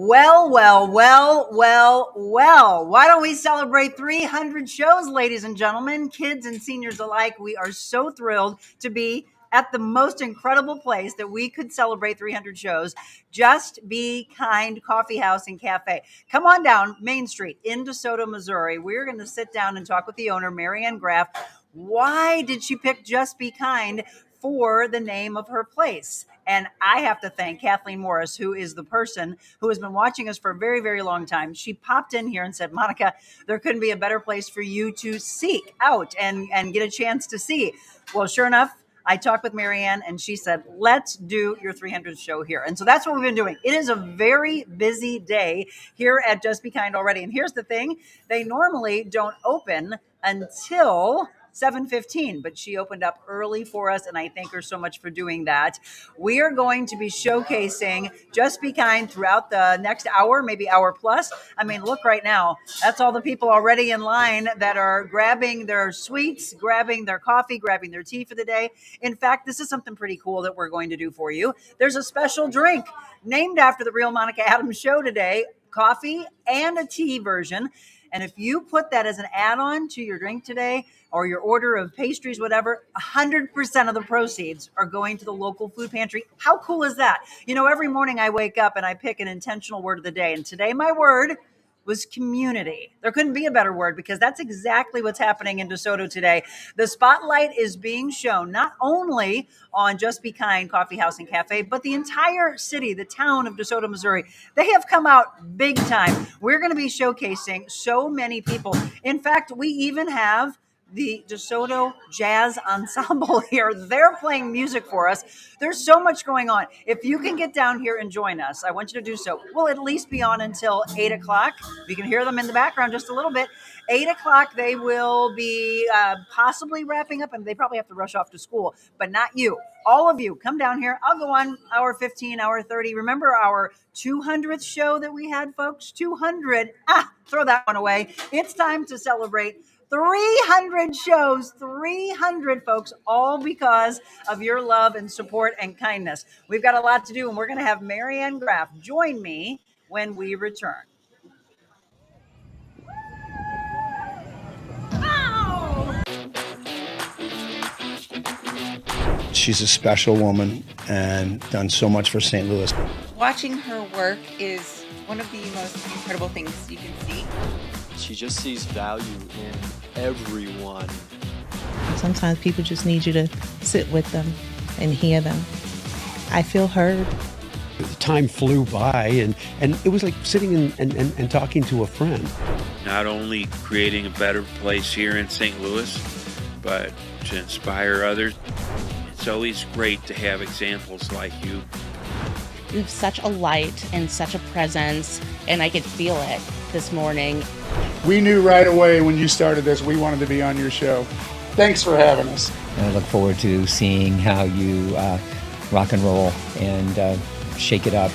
Well. Why don't we celebrate 300 shows, ladies and gentlemen, kids and seniors alike? We are so thrilled to be at the most incredible place that we could celebrate 300 shows. Just Be Kind Coffee House and Cafe. Come on down Main Street in DeSoto, Missouri. We're going to sit down and talk with the owner, Marianne. Why did she pick Just Be Kind for the name of her place? And I have to thank Kathleen Morris, who is the person who has been watching us for a very, very long time. She popped in here and said, Monica, there couldn't be a better place for you to seek out and get a chance to see. Well, sure enough, I talked with Marianne and she said, let's do your 300th show here. And so that's what we've been doing. It is a very busy day here at Just Be Kind already. And here's the thing. They normally don't open until 7:15, but she opened up early for us, and I thank her so much for doing that. We are going to be showcasing Just Be Kind throughout the next hour, maybe hour plus. I mean, look right now. That's all the people already in line that are grabbing their sweets, grabbing their coffee, grabbing their tea for the day. In fact, this is something pretty cool that we're going to do for you. There's a special drink named after the Real Monica Adams show today, coffee and a tea version. And if you put that as an add-on to your drink today or your order of pastries, whatever, 100% of the proceeds are going to the local food pantry. How cool is that? You know, every morning I wake up and I pick an intentional word of the day. And today my word was community. There couldn't be a better word because that's exactly what's happening in DeSoto today. The spotlight is being shown not only on Just Be Kind Coffee House and Cafe, but the entire city, the town of DeSoto, Missouri. They have come out big time. We're going to be showcasing so many people. In fact, we even have the DeSoto Jazz Ensemble here. They're playing music for us. There's so much going on. If you can get down here and join us, I want you to do so. We'll at least be on until 8 o'clock. You can hear them in the background just a little bit. 8 o'clock, they will be possibly wrapping up, and they probably have to rush off to school, but not you. All of you, come down here. I'll go on hour 15, hour 30. Remember our 200th show that we had, folks? 200. Throw that one away. It's time to celebrate 300 shows, 300 folks, all because of your love and support and kindness. We've got a lot to do, and we're going to have Marianne Graff join me when we return. She's a special woman and done so much for St. Louis. Watching her work is one of the most incredible things you can see. She just sees value in everyone. Sometimes people just need you to sit with them and hear them. I feel heard. The time flew by, and it was like sitting and talking to a friend. Not only creating a better place here in St. Louis, but to inspire others. It's always great to have examples like you. You have such a light and such a presence, and I could feel it this morning. We knew right away when you started this, we wanted to be on your show. Thanks for having us. And I look forward to seeing how you rock and roll and shake it up.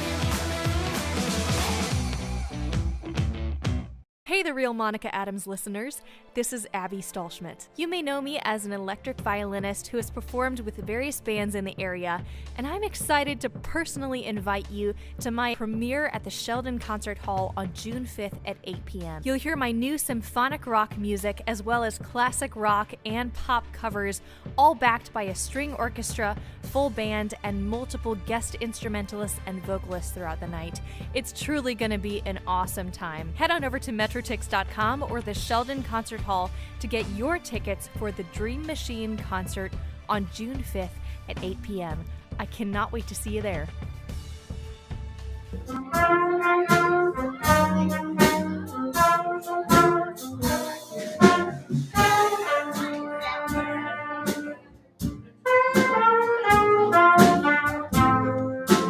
Hey, The Real Monica Adams listeners. This is Abby Stallschmidt. You may know me as an electric violinist who has performed with various bands in the area, and I'm excited to personally invite you to my premiere at the Sheldon Concert Hall on June 5th at 8 p.m. You'll hear my new symphonic rock music as well as classic rock and pop covers, all backed by a string orchestra, full band, and multiple guest instrumentalists and vocalists throughout the night. It's truly going to be an awesome time. Head on over to metrotix.com or the Sheldon Concert Hall to get your tickets for the Dream Machine concert on June 5th at 8 p.m. I cannot wait to see you there.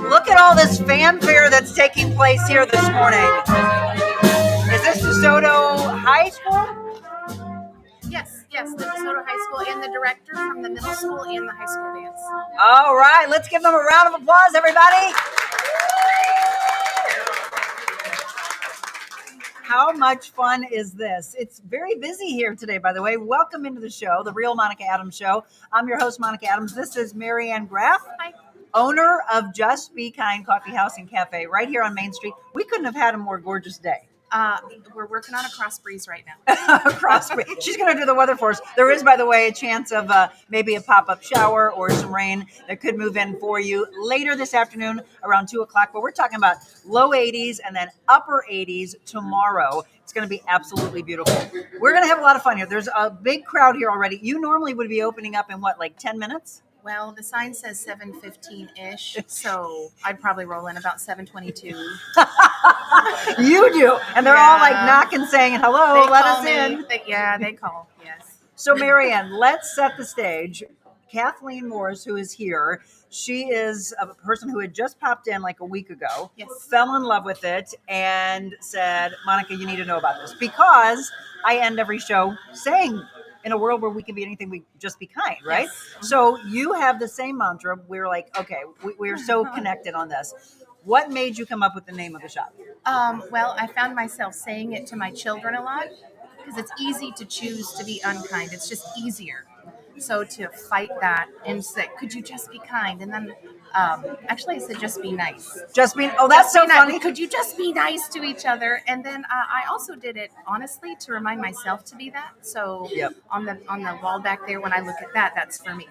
Look at all this fanfare that's taking place here this morning. Is this DeSoto High School? Yes, the DeSoto High School and the director from the middle school and the high school dance. All right, let's give them a round of applause, everybody. How much fun is this? It's very busy here today, by the way. Welcome into the show, The Real Monica Adams Show. I'm your host, Monica Adams. This is Marianne Graff. Hi. owner of Just Be Kind Coffee House and Cafe right here on Main Street. We couldn't have had a more gorgeous day. We're working on a cross breeze right now. Cross breeze. She's going to do the weather for us. There is, by the way, a chance of maybe a pop-up shower or some rain that could move in for you later this afternoon around 2 o'clock. But we're talking about low 80s and then upper 80s tomorrow. It's going to be absolutely beautiful. We're going to have a lot of fun here. There's a big crowd here already. You normally would be opening up in what, like 10 minutes? Well, the sign says 7:15-ish, so I'd probably roll in about 7:22. You do. And they're all like knocking, saying, hello, let us in. They call, yes. So, Marianne, let's set the stage. Kathleen Morris, who is here, she is a person who had just popped in like a week ago, fell in love with it, and said, Monica, you need to know about this. Because I end every show saying, in a world where we can be anything, we just be kind, right? Yes. So you have the same mantra. We're like, okay, we're so connected on this. What made you come up with the name of the shop? Well, I found myself saying it to my children a lot because it's easy to choose to be unkind. It's just easier. So to fight that and say, could you just be kind? And then actually I said, just be nice. Just be, oh, that's so funny. Could you just be nice to each other? And then I also did it honestly to remind myself to be that. So on the wall back there, when I look at that, that's for me.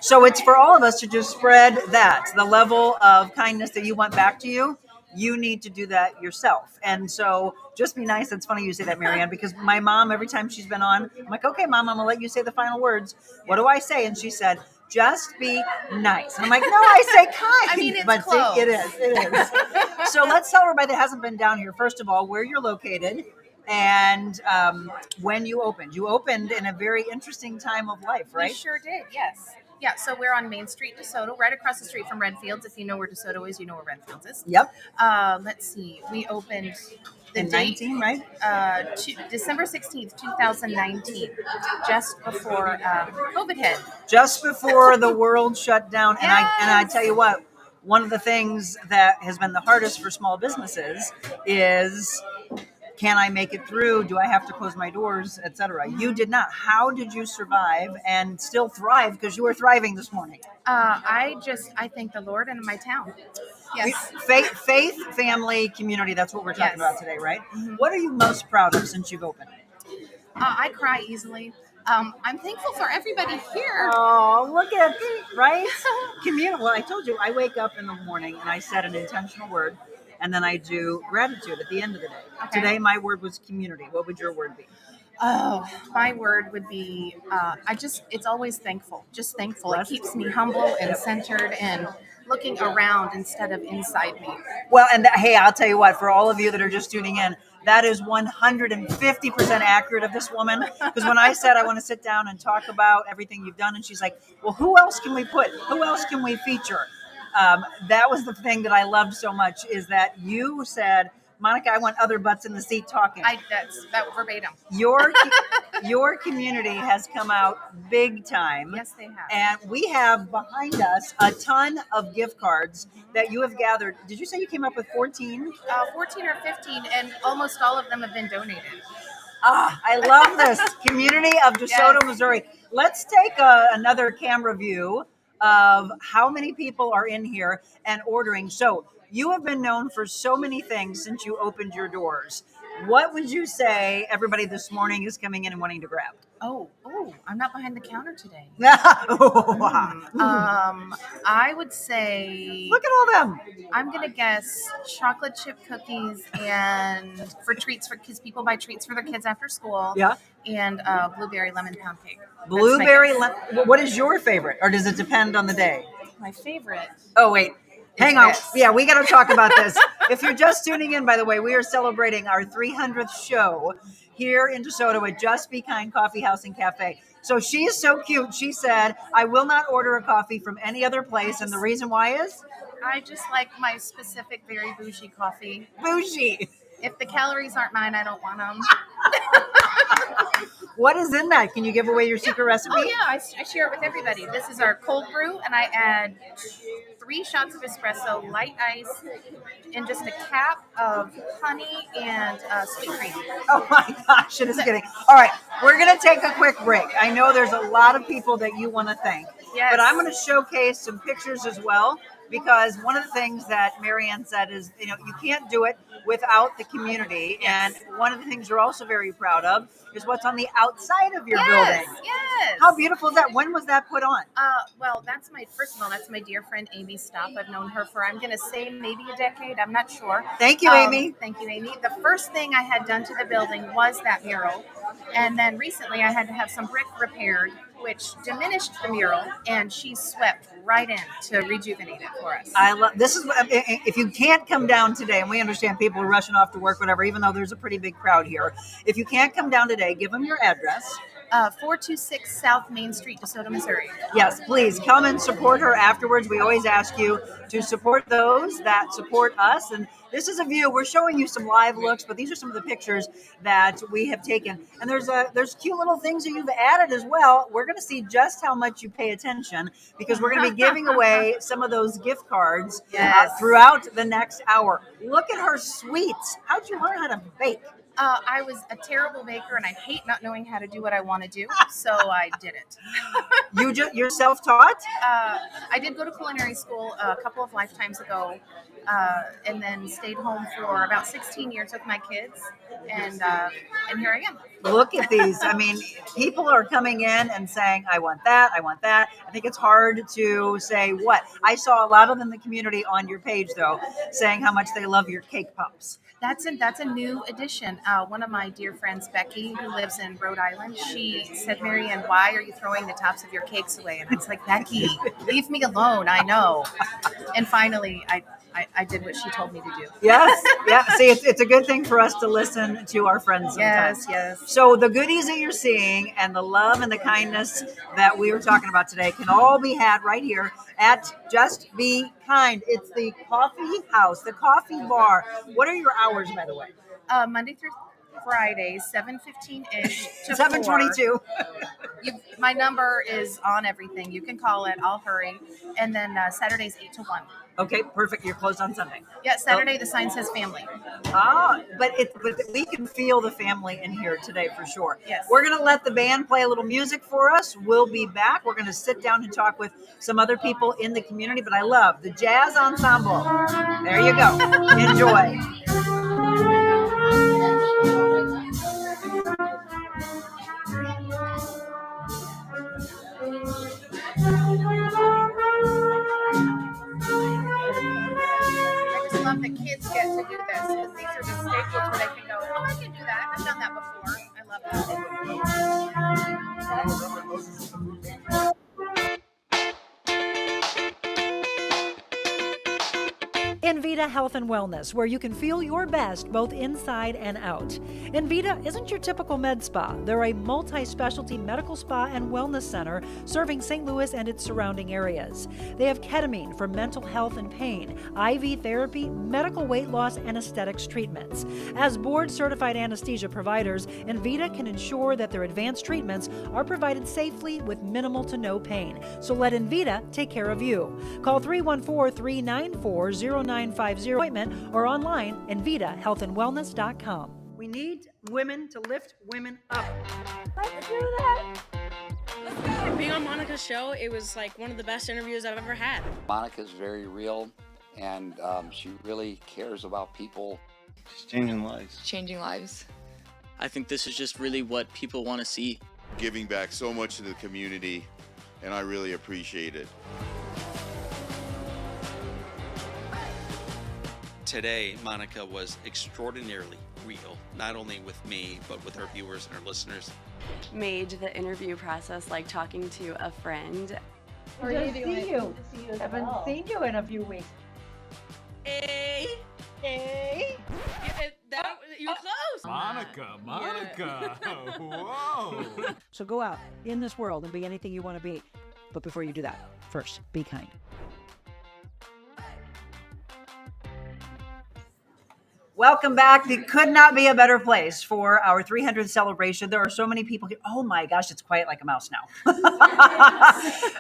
So it's for all of us to just spread that, the level of kindness that you want back to you. You need to do that yourself. And so just be nice. It's funny you say that, Marianne, because my mom, every time she's been on, I'm like, okay, Mom, I'm going to let you say the final words. What do I say? And she said, just be nice. And I'm like, no, I say kind. I mean, it's but close. It is. So let's tell everybody that hasn't been down here, first of all, where you're located and when you opened. You opened in a very interesting time of life, right? We sure did, yes. Yeah, so we're on Main Street, DeSoto, right across the street from Redfields. If you know where DeSoto is, you know where Redfields is. Yep. Let's see. We opened in 19, right? December 16th, 2019, just before COVID hit. Just before the world shut down. And I tell you what, one of the things that has been the hardest for small businesses is, can I make it through? Do I have to close my doors, etc.? You did not. How did you survive and still thrive? Because you were thriving this morning. I thank the Lord and my town. Yes. Faith, family, community. That's what we're talking about today, right? Mm-hmm. What are you most proud of since you've opened? I cry easily. I'm thankful for everybody here. Oh, look at me, right? Community. Well, I told you, I wake up in the morning and I set an intentional word. And then I do gratitude at the end of the day. Okay. Today, my word was community. What would your word be? Oh, my word would be, it's always thankful. Just thankful. It keeps me humble and centered and looking around instead of inside me. Well, and hey, I'll tell you what, for all of you that are just tuning in, that is 150% accurate of this woman. Because when I said I want to sit down and talk about everything you've done, and she's like, well, who else can we put? Who else can we feature? That was the thing that I loved so much, is that you said, Monica, I want other butts in the seat talking. That's verbatim. Your community has come out big time. Yes, they have. And we have behind us a ton of gift cards that you have gathered. Did you say you came up with 14? 14 or 15, and almost all of them have been donated. I love this. Community of DeSoto, Missouri. Let's take another camera view of how many people are in here and ordering. So you have been known for so many things since you opened your doors. What would you say everybody this morning is coming in and wanting to grab? Oh, I'm not behind the counter today. Wow. I would say, look at all them. I'm going to guess chocolate chip cookies and for treats for kids. People buy treats for their kids after school. Yeah. And blueberry lemon pound cake. Blueberry lemon. What is your favorite? Or does it depend on the day? My favorite. Oh, wait. Hang on. Yeah, we got to talk about this. If you're just tuning in, by the way, we are celebrating our 300th show here in DeSoto at Just Be Kind Coffee House and Cafe. So she is so cute. She said, I will not order a coffee from any other place. And the reason why is? I just like my specific, very bougie coffee. Bougie. If the calories aren't mine, I don't want them. What is in that? Can you give away your secret recipe? Oh, yeah. I share it with everybody. This is our cold brew, and I add 3 shots of espresso, light ice, and just a cap of honey and sweet cream. Oh, my gosh. It is getting... All right. We're going to take a quick break. I know there's a lot of people that you want to thank. Yes. But I'm going to showcase some pictures as well because one of the things that Marianne said is, you can't do it without the community. Yes. And one of the things you're also very proud of is what's on the outside of your Yes, building. yes. How beautiful is that? When was that put on? Well, that's my dear friend Amy Stopp. I've known her for, I'm going to say, maybe a decade. I'm not sure. Thank you, Amy. Thank you, Amy. The first thing I had done to the building was that mural. And then recently I had to have some brick repaired, which diminished the mural, and she swept right in to rejuvenate it for us. I love this. If you can't come down today, and we understand people are rushing off to work, whatever, even though there's a pretty big crowd here. If you can't come down today, give them your address. 426 South Main Street, DeSoto, Missouri. Yes, please come and support her afterwards. We always ask you to support those that support us. And this is a view. We're showing you some live looks, but these are some of the pictures that we have taken. And there's cute little things that you've added as well. We're going to see just how much you pay attention, because we're going to be giving away some of those gift cards throughout the next hour. Look at her sweets. How'd you learn how to bake? I was a terrible baker, and I hate not knowing how to do what I want to do, so I did it. You're self-taught? I did go to culinary school a couple of lifetimes ago, and then stayed home for about 16 years with my kids, and here I am. Look at these. I mean, people are coming in and saying, I want that, I want that. I think it's hard to say what. I saw a lot of them in the community on your page, though, saying how much they love your cake pops. That's a new addition. One of my dear friends, Becky, who lives in Rhode Island, she said, Marianne, why are you throwing the tops of your cakes away? And I was like, Becky, leave me alone. I know. And finally, I did what she told me to do. Yes. Yeah. See, it's a good thing for us to listen to our friends sometimes. Yes. So the goodies that you're seeing and the love and the kindness that we were talking about today can all be had right here at Just Be Kind. It's the coffee house, the coffee bar. What are your hours, by the way? Monday through Friday, 7:15-ish to 7:22. My number is on everything. You can call it. I'll hurry. And then Saturdays 8 to 1. Okay, perfect. You're closed on Sunday. Yeah, Saturday the sign says family. But we can feel the family in here today for sure. Yes. We're going to let the band play a little music for us. We'll be back. We're going to sit down and talk with some other people in the community. But I love the jazz ensemble. There you go. Enjoy. I just love that kids get to do this, because these are the staples where they can go, oh, I can do that. I've done that before. I love that. Envita Health and Wellness, where you can feel your best both inside and out. Envita isn't your typical med spa. They're a multi-specialty medical spa and wellness center serving St. Louis and its surrounding areas. They have ketamine for mental health and pain, IV therapy, medical weight loss, and aesthetics treatments. As board-certified anesthesia providers, Envita can ensure that their advanced treatments are provided safely with minimal to no pain. So let Envita take care of you. Call 314-394-0950 appointment or online envitahealthandwellness.com. We need women to lift women up. Let's do that. Let's go. Being on Monica's show, it was like one of the best interviews I've ever had. Monica's very real, and she really cares about people. She's changing lives. Changing lives. I think this is just really what people want to see. Giving back so much to the community, and I really appreciate it. Today, Monica was extraordinarily real, not only with me, but with her viewers and her listeners. Made the interview process like talking to a friend. How are you doing? See you. Haven't seen you in a few weeks. Hey. You're close. Monica. Whoa. So go out in this world and be anything you want to be. But before you do that, first, be kind. Welcome back. It could not be a better place for our 300th celebration. There are so many people here. Oh my gosh, it's quiet like a mouse now.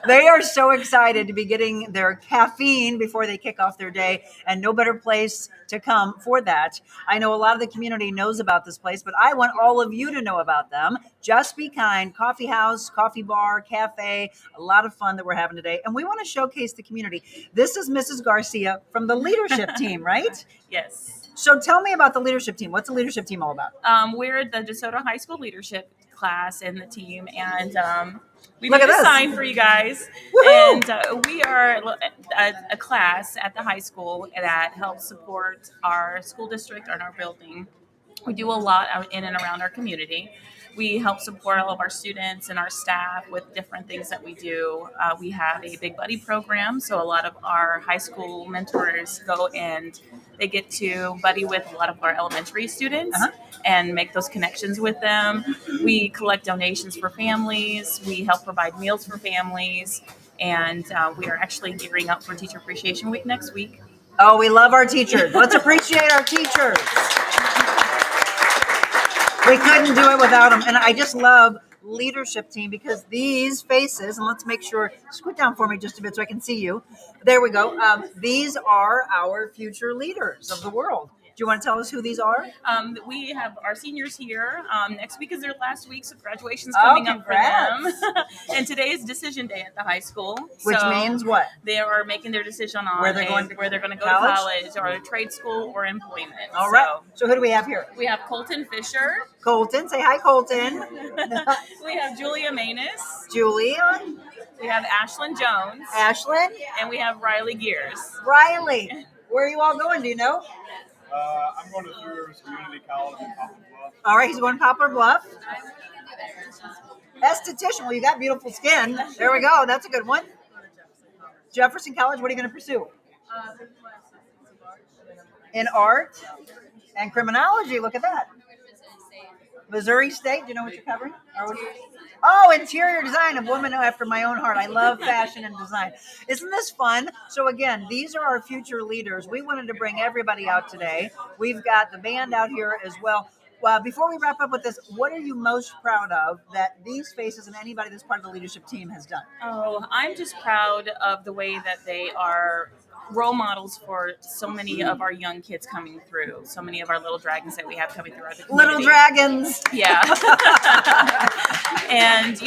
They are so excited to be getting their caffeine before they kick off their day, and no better place to come for that. I know a lot of the community knows about this place, but I want all of you to know about them. Just Be Kind, coffee house, coffee bar, cafe, a lot of fun that we're having today. And we want to showcase the community. This is Mrs. Garcia from the leadership team, right? Yes. So tell me about the leadership team. What's the leadership team all about? We're the DeSoto High School leadership class and the team, and we Look made at a this. sign for you guys. Woohoo! And we are a class at the high school that helps support our school district and our building. We do a lot out in and around our community. We help support all of our students and our staff with different things that we do. We have a big buddy program, so a lot of our high school mentors go and they get to buddy with a lot of our elementary students and make those connections with them. We collect donations for families. We help provide meals for families. And we are actually gearing up for Teacher Appreciation Week next week. Oh, we love our teachers. Let's appreciate our teachers. We couldn't do it without them. And I just love leadership team because these faces, and let's make sure, scoot down for me just a bit so I can see you. There we go. These are our future leaders of the world. Do you want to tell us who these are? We have our seniors here. Next week is their last week, so graduation's coming up for them. And today is decision day at the high school. Which so means what? They are making their decision on where they're going to go to college? college or trade school or employment. All right. So who do we have here? We have Colton Fisher. Colton. Say hi, Colton. We have Julia Manus. Julia. We have Ashlyn Jones. Ashlyn. And we have Riley Gears. Riley. Where are you all going? Do you know? I'm going to Three Rivers Community College in Poplar Bluff. All right, he's going to Poplar Bluff. Esthetician. Well, you got beautiful skin. There we go. That's a good one. Jefferson College. What are you going to pursue? In art and criminology. Look at that. Missouri State. Do you know what you're covering? Oh, interior design. A woman after my own heart. I love fashion and design. Isn't this fun? So again, these are our future leaders. We wanted to bring everybody out today. We've got the band out here as well. Well, before we wrap up with this, what are you most proud of that these faces and anybody that's part of the leadership team has done? Oh, I'm just proud of the way that they are role models for so many of our young kids coming through, so many of our little dragons that we have coming through our community. Little dragons. Yeah. And,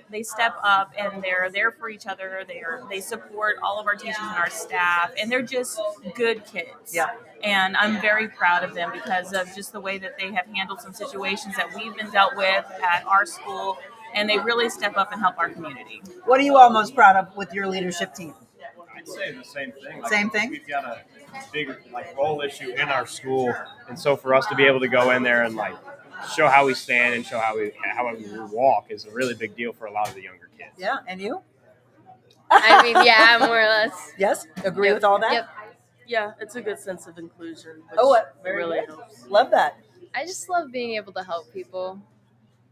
they step up and they're there for each other. They support all of our teachers and our staff, and they're just good kids. Yeah. And I'm very proud of them because of just the way that they have handled some situations that we've been dealt with at our school, and they really step up and help our community. What are you all most proud of with your leadership team? I'd say the same thing. Same thing? We've got a big role issue in our school, and so for us to be able to go in there and show how we stand and show how we walk is a really big deal for a lot of the younger kids. Yeah, and you? I mean, yeah, more or less. Yes, agree with all that? Yep. Yeah, it's a good sense of inclusion. Which really helps. Love that. I just love being able to help people.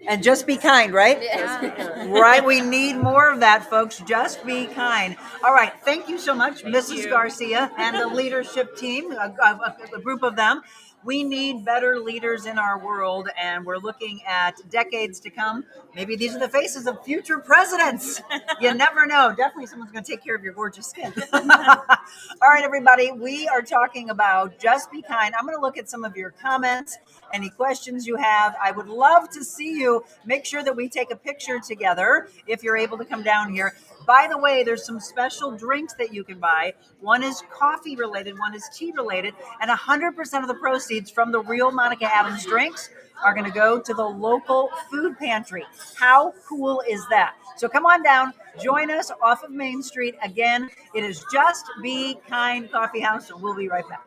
And just be kind, right? Yeah. Right, we need more of that, folks. Just be kind. All right, thank you so much, Mrs. Garcia and the leadership team, a group of them. We need better leaders in our world, and we're looking at decades to come. Maybe these are the faces of future presidents. You never know. Definitely someone's going to take care of your gorgeous skin. All right, everybody, we are talking about Just Be Kind. I'm going to look at some of your comments, any questions you have. I would love to see you. Make sure that we take a picture together if you're able to come down here. By the way, there's some special drinks that you can buy. One is coffee related, one is tea related, and 100% of the proceeds from the Real Monica Adams drinks are going to go to the local food pantry. How cool is that? So come on down, join us off of Main Street. Again, it is Just Be Kind Coffee House, and we'll be right back.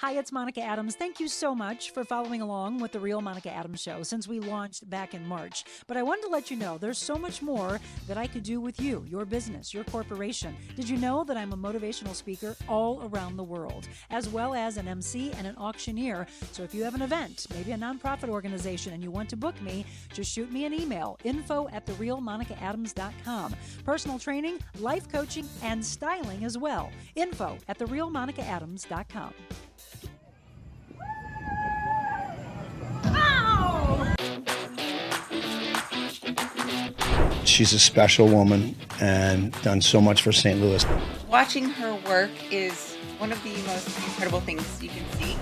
Hi, it's Monica Adams. Thank you so much for following along with The Real Monica Adams Show since we launched back in March. But I wanted to let you know there's so much more that I could do with you, your business, your corporation. Did you know that I'm a motivational speaker all around the world, as well as an MC and an auctioneer? So if you have an event, maybe a nonprofit organization, and you want to book me, just shoot me an email, info@TheRealMonicaAdams.com. Personal training, life coaching, and styling as well. info@TheRealMonicaAdams.com. She's a special woman and done so much for St. Louis. Watching her work is one of the most incredible things you can see.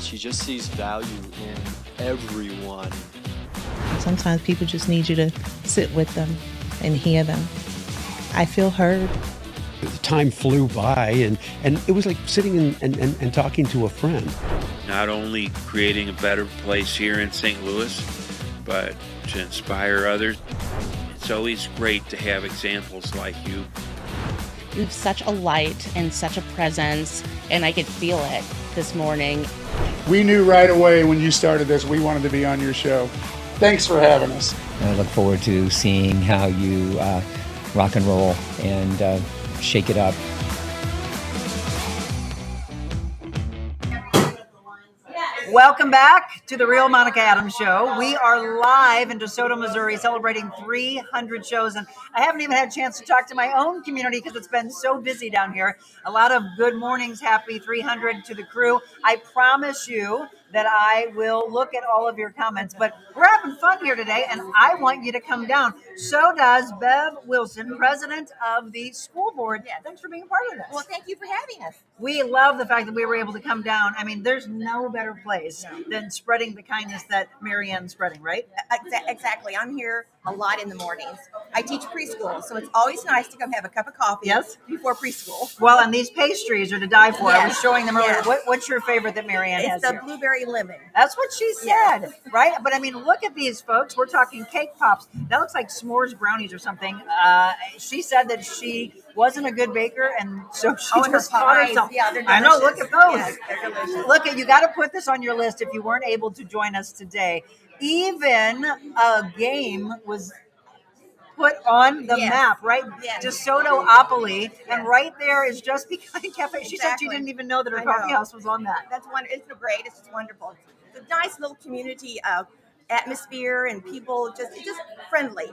She just sees value in everyone. Sometimes people just need you to sit with them and hear them. I feel heard. The time flew by, and it was like sitting and talking to a friend. Not only creating a better place here in St. Louis, but to inspire others. It's always great to have examples like you. You have such a light and such a presence, and I could feel it this morning. We knew right away when you started this, we wanted to be on your show. Thanks for having us. And I look forward to seeing how you rock and roll and shake it up. Welcome back to The Real Monica Adams Show. We are live in DeSoto, Missouri, celebrating 300 shows. And I haven't even had a chance to talk to my own community because it's been so busy down here. A lot of good mornings, happy 300 to the crew. I promise you that I will look at all of your comments. But we're having fun here today, and I want you to come down. So does Bev Wilson, president of the school board. Yeah, thanks for being a part of this. Well, thank you for having us. We love the fact that we were able to come down. I mean, there's no better place than spreading the kindness that Marianne's spreading, right? Exactly. I'm here a lot in the mornings. I teach preschool, so it's always nice to come have a cup of coffee before preschool. Well, and these pastries are to die for. Yes. I was showing them earlier. Yes. What's your favorite that Marianne has It's the here? blueberry lemon. That's what she said, right? But I mean, look at these folks. We're talking cake pops. That looks like s'mores brownies or something. She said that she wasn't a good baker, and so she and her just taught pies. herself. Yeah, they're I know. Look delicious. at those. Yes, they're delicious. Look at you. Got to put this on your list if you weren't able to join us today. Even a game was put on the map, right? Yes. DeSotopoly, and right there is Just Behind Cafe. She said she didn't even know that her coffee house was on that. That's one. It's great. It's just wonderful. It's a nice little community atmosphere, and people just friendly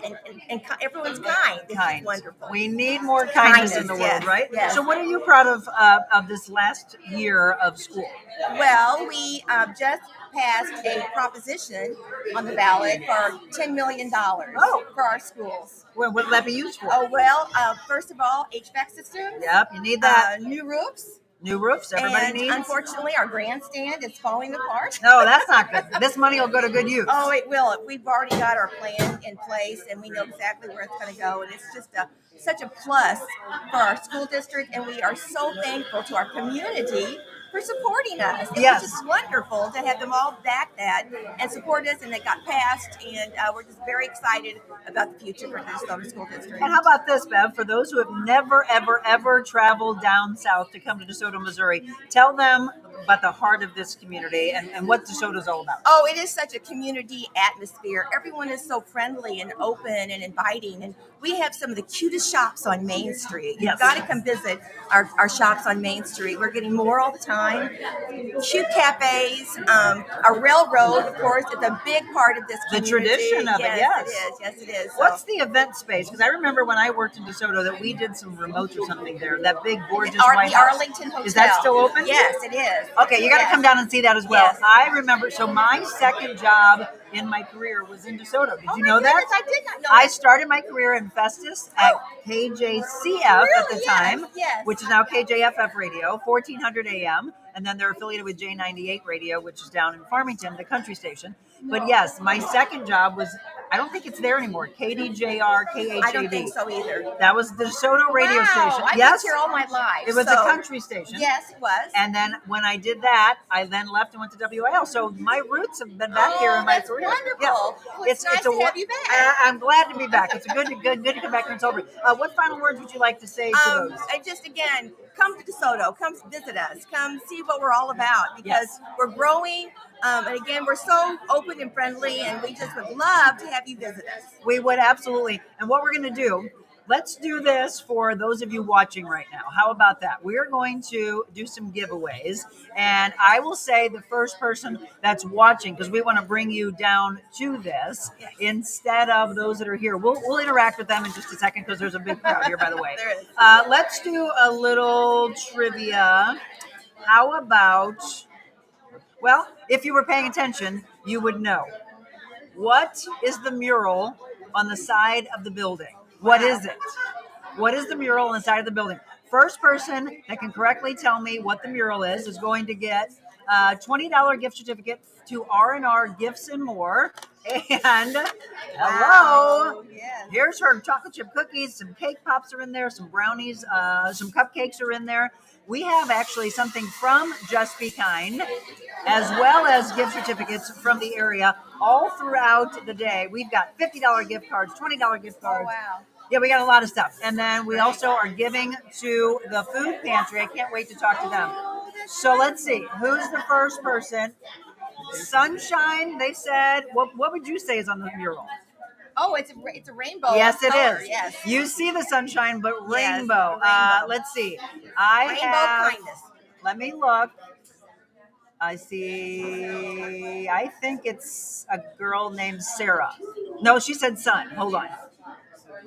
and everyone's kind. It's just wonderful. We need more kindness in the world, yes, right? yes. So what are you proud of this last year of school? Well, we just passed a proposition on the ballot for $10 million for our schools. What would that be used for? Oh, well, first of all, HVAC systems. Yep, you need that. New roofs. New roofs, everybody And needs. unfortunately, our grandstand is falling apart. No, that's not good. This money will go to good use. Oh, it will. We've already got our plan in place, and we know exactly where it's going to go. And it's just such a plus for our school district, and we are so thankful to our community for supporting us. It was just wonderful to have them all back that and support us, and it got passed, and we're just very excited about the future for the DeSoto School District. And how about this, Bev? For those who have never, ever, ever traveled down south to come to DeSoto, Missouri, tell them about the heart of this community and what DeSoto's all about. Oh, it is such a community atmosphere. Everyone is so friendly and open and inviting, and we have some of the cutest shops on Main Street. You've got to come visit our shops on Main Street. We're getting more all the time. Cute cafes, our railroad, of course, it's a big part of this community. The tradition of it, yes. It is. Yes, it is. What's the event space? Because I remember when I worked in DeSoto that we did some remotes or something there. That big, gorgeous White the House. Arlington Hotel. Is that still open? Yes, it is. Okay, you got to come down and see that as well. Yes. I remember, so my second job in my career was in DeSoto. Did you know that? I did not know I that. started my career in Festus at KJCF at the time, which is now KJFF Radio, 1400 AM. And then they're affiliated with J98 Radio, which is down in Farmington, the country station. But yes, my second job was I don't think it's there anymore. KDJR, KHAD. I don't think so either. That was the DeSoto radio station. I've Yes. been here all my life. It was a country station. Yes, it was. And then when I did that, I then left and went to WIL. So my roots have been back here in my that's career. wonderful. Yeah. Well, it's nice to have you back. I'm glad to be back. It's good to come back here and celebrate. What final words would you like to say to those? And just again, come to DeSoto. Come visit us. Come see what we're all about because we're growing. And again, we're so open and friendly, and we just would love to have you visit us. We would absolutely. And what we're going to do, let's do this for those of you watching right now. How about that? We're going to do some giveaways, and I will say the first person that's watching, because we want to bring you down to this instead of those that are here. We'll interact with them in just a second because there's a big crowd here, by the way. There is. Let's do a little trivia. How about, well, if you were paying attention, you would know. What is the mural on the side of the building? What is it? What is the mural on the side of the building? First person that can correctly tell me what the mural is going to get a $20 gift certificate to R&R Gifts and More. And hello, here's her chocolate chip cookies. Some cake pops are in there. Some brownies, some cupcakes are in there. We have actually something from Just Be Kind, as well as gift certificates from the area all throughout the day. We've got $50 gift cards, $20 gift cards. Oh, wow. Yeah, we got a lot of stuff. And then we also are giving to the food pantry. I can't wait to talk to them. So let's see. Who's the first person? Sunshine, they said. What would you say is on the mural? Oh, it's a rainbow. Yes, it color. is. Yes. You see the sunshine, but Yes, rainbow. rainbow. Let's see. Rainbow kindness. Let me look. I see. I think it's a girl named Sarah. No, she said sun. Hold on.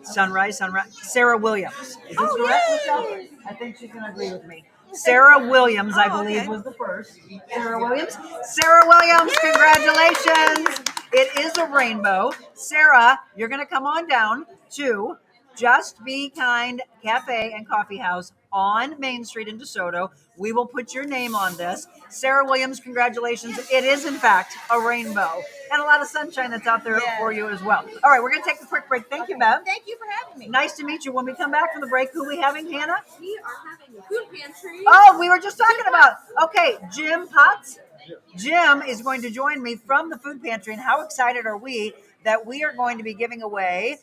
Sunrise. Sarah Williams. Is this correct, Michelle? I think she's going to agree with me. Sarah Williams, I believe, was the first. Sarah Williams. Sarah Williams, congratulations. It is a rainbow. Sarah, you're going to come on down to Just Be Kind Cafe and Coffee House on Main Street in DeSoto. We will put your name on this. Sarah Williams, congratulations. It is, in fact, a rainbow. And a lot of sunshine that's out there for you as well. All right, we're going to take a quick break. Thank you, Bev. Thank you for having me. Nice to meet you. When we come back from the break, who are we having, Hannah? We are having a food pantry. Oh, we were just talking about. Okay, Jim Potts. Jim is going to join me from the food pantry. And how excited are we that we are going to be giving away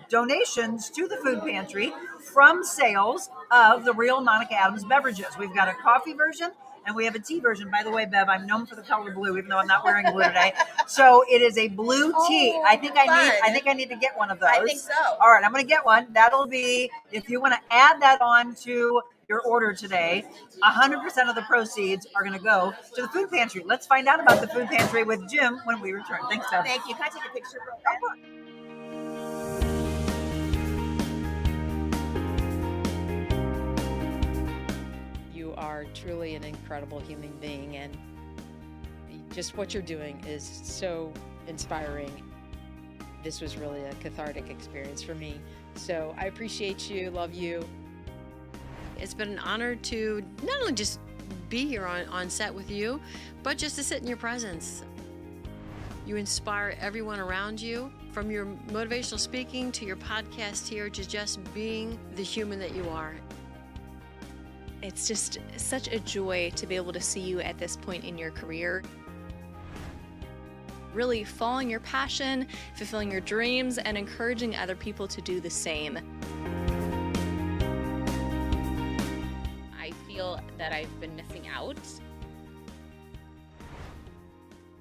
donations to the food pantry from sales of the Real Monica Adams beverages. We've got a coffee version and we have a tea version. By the way, Bev, I'm known for the color blue, even though I'm not wearing blue today. So it is a blue tea. I think I need to get one of those. I think so. All right, I'm going to get one. That'll be, if you want to add that on to your order today, 100% of the proceeds are going to go to the food pantry. Let's find out about the food pantry with Jim when we return. Thanks, Bev. Thank you. Can I take a picture real quick? You are truly an incredible human being, and just what you're doing is so inspiring. This was really a cathartic experience for me. So I appreciate you, love you. It's been an honor to not only just be here on set with you, but just to sit in your presence. You inspire everyone around you, from your motivational speaking to your podcast here, to just being the human that you are. It's just such a joy to be able to see you at this point in your career. Really following your passion, fulfilling your dreams, and encouraging other people to do the same. I feel that I've been missing out.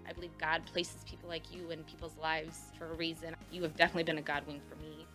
I believe God places people like you in people's lives for a reason. You have definitely been a God wing for me.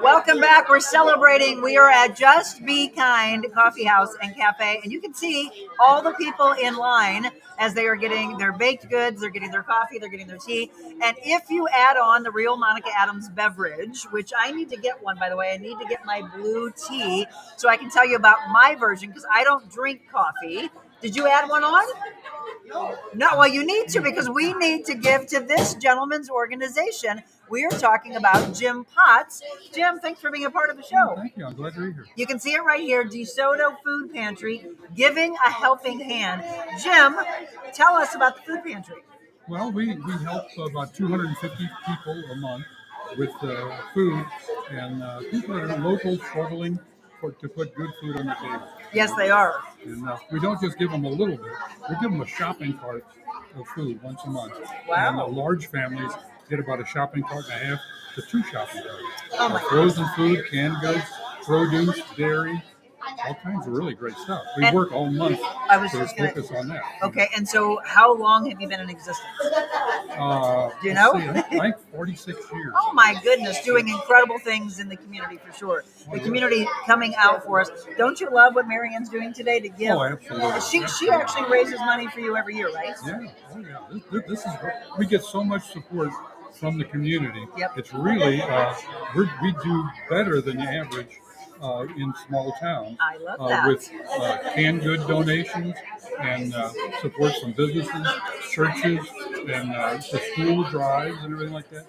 Welcome back. We're celebrating. We are at Just Be Kind Coffee House and Cafe, and you can see all the people in line as they are getting their baked goods, they're getting their coffee, they're getting their tea. And if you add on the Real Monica Adams beverage, which I need to get one, by the way, I need to get my blue tea so I can tell you about my version because I don't drink coffee. Did you add one on? No, well, you need to, because we need to give to this gentleman's organization. We are talking about Jim Potts. Jim, thanks for being a part of the show. Thank you. I'm glad to be here. You can see it right here, DeSoto Food Pantry, giving a helping hand. Jim, tell us about the food pantry. Well, we help about 250 people a month with food, and people that are local struggling to put good food on the table. Yes, they are. And we don't just give them a little bit. We give them a shopping cart of food once a month. Wow. And large families get about a shopping cart and a half to 2 shopping carts. Oh my frozen food, canned goods, produce, dairy, all kinds of really great stuff. We work all month to focus on that. Okay, and so how long have you been in existence? Do you know? I think 46 years. Oh my goodness, doing incredible things in the community for sure. The community coming out for us. Don't you love what Marianne's doing today to give? Oh, absolutely. She actually raises money for you every year, right? Yeah, oh yeah. This is we get so much support from the community. Yep. It's really we do better than the average in small towns. I love that. With canned good donations and support from businesses, churches, and the school drives and everything like that.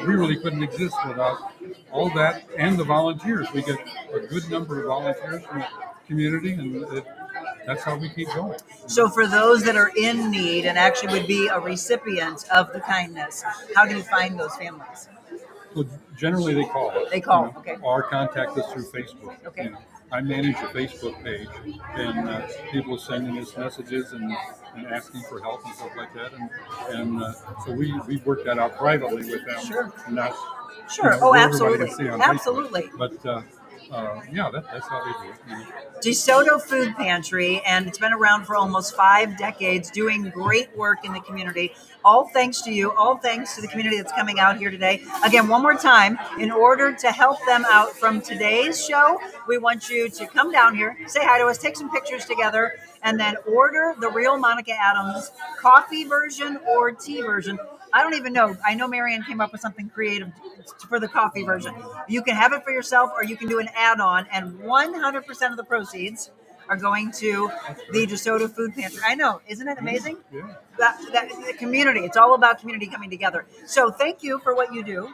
We really couldn't exist without all that and the volunteers. We get a good number of volunteers from the community, and that's how we keep going. So for those that are in need and actually would be a recipient of the kindness, how do you find those families? Well, generally they call us. They call, okay. Or contact us through Facebook. Okay. You know, I manage a Facebook page, and people are sending us messages and asking for help and stuff like that. And so we work that out privately with them. Sure. Not, Sure. where Absolutely. everybody can see on Absolutely. Facebook. But yeah, that's how we do it. You know. DeSoto Food Pantry, and it's been around for almost 5 decades, doing great work in the community. All thanks to you, all thanks to the community that's coming out here today. Again, one more time, in order to help them out from today's show, we want you to come down here, say hi to us, take some pictures together, and then order the Real Monica Adams coffee version or tea version. I don't even know. I know Marianne came up with something creative for the coffee version. You can have it for yourself, or you can do an add-on, and 100% of the proceeds are going to the DeSoto Food Pantry. I know. Isn't it amazing? Yeah. That the community. It's all about community coming together. So thank you for what you do.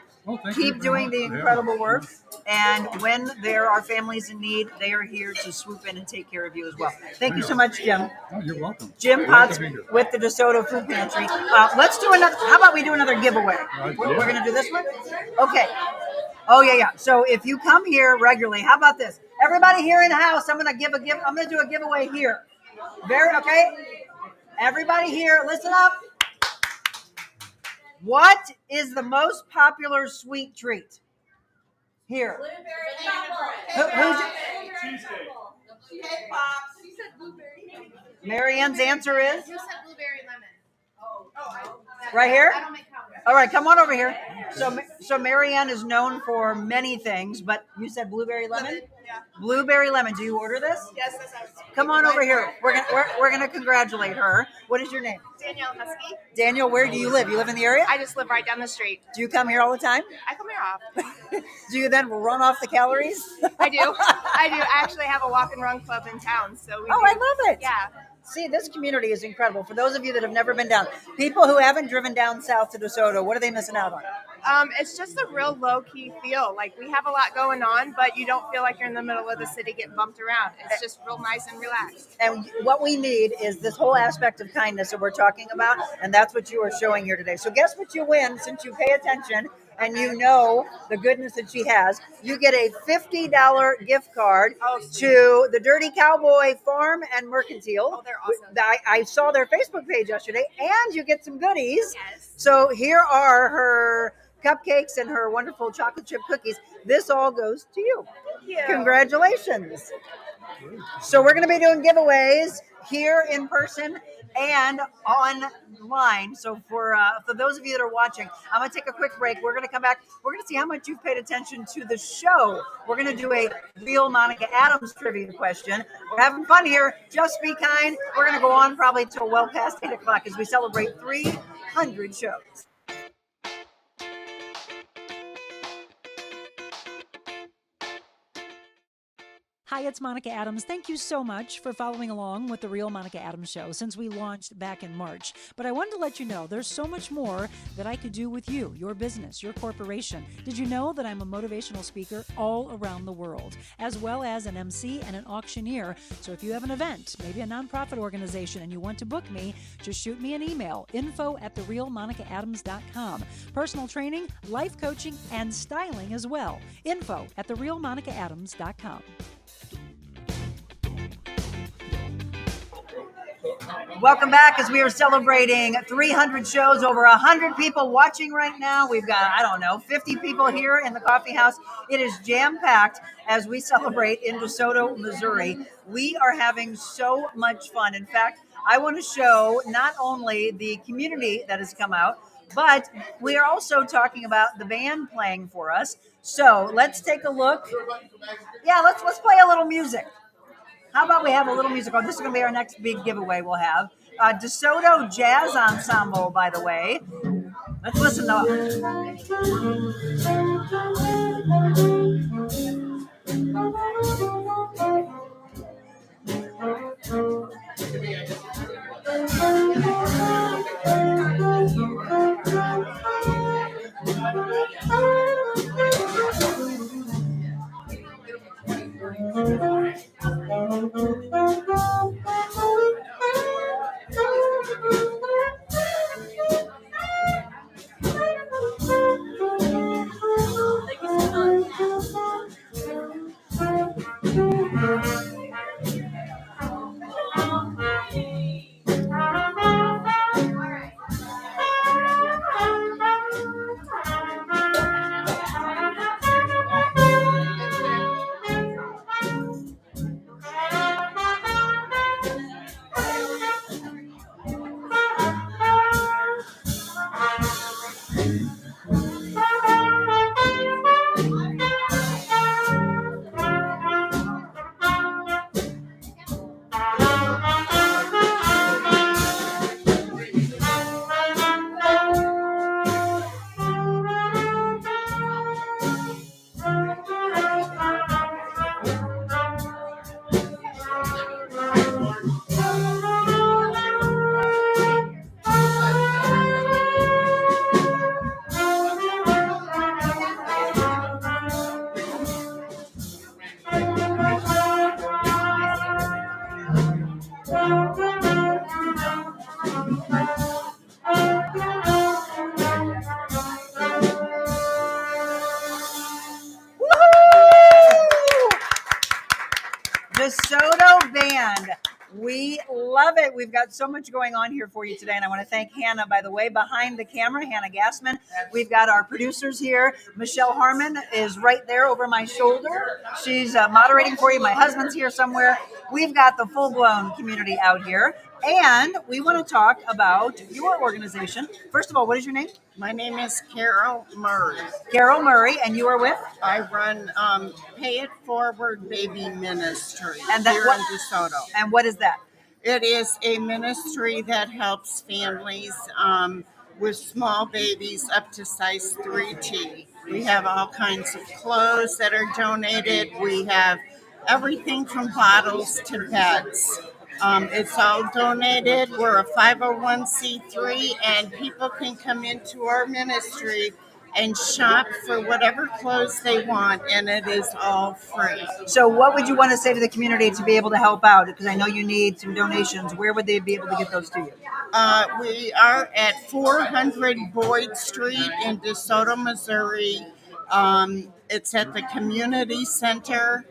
Keep doing the incredible work. And when there are families in need, they are here to swoop in and take care of you as well. Thank you so much, Jim. Oh, you're welcome. Jim Potts with the DeSoto Food Pantry. Let's do another. How about we do another giveaway? We're going to do this one? Okay. Oh, yeah. So if you come here regularly, how about this? Everybody here in the house, I'm going to do a giveaway here. Okay. Everybody here, listen up. What is the most popular sweet treat? Here. Blueberry Marianne's answer is? You said blueberry lemon. Right here? I don't make coffee. All right, come on over here. So Marianne is known for many things, but you said blueberry lemon? Yeah. Blueberry lemon. Do you order this? Yes. Come on over here. We're gonna congratulate her. What is your name? Danielle Husky. Daniel, where do you live? You live in the area? I just live right down the street. Do you come here all the time? I come here often. Do you then run off the calories? I do. I actually have a walk and run club in town. So I love it. Yeah. See, this community is incredible. For those of you that have never been down, people who haven't driven down south to DeSoto, what are they missing out on? It's just a real low-key feel. Like, we have a lot going on, but you don't feel like you're in the middle of the city getting bumped around. It's just real nice and relaxed. And what we need is this whole aspect of kindness that we're talking about, and that's what you are showing here today. So guess what you win since you pay attention and you know the goodness that she has. You get a $50 gift card to the Dirty Cowboy Farm and Mercantile. Oh, they're awesome. I saw their Facebook page yesterday, and you get some goodies. Yes. So here are her cupcakes and her wonderful chocolate chip cookies. This all goes to you. Thank you. Congratulations. So we're going to be doing giveaways here in person and online. So for those of you that are watching, I'm going to take a quick break. We're going to come back. We're going to see how much you've paid attention to the show. We're going to do a Real Monica Adams trivia question. We're having fun here. Just be kind. We're going to go on probably till well past 8 o'clock as we celebrate 300 shows. Hi, it's Monica Adams. Thank you so much for following along with The Real Monica Adams Show since we launched back in March. But I wanted to let you know there's so much more that I could do with you, your business, your corporation. Did you know that I'm a motivational speaker all around the world, as well as an MC and an auctioneer? So if you have an event, maybe a nonprofit organization, and you want to book me, just shoot me an email, info@TheRealMonicaAdams.com. Personal training, life coaching, and styling as well. info@TheRealMonicaAdams.com. Welcome back as we are celebrating 300 shows, over 100 people watching right now. We've got, 50 people here in the coffee house. It is jam-packed as we celebrate in DeSoto, Missouri. We are having so much fun. In fact, I want to show not only the community that has come out, but we are also talking about the band playing for us. So let's take a look. Yeah, let's play a little music. How about we have a little music? Oh, this is going to be our next big giveaway we'll have. DeSoto Jazz Ensemble, by the way. Let's listen to DeSoto Band. We love it. We've got so much going on here for you today, and I want to thank Hannah, by the way, behind the camera, Hannah Gassman. We've got our producers here. Michelle Harmon is right there over my shoulder. She's moderating for you. My husband's here somewhere. We've got the full-blown community out here, and we want to talk about your organization. First of all, what is your name? My name is Carol Murray. Carol Murray, and you are with? I run Pay It Forward Baby Ministry And here in DeSoto. And what is that? It is a ministry that helps families with small babies up to size 3T. We have all kinds of clothes that are donated. We have everything from bottles to beds. It's all donated. We're a 501c3, and people can come into our ministry and shop for whatever clothes they want, and it is all free. So what would you want to say to the community to be able to help out? Because I know you need some donations. Where would they be able to get those to you? We are at 400 Boyd Street in DeSoto, Missouri. It's at the community center,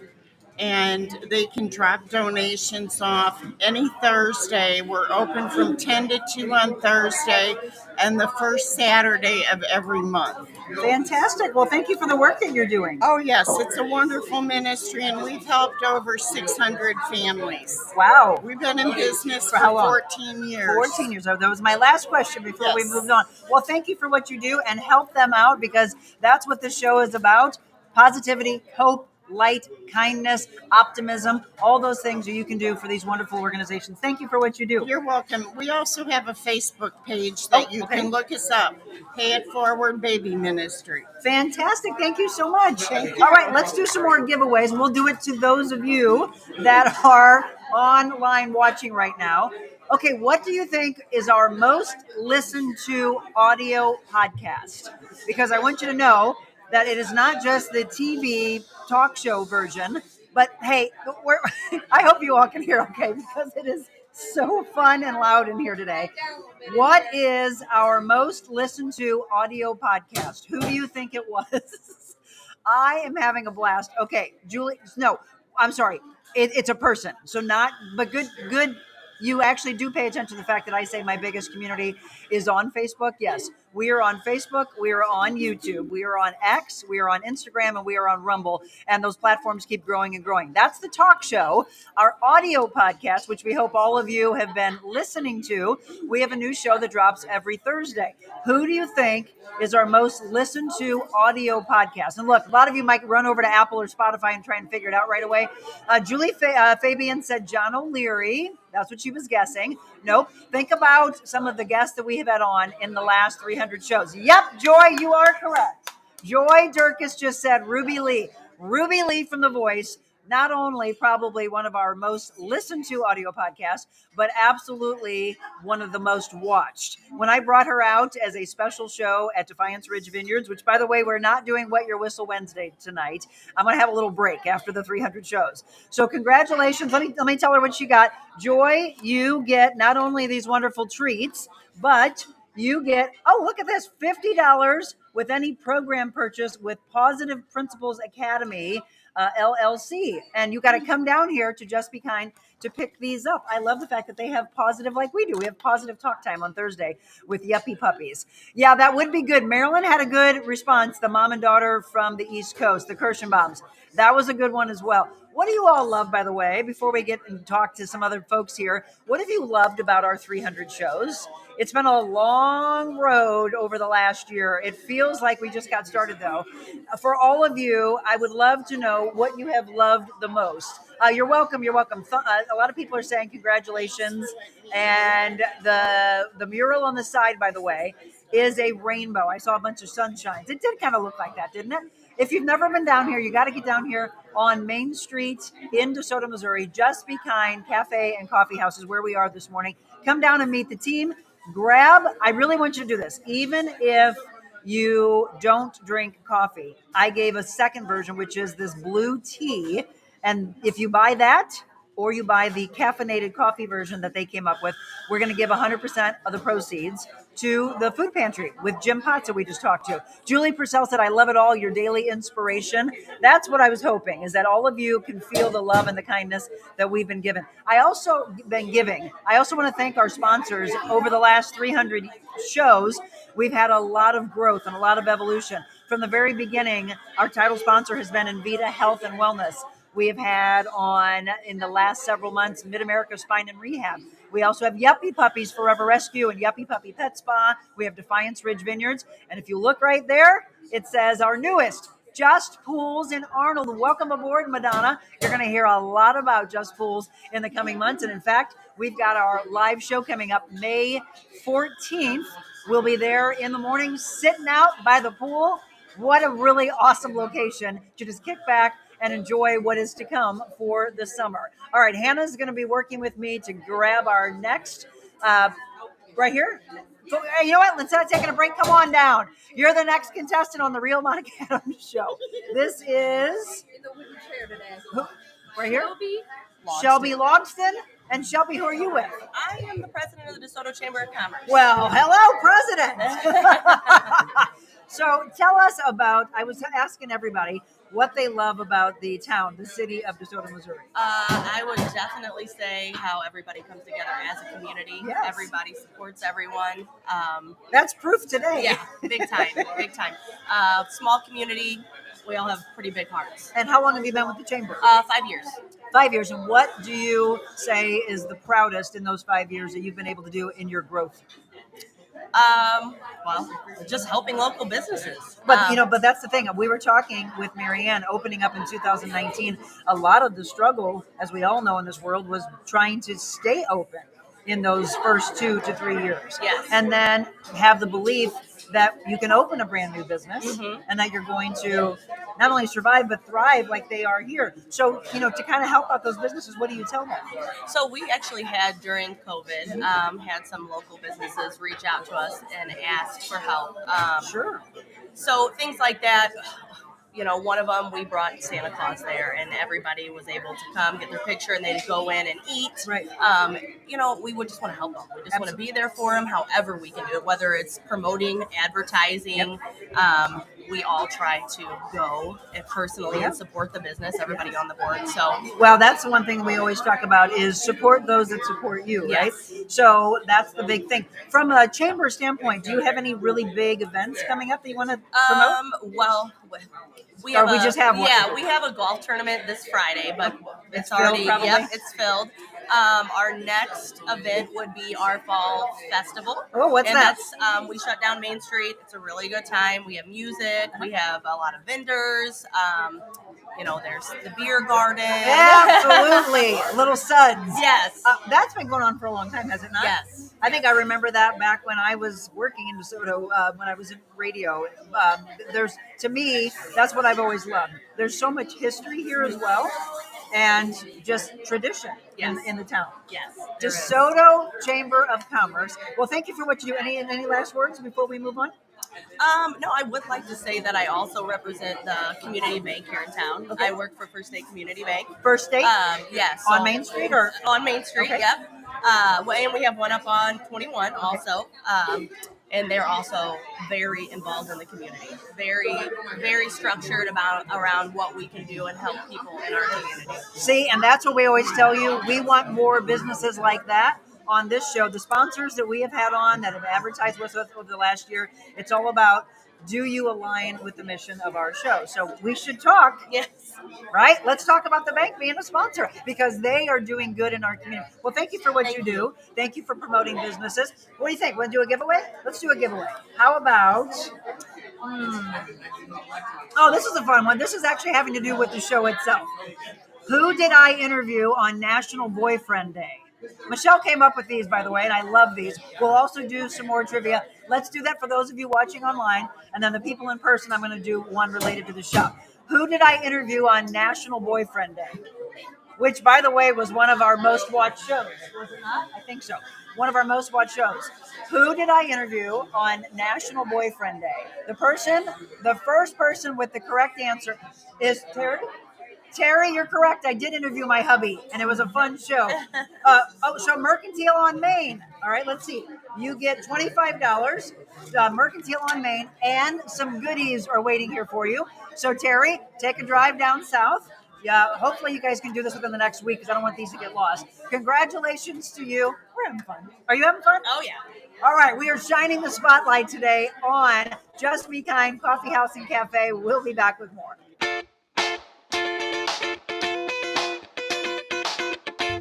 and they can drop donations off any Thursday. We're open from 10 to 2 on Thursday and the first Saturday of every month. Fantastic. Well, thank you for the work that you're doing. Oh, yes. It's a wonderful ministry, and we've helped over 600 families. Wow. We've been in business for how long? 14 years. 14 years. That was my last question before we moved on. Well, thank you for what you do, and help them out, because that's what this show is about. Positivity, hope, light, kindness, optimism, all those things that you can do for these wonderful organizations. Thank you for what you do. You're welcome. We also have a Facebook page that you can look us up. Pay It Forward Baby Ministry. Fantastic. Thank you so much. Thank you. All right, let's do some more giveaways, and we'll do it to those of you that are online watching right now. Okay, what do you think is our most listened to audio podcast? Because I want you to know that it is not just the TV talk show version, but hey, I hope you all can hear okay, because it is so fun and loud in here today. What is our most listened to audio podcast? Who do you think it was? I am having a blast. Okay, Julie, no, I'm sorry. It's a person. So not, but good. You actually do pay attention to the fact that I say my biggest community is on Facebook. Yes, we are on Facebook. We are on YouTube. We are on X. We are on Instagram, and we are on Rumble. And those platforms keep growing and growing. That's the talk show. Our audio podcast, which we hope all of you have been listening to. We have a new show that drops every Thursday. Who do you think is our most listened to audio podcast? And look, a lot of you might run over to Apple or Spotify and try and figure it out right away. Julie Fabian said John O'Leary. That's what she was guessing. Nope. Think about some of the guests that we have had on in the last 300 shows. Yep, Joy, you are correct. Joy Durkis just said Ruby Lee. Ruby Lee from The Voice. Not only probably one of our most listened to audio podcasts, but absolutely one of the most watched. When I brought her out as a special show at Defiance Ridge Vineyards, which, by the way, we're not doing Wet Your Whistle Wednesday tonight. I'm going to have a little break after the 300 shows. So congratulations. Let me tell her what she got. Joy, you get not only these wonderful treats, but you get, oh, look at this, $50 with any program purchase with Positive Principles Academy, LLC. And you got to come down here to Just Be Kind to pick these up. I love the fact that they have positive like we do. We have positive talk time on Thursday with Yuppie Puppies. Yeah, that would be good. Marilyn had a good response, the mom and daughter from the East Coast, the Kirschenbaums. That was a good one as well. What do you all love, by the way, before we get and talk to some other folks here? What have you loved about our 300 shows? It's been a long road over the last year. It feels like we just got started, though. For all of you, I would love to know what you have loved the most. You're welcome. You're welcome. A lot of people are saying congratulations. And the mural on the side, by the way, is a rainbow. I saw a bunch of sunshines. It did kind of look like that, didn't it? If you've never been down here, you got to get down here on Main Street in DeSoto, Missouri. Just Be Kind Cafe and Coffee House is where we are this morning. Come down and meet the team. I really want you to do this. Even if you don't drink coffee, I gave a second version, which is this blue tea. And if you buy that, or you buy the caffeinated coffee version that they came up with, we're going to give 100% of the proceeds to the food pantry with Jim Potts that we just talked to. Julie Purcell said, I love it all, your daily inspiration. That's what I was hoping, is that all of you can feel the love and the kindness that we've been given. I also want to thank our sponsors. Over the last 300 shows, we've had a lot of growth and a lot of evolution. From the very beginning, our title sponsor has been Envita Health and Wellness. We have had on, in the last several months, Mid-America Spine and Rehab. We also have Yuppie Puppies Forever Rescue and Yuppie Puppy Pet Spa. We have Defiance Ridge Vineyards. And if you look right there, it says our newest, Just Pools in Arnold. Welcome aboard, Madonna. You're going to hear a lot about Just Pools in the coming months. And in fact, we've got our live show coming up May 14th. We'll be there in the morning sitting out by the pool. What a really awesome location to just kick back and enjoy what is to come for the summer. All right, Hannah's going to be working with me to grab our next, right here. You know what? Instead of taking a break, come on down. You're the next contestant on the Real Monica Adams show. This is right here. Shelby Logston. And Shelby, who are you with? I am the president of the DeSoto Chamber of Commerce. Well, hello, President. So tell us about, I was asking everybody what they love about the town, the city of DeSoto, Missouri. I would definitely say how everybody comes together as a community. Yes. Everybody supports everyone. That's proof today. Yeah, big time, big time. Small community. We all have pretty big hearts. And how long have you been with the chamber? 5 years. 5 years. And what do you say is the proudest in those 5 years that you've been able to do in your growth? Well, just helping local businesses. But but that's the thing. We were talking with Marianne opening up in 2019. A lot of the struggle, as we all know in this world, was trying to stay open in those first 2 to 3 years. Yes. And then have the belief that you can open a brand new business Mhm. and that you're going to not only survive but thrive like they are here. So, to kind of help out those businesses, what do you tell them? So we actually had during COVID, had some local businesses reach out to us and ask for help. Sure. So things like that. One of them, we brought Santa Claus there, and everybody was able to come get their picture, and they'd go in and eat. Right. We would just want to help them. We just want to be there for them, however we can do it, whether it's promoting, advertising. We all try to go personally and support the business, everybody on the board. So, well, that's the one thing we always talk about is support those that support you, right? So that's the big thing. From a chamber standpoint, do you have any really big events coming up that you want to promote? Well, we just have one. Yeah, we have a golf tournament this Friday, but it's filled, already probably? Yep, it's filled. Our next event would be our fall festival. Oh, what's that? That's we shut down Main Street. It's a really good time. We have music. We have a lot of vendors. There's the beer garden. Absolutely. Little Suds. Yes. That's been going on for a long time, has it not? Yes. I think I remember that back when I was working in DeSoto, when I was in radio. To me, that's what I've always loved. There's so much history here as well, and just tradition in the town. Yes. DeSoto Chamber of Commerce. Well, thank you for what you do. Any last words before we move on? No, I would like to say that I also represent the community bank here in town. Okay. I work for First State Community Bank. First State? Yes. On Main Street or? On Main Street, Okay. yep. And we have one up on 21 also. And they're also very involved in the community. Very, very structured around what we can do and help people in our community. See, and that's what we always tell you. We want more businesses like that on this show. The sponsors that we have had on that have advertised with us over the last year, it's all about, do you align with the mission of our show? So we should talk. Yes. Right? Let's talk about the bank being a sponsor because they are doing good in our community. Well, thank you for what you do. Thank you for promoting businesses. What do you think? Want to do a giveaway? Let's do a giveaway. How about... Oh, this is a fun one. This is actually having to do with the show itself. Who did I interview on National Boyfriend Day? Michelle came up with these, by the way, and I love these. We'll also do some more trivia. Let's do that for those of you watching online. And then the people in person, I'm going to do one related to the show. Who did I interview on National Boyfriend Day? Which, by the way, was one of our most watched shows. Was it not? I think so. One of our most watched shows. Who did I interview on National Boyfriend Day? The first person with the correct answer is Terry. Terry, you're correct. I did interview my hubby, and it was a fun show. So Mercantile on Main. All right, let's see. You get $25, Mercantile on Main, and some goodies are waiting here for you. So Terry, take a drive down south. Yeah, hopefully you guys can do this within the next week because I don't want these to get lost. Congratulations to you. We're having fun. Are you having fun? Oh, yeah. All right, we are shining the spotlight today on Just Be Kind Coffee House and Cafe. We'll be back with more.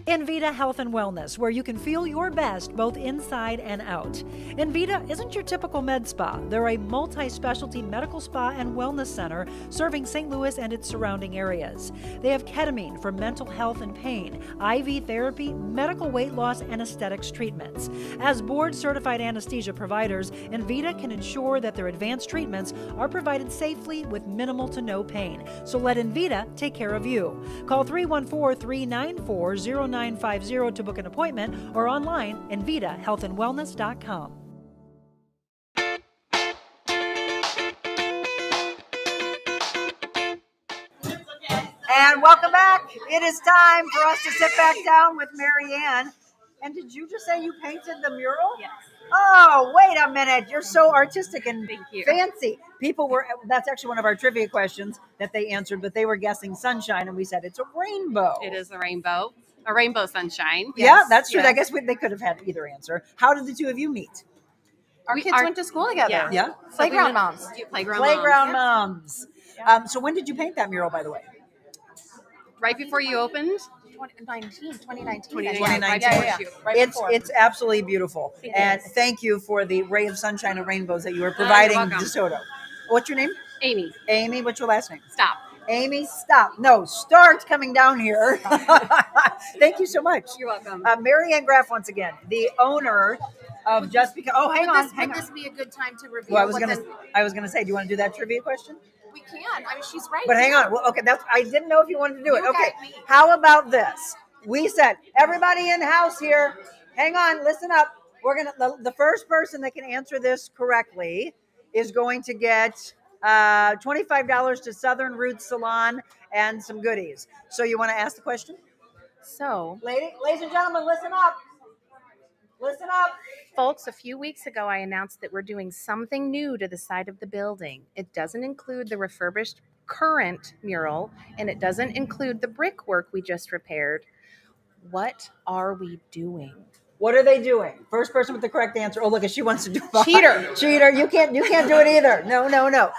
Envita Health and Wellness, where you can feel your best both inside and out. Envita isn't your typical med spa. They're a multi-specialty medical spa and wellness center serving St. Louis and its surrounding areas. They have ketamine for mental health and pain, IV therapy, medical weight loss, and aesthetics treatments. As board-certified anesthesia providers, Envita can ensure that their advanced treatments are provided safely with minimal to no pain. So let Envita take care of you. Call 314-394-0950 to book an appointment or online envitahealthandwellness.com. And welcome back. It is time for us to sit back down with Marianne. And did you just say you painted the mural? Yes. Oh, wait a minute. You're so artistic and fancy. That's actually one of our trivia questions that they answered, but they were guessing sunshine, and we said it's a rainbow. It is a rainbow sunshine. Yeah, that's true. I guess they could have had either answer. How did the two of you meet? Our kids went to school together. Yeah. Playground moms. Playground moms. So when did you paint that mural, by the way? Right before you opened. 2019. It's absolutely beautiful. And thank you for the ray of sunshine and rainbows that you are providing DeSoto. What's your name? Amy. Amy, what's your last name? Stop. Amy, stop. No, start coming down here. Thank you so much. You're welcome. Marianne Graff, once again, the owner of Just Because. Oh, hang on. Would this be a good time to reveal? Well, I was gonna say, do you want to do that trivia question? We can. I mean, she's right. But hang on. Well, okay, I didn't know if you wanted to do it. Okay. How about this? We said, everybody in house here, hang on, listen up. We're gonna the first person that can answer this correctly is going to get $25 to Southern Roots Salon and some goodies. So you want to ask the question? So, ladies and gentlemen, listen up. Listen up. Folks, a few weeks ago, I announced that we're doing something new to the side of the building. It doesn't include the refurbished current mural, and it doesn't include the brickwork we just repaired. What are we doing? What are they doing? First person with the correct answer. Oh, look, she wants to do Cheater. Cheater. You can't do it either. No.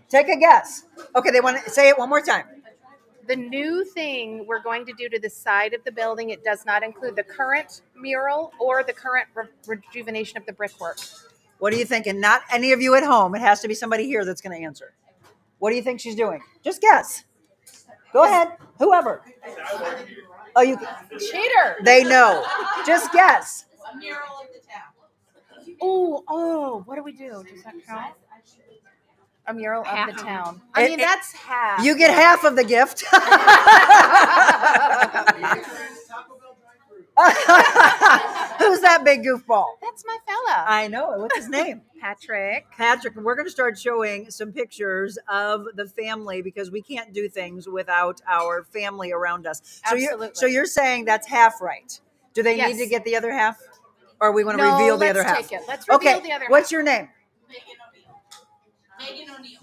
Take a guess. Okay, they want to say it one more time. The new thing we're going to do to the side of the building, it does not include the current mural or the current rejuvenation of the brickwork. What are you thinking? Not any of you at home. It has to be somebody here that's going to answer. What do you think she's doing? Just guess. Go ahead. Whoever. Oh, you cheater. They know. Just guess. A mural of the town. Oh, what do we do? Does that count? A mural of the town. I mean, that's half. You get half of the gift. Who's that big goofball? That's my fella. I know. What's his name? Patrick. We're going to start showing some pictures of the family because we can't do things without our family around us. So you're saying that's half right. Do they need to get the other half? Or we want to reveal the other half? Let's take it. Let's reveal the other half. What's your name?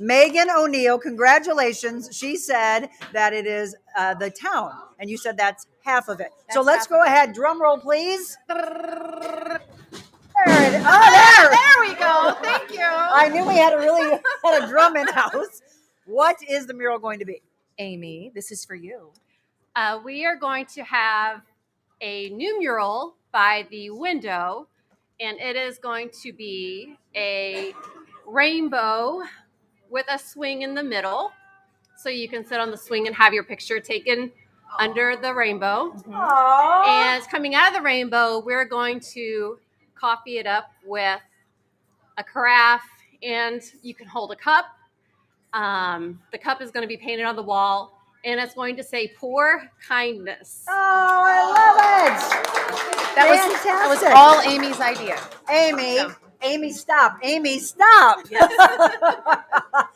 Megan O'Neill, congratulations. She said that it is the town, and you said that's half of it. So let's go ahead. Drum roll, please. There it is. Oh, there we go. Thank you. I knew we had a drum in house. What is the mural going to be? Amy, this is for you. We are going to have a new mural by the window, and it is going to be a rainbow with a swing in the middle, so you can sit on the swing and have your picture taken under the rainbow. Aww. And coming out of the rainbow, we're going to coffee it up with a carafe, and you can hold a cup. The cup is going to be painted on the wall, and it's going to say "Pour Kindness." Oh, I love it! That was all Amy's idea. Amy, stop. Amy, stop. Yes.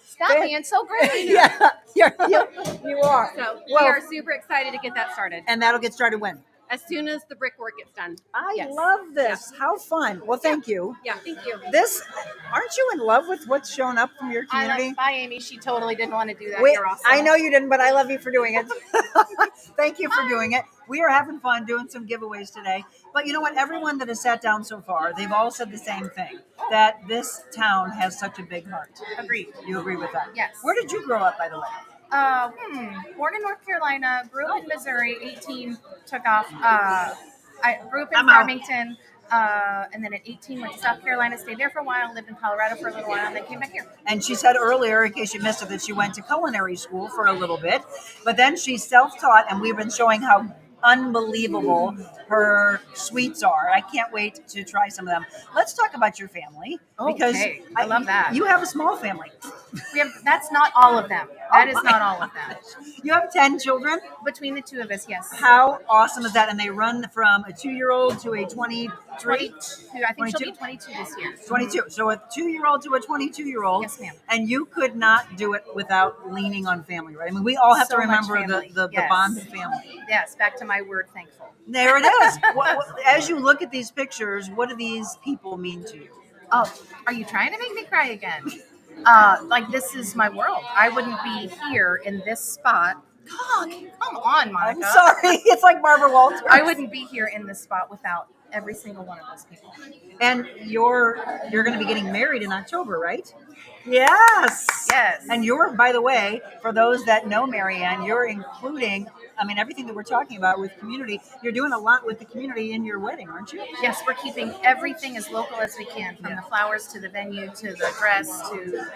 Stop being so great. Yeah, you are. So we are super excited to get that started. And that'll get started when? As soon as the brickwork gets done. I love this. Yeah. How fun. Well, thank you. Yeah, thank you. Aren't you in love with what's shown up from your community? Bye, Amy. She totally didn't want to do that. You're awesome. I know you didn't, but I love you for doing it. Thank you for doing it. We are having fun doing some giveaways today. But you know what? Everyone that has sat down so far, they've all said the same thing, that this town has such a big heart. Agreed. You agree with that? Yes. Where did you grow up, by the way? Born in North Carolina, grew up in Missouri, 18, took off. I grew up in Farmington, and then at 18 went to South Carolina, stayed there for a while, lived in Colorado for a little while, and then came back here. And she said earlier, in case you missed it, that she went to culinary school for a little bit, but then she's self-taught, and we've been showing how unbelievable her sweets are. I can't wait to try some of them. Let's talk about your family. Because I love that. You have a small family. That's not all of them. That is not all of them. You have 10 children? Between the two of us, yes. How awesome is that? And they run from a 2-year-old to a 23? 22. I think she'll be 22 this year. 22. So a 2-year-old to a 22-year-old. Yes, ma'am. And you could not do it without leaning on family, right? I mean, we all have to remember the bond of family. Yes, back to my word, thankful. There it is. As you look at these pictures, what do these people mean to you? Oh, are you trying to make me cry again? Like, this is my world. I wouldn't be here in this spot. God, come on, Monica. I'm sorry. It's like Barbara Walters. I wouldn't be here in this spot without every single one of those people. And you're going to be getting married in October, right? Yes. Yes. And you're, by the way, for those that know Marianne, you're including I mean, everything that we're talking about with community, you're doing a lot with the community in your wedding, aren't you? Yes, we're keeping everything as local as we can, from the flowers to the venue to the dress to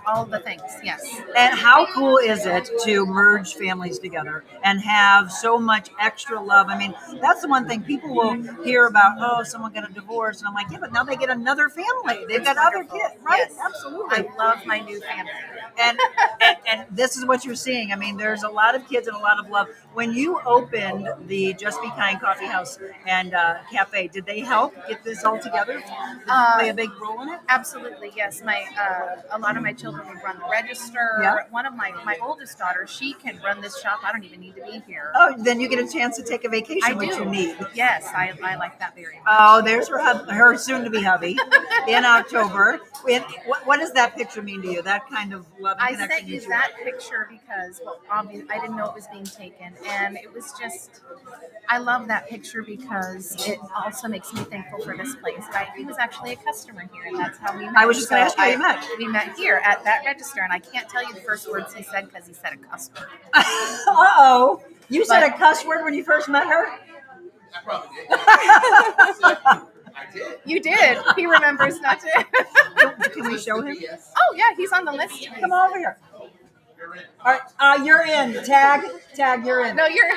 all the things. Yes. And how cool is it to merge families together and have so much extra love? I mean, that's the one thing people will hear about. Oh, someone got a divorce, and I'm like, yeah, but now they get another family. They've got other kids, right? Yes. Absolutely. I love my new family. And this is what you're seeing. I mean, there's a lot of kids and a lot of love. When you opened the Just Be Kind Coffee House and Cafe, did they help get this all together? Did they play a big role in it? Absolutely, yes. My a lot of my children would run the register. Yeah. One of my oldest daughter, she can run this shop. I don't even need to be here. Oh, then you get a chance to take a vacation, which you need. Yes, I like that very much. Oh, there's her soon-to-be hubby in October. What does that picture mean to you? That kind of love and I connection? sent you that picture because, well, obviously, I didn't know it was being taken, and it was just. I love that picture because it also makes me thankful for this place. He was actually a customer here, and that's how we met. I was just going to ask you how you met. We met here at that register, and I can't tell you the first words he said because he said a cuss word. Uh-oh. You said a cuss word when you first met her? I probably did. You did. He remembers not to. Can we show him? Oh, yeah, he's on the list. Come over here. All right, you're in. Tag, you're in. No, you're.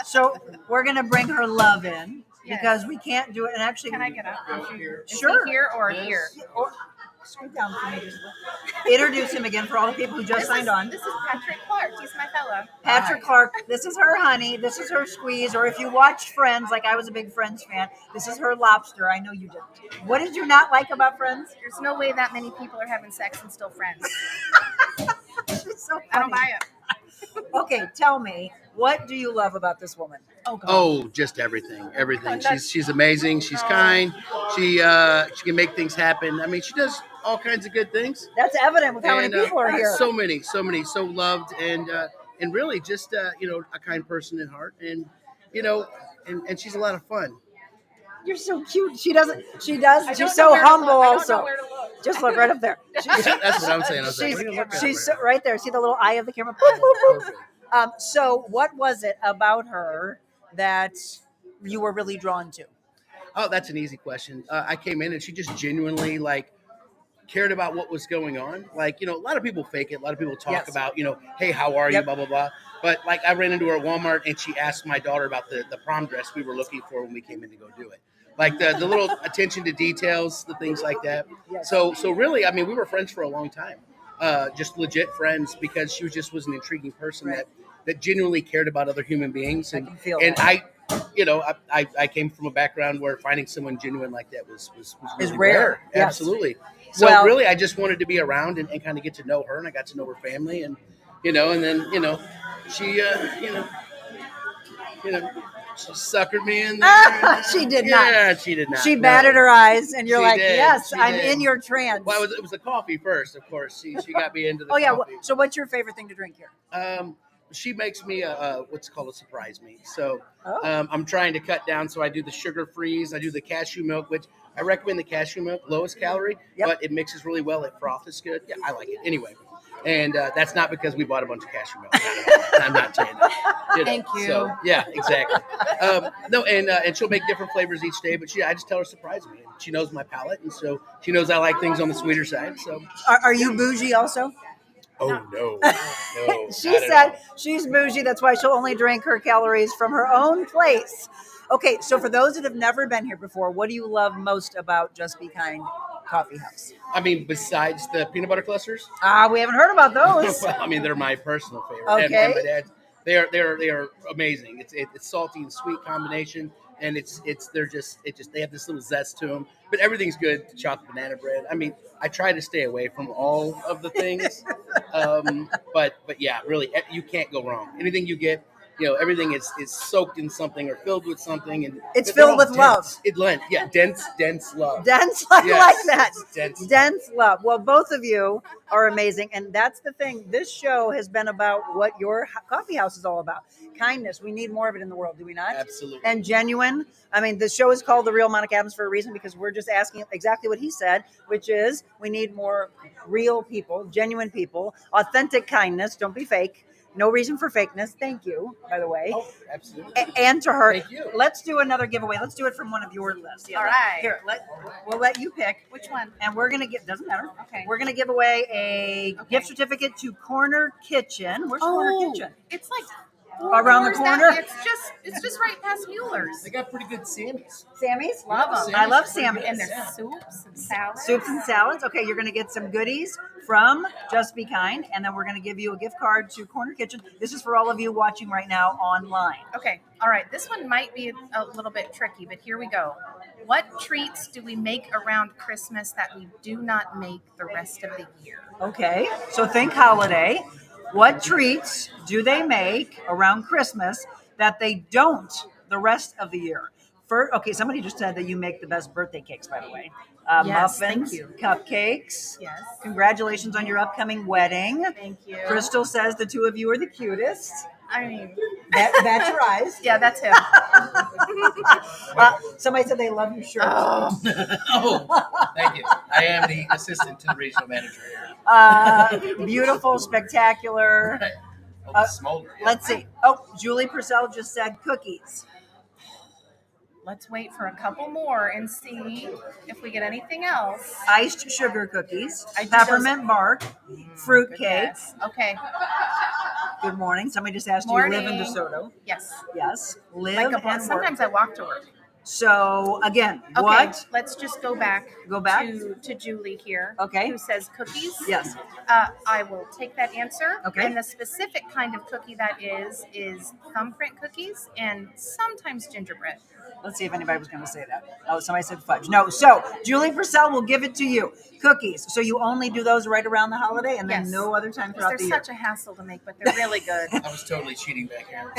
So we're gonna bring her love in because we can't do it. And actually, can I get up? Sure. Is he here or here? Or scoot down for me. Introduce him again for all the people who just signed on. This is Patrick Clark. He's my fellow. Patrick Clark. This is her honey. This is her squeeze. Or if you watch Friends, like I was a big Friends fan, this is her lobster. I know you did. What did you not like about Friends? There's no way that many people are having sex and still friends. She's so funny. I don't buy it. Okay, tell me, what do you love about this woman? Oh, just everything. She's amazing. She's kind. She can make things happen. I mean, she does all kinds of good things. That's evident with how many people are here. So many, so loved, and really just a kind person at heart, and and she's a lot of fun. You're so cute. She does. She's so humble also. Just look right up there. That's what I'm saying. I was like, what are you looking at? She's right there. See the little eye of the camera? Boop, boop, boop. So what was it about her that you were really drawn to? Oh, that's an easy question. I came in and she just genuinely cared about what was going on. A lot of people fake it. A lot of people talk about, hey, how are you, blah, blah, blah. But I ran into her at Walmart and she asked my daughter about the prom dress we were looking for when we came in to go do it. The little attention to details, the things like that. Yes. So really, I mean, we were friends for a long time, just legit friends, because she was an intriguing person that genuinely cared about other human beings. And I came from a background where finding someone genuine like that was really rare. Yes. Absolutely. So really, I just wanted to be around and kind of get to know her, and I got to know her family, and and then she she suckered me in there. She did not. Yeah, she did not. She batted her eyes, and you're She like, did. yes, She I'm did. in your trance. Well, it was the coffee first, of course. She got me into the yeah. coffee. So what's your favorite thing to drink here? She makes me what's called a surprise me. So I'm trying to cut down. So I do the sugar freeze. I do the cashew milk, which I recommend the cashew milk, lowest calorie, but it mixes really well. It froth is good. Yeah, I like it. Anyway. And that's not because we bought a bunch of cashew milk. I'm not saying that. Thank you. So, yeah, exactly. No, and she'll make different flavors each day, but I just tell her surprise me. She knows my palate, and so she knows I like things on the sweeter side. So, Are you bougie also? oh no, She said she's bougie. That's why she'll only drink her calories from her own place. Okay, so for those that have never been here before, what do you love most about Just Be Kind Coffee House? I mean, besides the peanut butter clusters, we haven't heard about those. well, I mean, they're my personal favorite. Okay. And my dad's, they are amazing. It's salty and sweet combination, and they have this little zest to them. But everything's good. Chocolate banana bread. I mean, I try to stay away from all of the things, but yeah, really, you can't go wrong. Anything you get. Everything is soaked in something or filled with something, and it's filled with love. Dense love. Dense, I like that. Dense love. Well, both of you are amazing, and that's the thing. This show has been about what your coffee house is all about: kindness. We need more of it in the world, do we not? Absolutely. And genuine. I mean, the show is called The Real Monica Adams for a reason, because we're just asking exactly what he said, which is we need more real people, genuine people, authentic kindness. Don't be fake. No reason for fakeness. Thank you, by the way. Oh, absolutely. And to her. Thank you. Let's do another giveaway. Let's do it from one of your lists. Yeah, All right. Here, we'll let you pick. Which one? And we're going to get, doesn't matter. Okay. We're going to give away a gift certificate to Corner Kitchen. Where's Corner Kitchen? It's like Around the corner? It's just right past Mueller's. They got pretty good Sammys. Sammy's? Love them. I love Sammy's. And their soups and salads. Soups and salads. Okay, you're going to get some goodies from Just Be Kind, and then we're going to give you a gift card to Corner Kitchen. This is for all of you watching right now online. Okay. All right. This one might be a little bit tricky, but here we go. What treats do we make around Christmas that we do not make the rest of the year? Okay, so think holiday. What treats do they make around Christmas that they don't the rest of the year? Okay, somebody just said that you make the best birthday cakes, by the way. Yes, Muffins, thank you. Cupcakes. Yes. Congratulations on your upcoming wedding. Thank you. Crystal says the two of you are the cutest. I mean, that's your eyes. Yeah, that's him. Somebody said they love your shirt. Oh, thank you. I am the assistant to the regional manager here. Beautiful, spectacular. Right. Smolder. Let's see. Oh, Julie Purcell just said cookies. Let's wait for a couple more and see if we get anything else. Iced sugar cookies, I do peppermint bark, fruit cake. Yes. Okay. Good morning. Somebody just asked, do you live in DeSoto? Yes. Yes. Live Like and work. sometimes I walk to work. So again, Okay, what? let's just go back. To Julie here. Okay. Who says cookies? Yes. I will take that answer. Okay. And the specific kind of cookie that is thumbprint cookies and sometimes gingerbread. Let's see if anybody was going to say that. Oh, somebody said fudge. No. So Julie Purcell will give it to you. Cookies. So you only do those right around the holiday and then Yes. no other time throughout They're the year. such a hassle to make, but they're really good. I was totally cheating back here.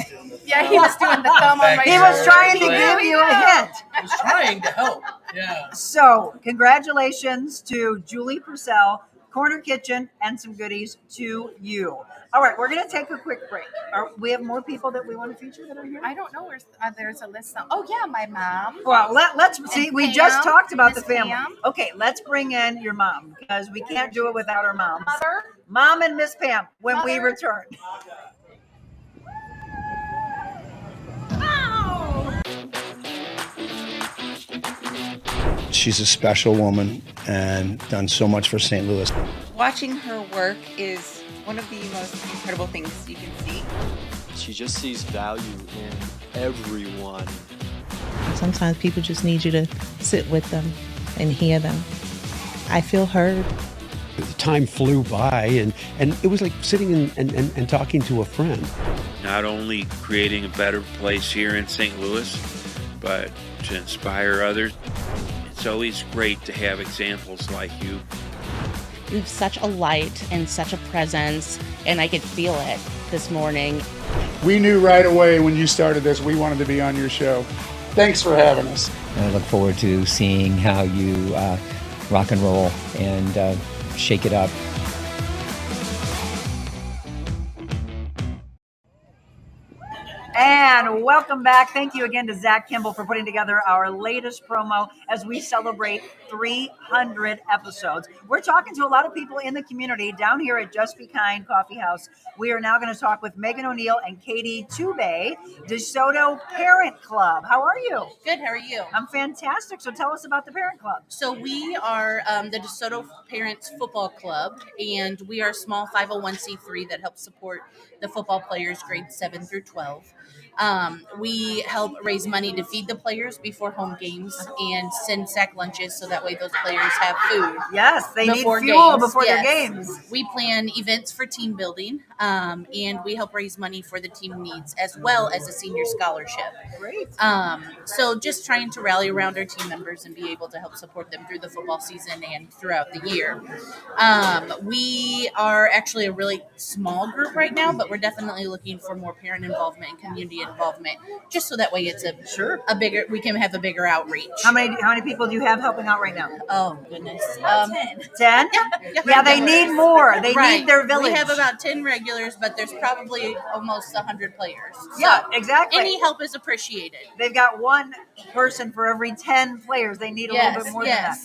Yeah, he was doing the thumb on my He was shirt. trying to give you a hint. I was trying to help. Yeah. So, congratulations to Julie Purcell, Corner Kitchen, and some goodies to you. All right, we're going to take a quick break. We have more people that we want to feature that are here? I don't know where there's a list. Oh, yeah, my mom. Well, let's see. And We Pam, just talked about Miss the family. Pam. Okay, let's bring in your mom because we can't do it without our moms. Mother. Mom and Miss Pam when we return. She's a special woman and done so much for St. Louis. Watching her work is one of the most incredible things you can see. She just sees value in everyone. Sometimes people just need you to sit with them and hear them. I feel heard. The time flew by, and it was like sitting and talking to a friend. Not only creating a better place here in St. Louis, but to inspire others. It's always great to have examples like you. You have such a light and such a presence, and I could feel it this morning. We knew right away when you started this, we wanted to be on your show. Thanks for having us. And I look forward to seeing how you rock and roll and shake it up. And welcome back. Thank you again to Zach Kimball for putting together our latest promo as we celebrate 300 episodes. We're talking to a lot of people in the community down here at Just Be Kind Coffee House. We are now going to talk with Megan O'Neill and Katie Tubey, DeSoto Parent Club. How are you? Good. How are you? I'm fantastic. So tell us about the Parent Club. So we are the DeSoto Parents Football Club, and we are a small 501c3 that helps support the football players grades 7 through 12. We help raise money to feed the players before home games and send sack lunches so that way those players have food. Yes, they need fuel games. before their Yes. games. We plan events for team building, and we help raise money for the team needs as well as a senior scholarship. Great. So just trying to rally around our team members and be able to help support them through the football season and throughout the year. We are actually a really small group right now, but we're definitely looking for more parent involvement and community involvement, just so that way it's a bigger, we can have a bigger outreach. How many people do you have helping out right now? Oh goodness, 10? Yeah, they need more. They need their village. We have about 10 regulars, but there's probably almost 100 players. Yeah, exactly. Any help is appreciated. They've got one person for every 10 players. They need a little bit more than that.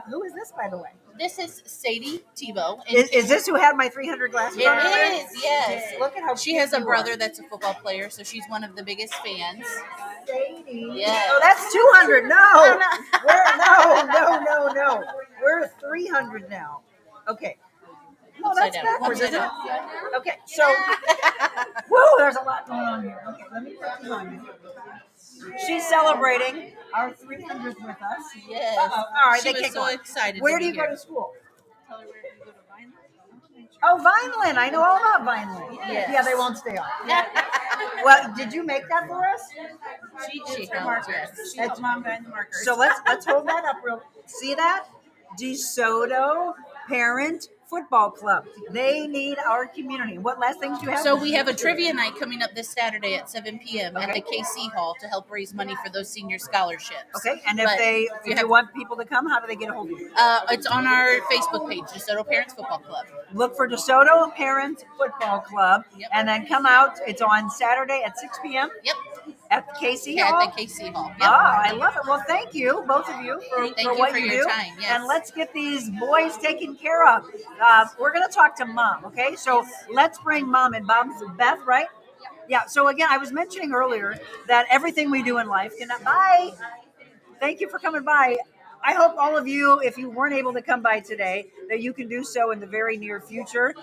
Who is this, by the way? This is Sadie Tebow. Is this who had my 300 glasses on? It is, yes. Look at how she cute has a you brother are. that's a football player, so she's one of the biggest fans. Sadie. Yeah. Oh, that's 200. No. No. We're 300 now. Okay. No, that's backwards, isn't it? Okay, so, woo, there's a lot going on here. Okay, let me put this on you. She's celebrating our 300th with us. Yes. All right, She they was so excited. Where to do you be go here. to school? Oh, Vineland. I know all about Vineland. Yes. Yeah, they won't stay on. Well, did you make that for us? She helped, yes. She helped Mom find the markers. So let's hold that up real. See that? DeSoto Parent Football Club. They need our community. What last things do you have? So we have a trivia night coming up this Saturday at 7 p.m. at the KC Hall to help raise money for those senior scholarships. Okay, and if you want people to come, how do they get a hold of you? It's on our Facebook page, DeSoto Parents Football Club. Look for DeSoto Parents Football Club, and then come out. It's on Saturday at 6 p.m. Yep. At the KC Hall? At the KC Hall. Yep. Ah, I love it. Well, thank you, both of you, for what you your do. time. Yes. And let's get these boys taken care of. We're going to talk to Mom, okay? So let's bring Mom in. Mom's Beth, right? Yeah. So again, I was mentioning earlier that everything we do in life bye. Thank you for coming by. I hope all of you, if you weren't able to come by today, that you can do so in the very near future.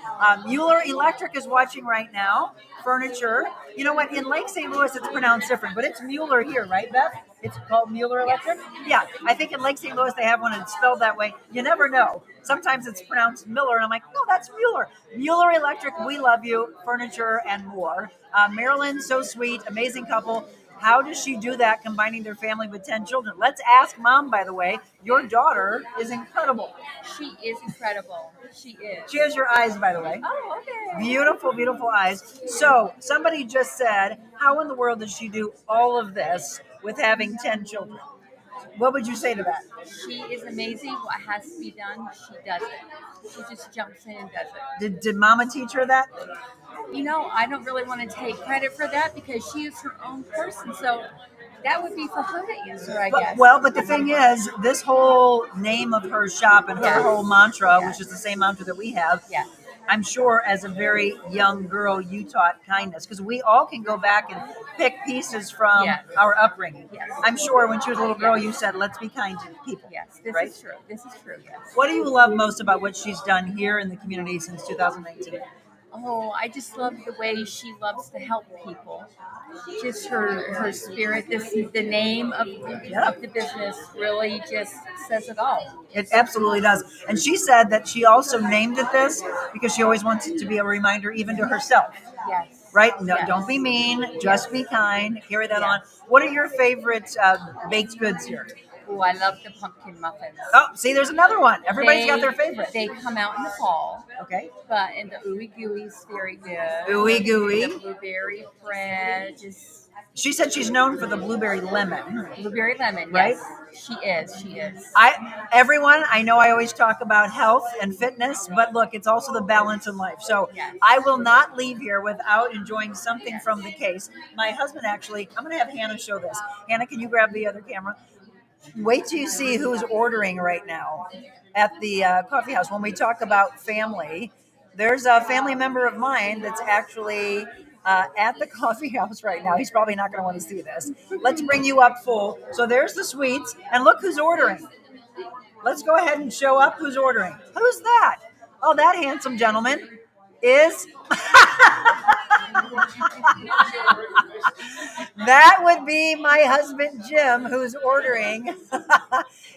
Mueller Electric is watching right now. Furniture. You know what? In Lake St. Louis, it's pronounced different, but it's Mueller here, right, Beth? It's called Mueller Electric? Yeah. I think in Lake St. Louis, they have one and it's spelled that way. You never know. Sometimes it's pronounced Miller, and I'm like, no, that's Mueller. Mueller Electric, we love you. Furniture and more. Marilyn, so sweet, amazing couple. How does she do that, combining their family with 10 children? Let's ask Mom, by the way. Your daughter is incredible. She is incredible. She is. She has your eyes, by the way. Oh, okay. Beautiful, beautiful eyes. So somebody just said, how in the world does she do all of this with having 10 children? What would you say to that? She is amazing. What has to be done, she does it. She just jumps in and does it. Did Mama teach her that? You know, I don't really want to take credit for that because she is her own person. So that would be for her to answer, I guess. Well, but the thing is, this whole name of her shop and her whole mantra, which is the same mantra that we have, I'm sure as a very young girl, you taught kindness, because we all can go back and pick pieces from our upbringing. Yes. I'm sure when she was a little girl, you said, let's be kind to people. Yes, this right? is true. This is true, yes. What do you love most about what she's done here in the community since 2019? Oh, I just love the way she loves to help people. Just her spirit. The name of the business really just says it all. It absolutely does. And she said that she also named it this because she always wants it to be a reminder even to herself. Yes. Right? No, don't be mean. Just be kind. Carry that on. What are your favorite baked goods here? Oh, I love the pumpkin muffins. Oh, see, there's another one. Everybody's got their favorite. They come out in the fall. Okay. But and the ooey gooey is very good. Ooey gooey. The blueberry bread is. She said she's known for the blueberry lemon. Blueberry lemon, right? Yes, she is. She is. Everyone, I know I always talk about health and fitness, but look, it's also the balance in life. So I will not leave here without enjoying something from the case. My husband actually, I'm going to have Hannah show this. Hannah, can you grab the other camera? Wait till you see who's ordering right now at the coffee house. When we talk about family, there's a family member of mine that's actually at the coffee house right now. He's probably not going to want to see this. Let's bring you up full. So there's the sweets, and look who's ordering. Let's go ahead and show up who's ordering. Who's that? Oh, that handsome gentleman is... That would be my husband, Jim, who's ordering.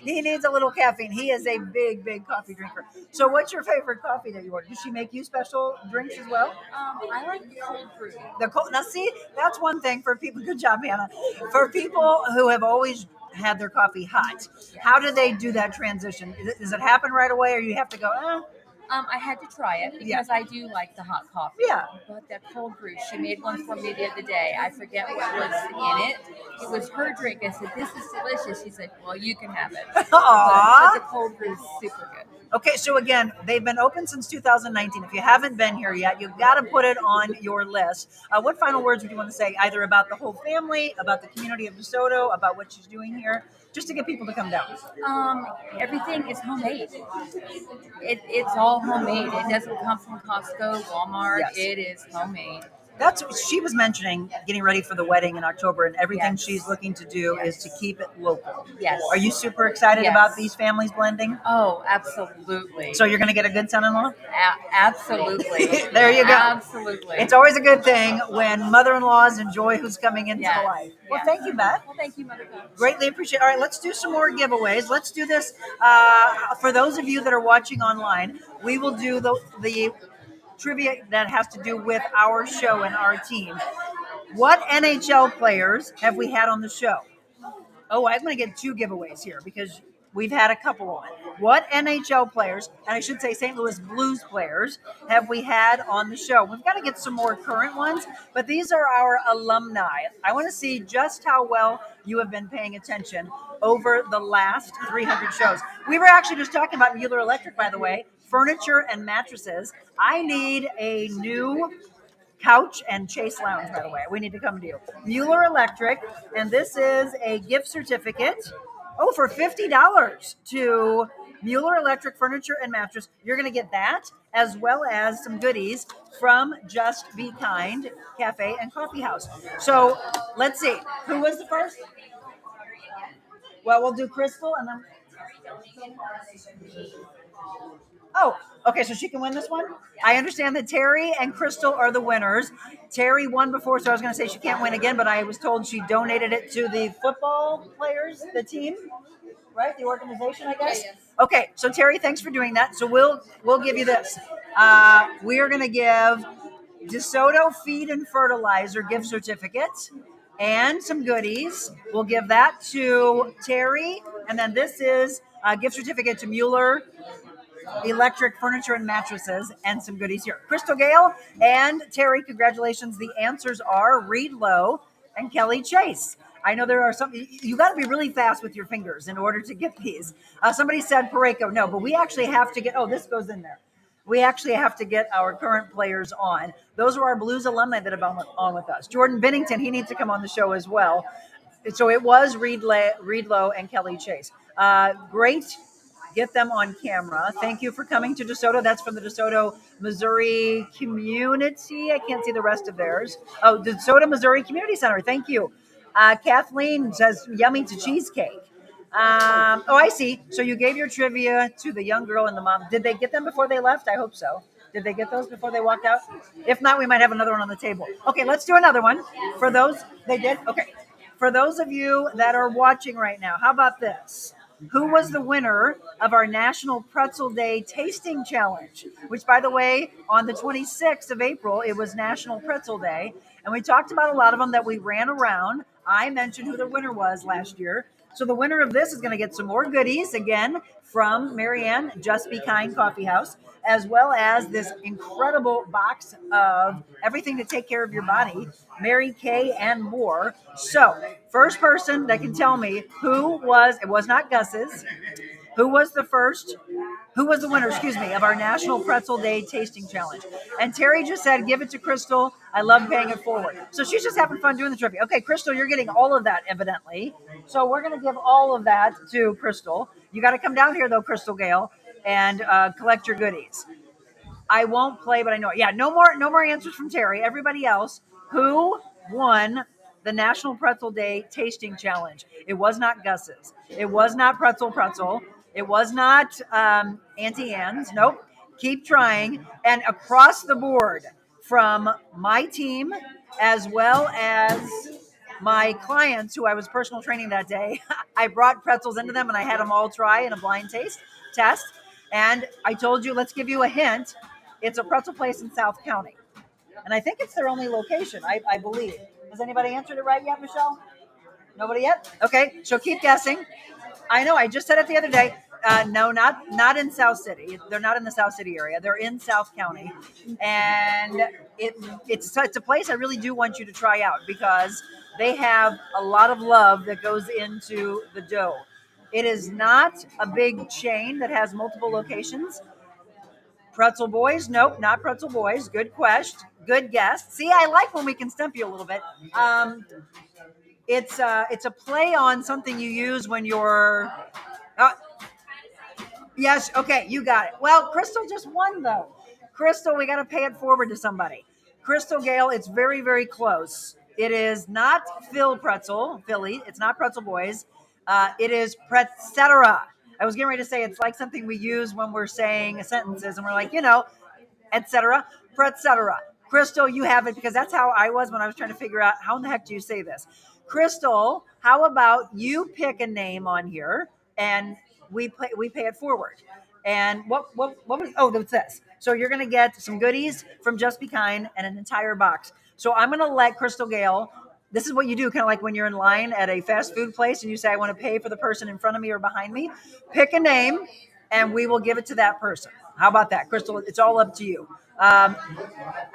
He needs a little caffeine. He is a big, big coffee drinker. So what's your favorite coffee that you order? Does she make you special drinks as well? I like the cold brew. Now, see, that's one thing for people. Good job, Hannah. For people who have always had their coffee hot, how do they do that transition? Does it happen right away, or you have to go, I had to try it because I do like the hot coffee. Yeah. But that cold brew, she made one for me the other day. I forget what was in it. It was her drink. I said, this is delicious. She said, well, you can have it. Aww. But the cold brew is super good. Okay, so again, they've been open since 2019. If you haven't been here yet, you've got to put it on your list. What final words would you want to say, either about the whole family, about the community of DeSoto, about what she's doing here, just to get people to come down? Everything is homemade. It's all homemade. It doesn't come from Costco, Walmart. Yes. It is homemade. That's what she was mentioning, getting ready for the wedding in October, and everything Yes. she's looking to do is to keep it local. Yes. Are you super excited Yes. about these families blending? Oh, absolutely. So you're going to get a good son-in-law? Absolutely. There you go. Absolutely. It's always a good thing when mother-in-laws enjoy who's coming into Yes. the life. Well, Yes. thank you, Beth. Well, thank you, Mother God. Greatly appreciate it. All right, let's do some more giveaways. Let's do this. For those of you that are watching online, we will do the trivia that has to do with our show and our team. What NHL players have we had on the show? Oh, I'm going to get 2 giveaways here because we've had a couple on. What NHL players, and I should say St. Louis Blues players, have we had on the show? We've got to get some more current ones, but these are our alumni. I want to see just how well you have been paying attention over the last 300 shows. We were actually just talking about Mueller Electric, by the way, furniture and mattresses. I need a new couch and Chase Lounge, by the way. We need to come to you. Mueller Electric, and this is a gift certificate. Oh, for $50 to Mueller Electric Furniture and Mattress. You're going to get that as well as some goodies from Just Be Kind Cafe and Coffee House. So let's see. Who was the first? Well, we'll do Crystal and then. Oh, okay, so she can win this one? I understand that Terry and Crystal are the winners. Terry won before, so I was going to say she can't win again, but I was told she donated it to the football players, the team, right? The organization, I guess? Okay, so Terry, thanks for doing that. So we'll give you this. We are going to give DeSoto Feed and Fertilizer gift certificates and some goodies. We'll give that to Terry, and then this is a gift certificate to Mueller Electric Furniture and Mattresses, and some goodies here. Crystal Gale and Terry, congratulations. The answers are Reed Lowe and Kelly Chase. I know there are some, you got to be really fast with your fingers in order to get these. Somebody said Pareko. No, but we actually have to get, oh, this goes in there. We actually have to get our current players on. Those are our Blues alumni that have been on with us. Jordan Bennington, he needs to come on the show as well. So it was Reed Lowe and Kelly Chase. Great. Get them on camera. Thank you for coming to DeSoto. That's from the DeSoto Missouri community. I can't see the rest of theirs. Oh, DeSoto Missouri Community Center. Thank you. Kathleen says yummy to cheesecake. Oh, I see. So you gave your trivia to the young girl and the mom. Did they get them before they left? I hope so. Did they get those before they walked out? If not, we might have another one on the table. Okay, let's do another one. For those, they did? Okay. For those of you that are watching right now, how about this? Who was the winner of our National Pretzel Day Tasting Challenge, which, by the way, on the 26th of April, it was National Pretzel Day. And we talked about a lot of them that we ran around. I mentioned who the winner was last year. So the winner of this is going to get some more goodies, again, from Marianne, Just Be Kind Coffee House, as well as this incredible box of everything to take care of your body, Mary Kay and more. So first person that can tell me who was, it was not Gus's, who was the winner, of our National Pretzel Day Tasting Challenge. And Terry just said, give it to Crystal. I love paying it forward. So she's just having fun doing the trivia. Okay, Crystal, you're getting all of that, evidently. So we're going to give all of that to Crystal. You got to come down here, though, Crystal Gale, and collect your goodies. I won't play, but I know it. Yeah, no more answers from Terry. Everybody else, who won the National Pretzel Day Tasting Challenge? It was not Gus's. It was not Pretzel. It was not Auntie Anne's. Nope. Keep trying. And across the board, from my team as well as my clients who I was personal training that day, I brought pretzels into them and I had them all try in a blind taste test. And I told you, let's give you a hint. It's a pretzel place in South County. And I think it's their only location, I believe. Has anybody answered it right yet, Michelle? Nobody yet? Okay, so keep guessing. I know, I just said it the other day. No, not in South City. They're not in the South City area. They're in South County. And it's a place I really do want you to try out because they have a lot of love that goes into the dough. It is not a big chain that has multiple locations. Pretzel Boys? Nope, not Pretzel Boys. Good question. Good guess. See, I like when we can stump you a little bit. It's a play on something you use when you're. Yes. Okay, you got it. Well, Crystal just won though. Crystal, we got to pay it forward to somebody. Crystal Gale, it's very, very close. It is not Philly. It's not Pretzel Boys. It is Pretcetera. I was getting ready to say it's like something we use when we're saying sentences and we're like, etc. Pretcetera. Crystal, you have it because that's how I was when I was trying to figure out how in the heck do you say this. Crystal, how about you pick a name on here and we pay it forward. And what was it's this. So you're gonna get some goodies from Just Be Kind and an entire box. So I'm gonna let Crystal Gale. This is what you do, kind of like when you're in line at a fast food place and you say, I want to pay for the person in front of me or behind me. Pick a name and we will give it to that person. How about that, Crystal? It's all up to you.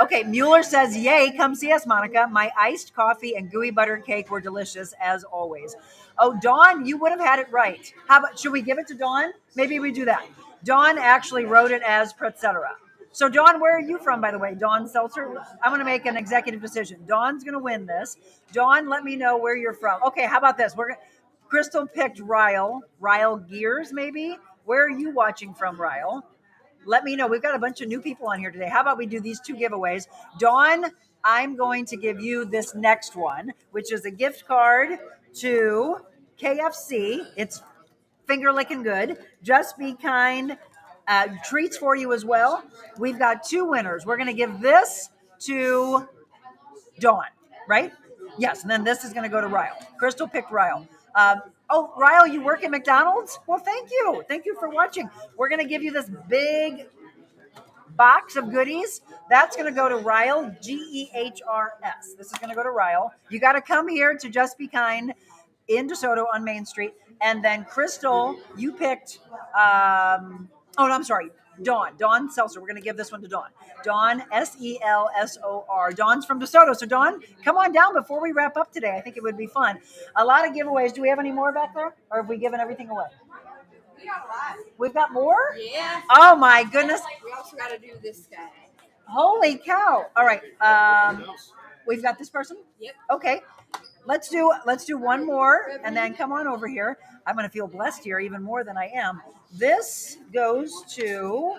Okay, Mueller says, yay, come see us, Monica. My iced coffee and gooey butter cake were delicious, as always. Oh, Dawn, you would have had it right. How about, should we give it to Dawn? Maybe we do that. Dawn actually wrote it as Pretcetera. So, Dawn, where are you from, by the way? Dawn Seltzer? I'm going to make an executive decision. Dawn's going to win this. Dawn, let me know where you're from. Okay, how about this? Crystal picked Ryle Gears, maybe? Where are you watching from, Ryle? Let me know. We've got a bunch of new people on here today. How about we do these two giveaways? Dawn, I'm going to give you this next one, which is a gift card to KFC. It's finger licking good. Just Be Kind. Treats for you as well. We've got two winners. We're going to give this to Dawn, right? Yes, and then this is going to go to Ryle. Crystal picked Ryle. Ryle, you work at McDonald's? Well, thank you. Thank you for watching. We're going to give you this big box of goodies. That's going to go to Ryle, Gehrs. This is going to go to Ryle. You got to come here to Just Be Kind in DeSoto on Main Street. And then Crystal, you picked, Dawn Seltzer. We're going to give this one to Dawn. Dawn, Selsor. Dawn's from DeSoto. So, Dawn, come on down before we wrap up today. I think it would be fun. A lot of giveaways. Do we have any more back there? Or have we given everything away? We got a lot. We've got more? Yeah. Oh, my goodness. We also got to do this guy. Holy cow. All right. We've got this person? Yep. Okay. Let's do one more and then come on over here. I'm going to feel blessed here even more than I am. This goes to,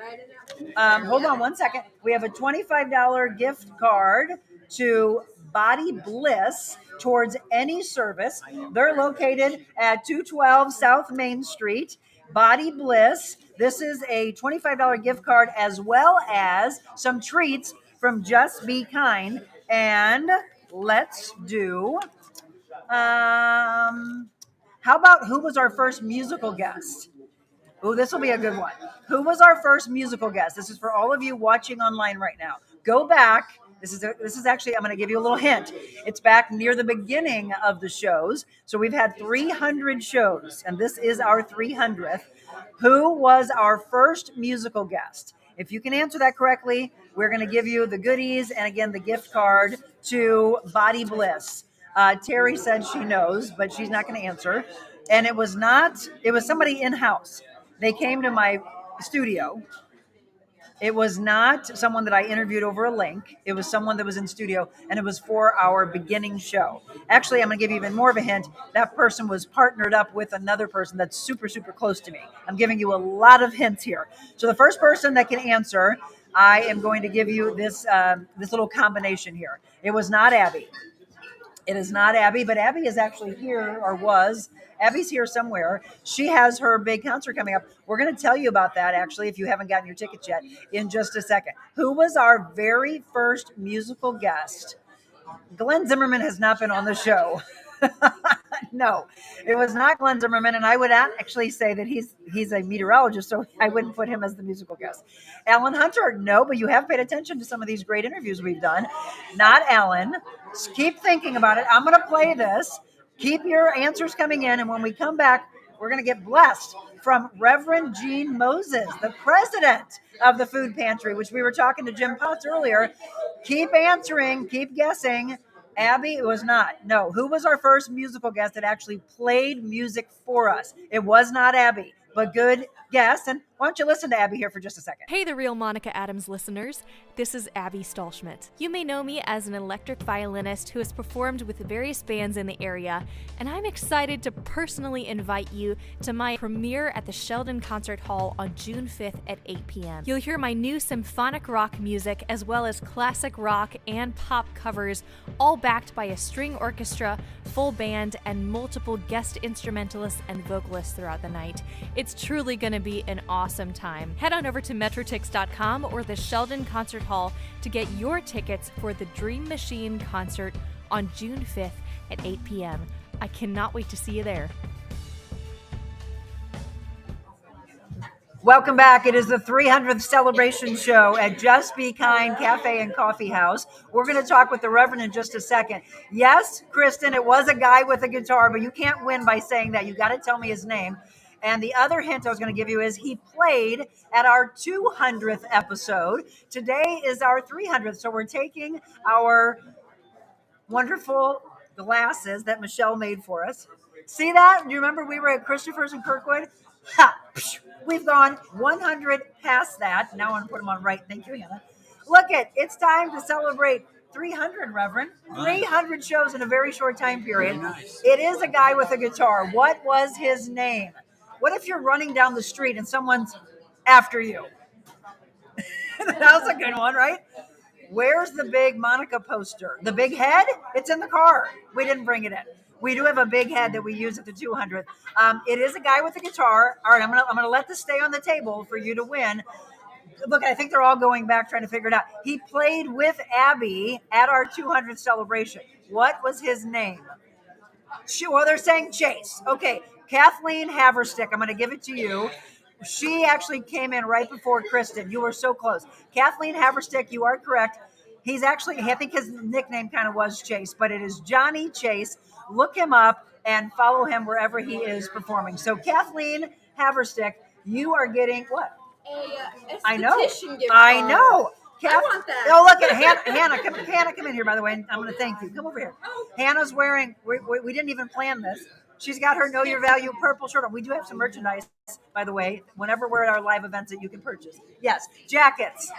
hold on one second. We have a $25 gift card to Body Bliss towards any service. They're located at 212 South Main Street. Body Bliss. This is a $25 gift card as well as some treats from Just Be Kind. And let's do... how about who was our first musical guest? Oh, this will be a good one. Who was our first musical guest? This is for all of you watching online right now. Go back. This is actually, I'm going to give you a little hint. It's back near the beginning of the shows. So we've had 300 shows, and this is our 300th. Who was our first musical guest? If you can answer that correctly, we're going to give you the goodies and, again, the gift card to Body Bliss. Terry said she knows, but she's not going to answer. And it was somebody in-house. They came to my studio. It was not someone that I interviewed over a link. It was someone that was in studio, and it was for our beginning show. Actually, I'm going to give you even more of a hint. That person was partnered up with another person that's super, super close to me. I'm giving you a lot of hints here. So the first person that can answer, I am going to give you this little combination here. It was not Abby. It is not Abby, but Abby is actually here, or was. Abby's here somewhere. She has her big concert coming up. We're going to tell you about that, actually, if you haven't gotten your tickets yet, in just a second. Who was our very first musical guest? Glenn Zimmerman has not been on the show. No, it was not Glenn Zimmerman, and I would actually say that he's a meteorologist, so I wouldn't put him as the musical guest. Alan Hunter, no, but you have paid attention to some of these great interviews we've done. Not Alan. Just keep thinking about it. I'm going to play this. Keep your answers coming in, and when we come back, we're going to get blessed from Reverend Gene Moses, the president of the food pantry, which we were talking to Jim Potts earlier. Keep answering, keep guessing. Abby, it was not. No. Who was our first musical guest that actually played music for us? It was not Abby, but good guess. And why don't you listen to Abby here for just a second? Hey, The Real Monica Adams listeners. This is Abby Stallschmidt. You may know me as an electric violinist who has performed with various bands in the area, and I'm excited to personally invite you to my premiere at the Sheldon Concert Hall on June 5th at 8 p.m. You'll hear my new symphonic rock music as well as classic rock and pop covers, all backed by a string orchestra, full band, and multiple guest instrumentalists and vocalists throughout the night. It's truly going to be an awesome time. Head on over to metrotix.com or the Sheldon Concert Hall to get your tickets for the Dream Machine concert on June 5th at 8 p.m. I cannot wait to see you there. Welcome back. It is the 300th celebration show at Just Be Kind Cafe and Coffee House. We're going to talk with the Reverend in just a second. Yes, Kristen, it was a guy with a guitar, but you can't win by saying that. You got to tell me his name. And the other hint I was going to give you is he played at our 200th episode. Today is our 300th. So we're taking our wonderful glasses that Michelle made for us. See that? You remember we were at Christopher's in Kirkwood? Ha! We've gone 100 past that. Now I want to put them on right. Thank you, Hannah. Look it's time to celebrate 300, Reverend. 300 shows in a very short time period. Nice. It is a guy with a guitar. What was his name? What if you're running down the street and someone's after you? That was a good one, right? Where's the big Monica poster? The big head? It's in the car. We didn't bring it in. We do have a big head that we use at the 200th. It is a guy with a guitar. All right, I'm gonna let this stay on the table for you to win. Look, I think they're all going back trying to figure it out. He played with Abby at our 200th celebration. What was his name? Well, they're saying Chase. Okay, Kathleen Haverstick. I'm going to give it to you. She actually came in right before Kristen. You were so close. Kathleen Haverstick, you are correct. He's actually, I think his nickname kind of was Chase, but it is Johnny Chase. Look him up and follow him wherever he is performing. So Kathleen Haverstick, you are getting what? I know. I know. I want that. Oh, look at Hannah. Hannah, come in here, by the way. I'm going to thank you. Come over here. Hannah's wearing, we didn't even plan this. She's got her Know Your Value purple shirt on. We do have some merchandise, by the way, whenever we're at our live events that you can purchase. Yes, jackets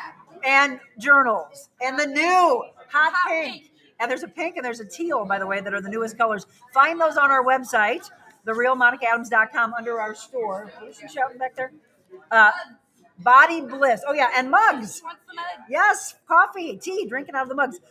and journals and the new hot pink. And there's a pink and there's a teal, by the way, that are the newest colors. Find those on our website, TheRealMonicaAdams.com, under our store. What is she shouting back there? Body Bliss. Oh, yeah, and mugs. Yes, coffee, tea, drinking out of the mugs.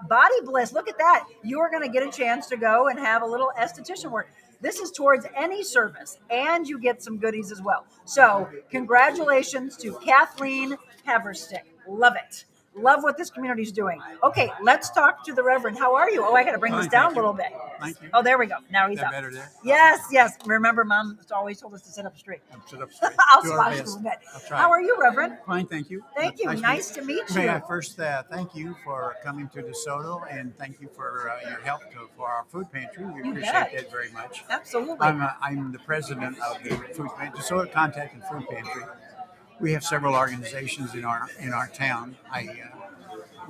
Body Bliss, look at that. You are going to get a chance to go and have a little esthetician work. This is towards any service, and you get some goodies as well. So congratulations to Kathleen Haverstick. Love it. Love what this community is doing. Okay, let's talk to the Reverend. How are you? Oh, I got to bring this down a little bit. Thank you. Oh, there we go. Now he's up. Better there? Yes. Remember, Mom always told us to sit up straight. Sit up straight. I'll Do our slouch a best. little bit. I'll try. How are you, Reverend? Fine, thank you. Thank you. Nice to meet you. May I first thank you for coming to DeSoto, and thank you for your help for our food pantry. We You appreciate bet. that very much. Absolutely. I'm the president of the food pantry, DeSoto Contact and Food Pantry. We have several organizations in our town.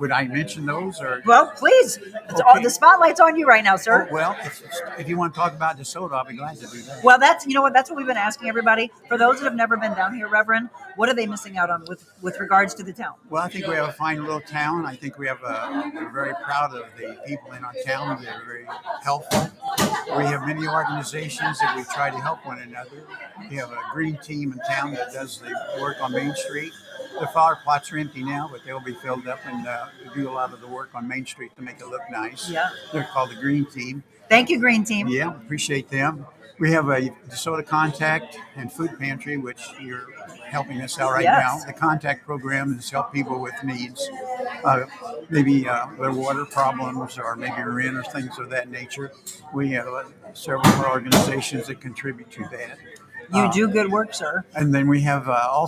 Would I mention those or? Well, please. Okay. The spotlight's on you right now, sir. Oh, well, if you want to talk about DeSoto, I'll be glad to do that. Well, that's what we've been asking everybody. For those that have never been down here, Reverend, what are they missing out on with regards to the town? Well, I think we have a fine little town. I think we're very proud of the people in our town. They're very helpful. We have many organizations that we try to help one another. We have a green team in town that does the work on Main Street. The flower plots are empty now, but they'll be filled up and do a lot of the work on Main Street to make it look nice. Yeah. They're called the Green Team. Thank you, Green Team. Yeah, appreciate them. We have a DeSoto Contact and Food Pantry, which you're helping us out right now. The Contact program has helped people with needs, maybe their water problems or maybe rent or things of that nature. We have several more organizations that contribute to that. You do good work, sir. And then we have I'm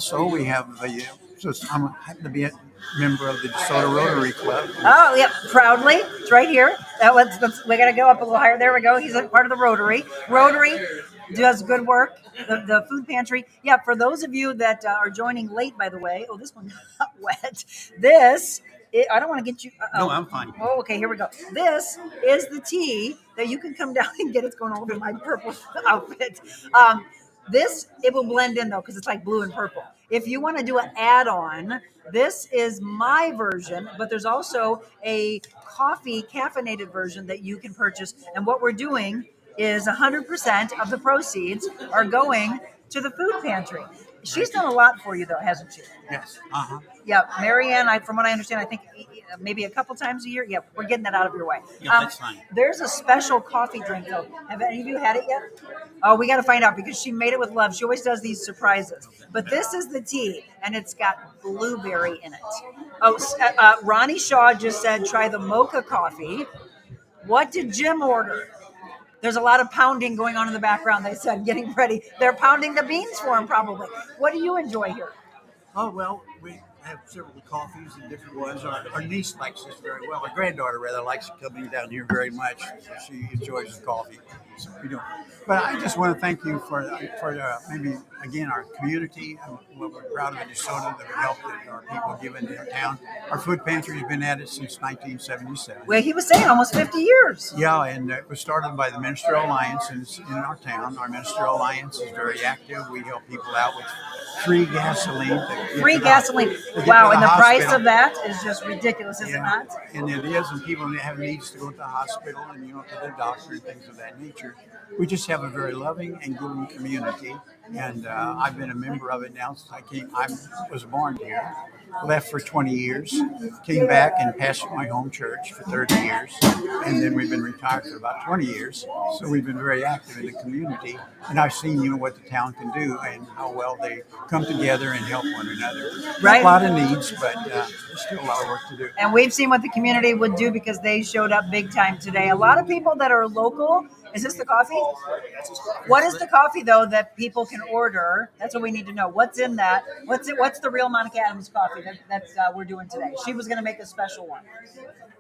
happen to be a member of the DeSoto Rotary Club. Oh, yeah, proudly. It's right here. We got to go up a little higher. There we go. He's a part of the Rotary. Rotary does good work. The food pantry. Yeah, for those of you that are joining late, by the way. Oh, this one got wet. This I don't want to get you. No, I'm fine. Oh, okay, here we go. This is the tea that you can come down and get. It's going all over my purple outfit. It will blend in though because it's like blue and purple. If you want to do an add-on, this is my version, but there's also a coffee caffeinated version that you can purchase. And what we're doing is 100% of the proceeds are going to the food pantry. She's done a lot for you though, hasn't she? Yes. Yeah, Marianne, from what I understand, I think maybe a couple times a year. Yeah, we're getting that out of your way. Yeah, that's fine. There's a special coffee drink though. Have any of you had it yet? Oh, we got to find out because she made it with love. She always does these surprises. But this is the tea, and it's got blueberry in it. Oh, Ronnie Shaw just said try the mocha coffee. What did Jim order? There's a lot of pounding going on in the background. They said getting ready. They're pounding the beans for him probably. What do you enjoy here? Oh, well, we have several coffees and different ones. Our niece likes this very well. Our granddaughter rather likes coming down here very much. So she enjoys the coffee. So we do. But I just want to thank you for maybe, again, our community. We're proud of DeSoto that we helped our people give into our town. Our food pantry has been at it since 1977. Well, he was saying almost 50 years. Yeah, and it was started by the Ministerial Alliance in our town. Our Ministerial Alliance is very active. We help people out with free gasoline. Free gasoline. Wow, and the price of that is just ridiculous, is it not? And it is, and people have needs to go to the hospital and to their doctor and things of that nature. We just have a very loving and giving community, and I've been a member of it now since I was born here. Left for 20 years, came back and pastored my home church for 30 years, and then we've been retired for about 20 years. So we've been very active in the community, and I've seen what the town can do and how well they come together and help one another. Right. A lot of needs, but there's still a lot of work to do. And we've seen what the community would do because they showed up big time today. A lot of people that are local. Is this the coffee? What is the coffee though that people can order? That's what we need to know. What's in that? What's the real Monica Adams coffee that's we're doing today? She was going to make a special one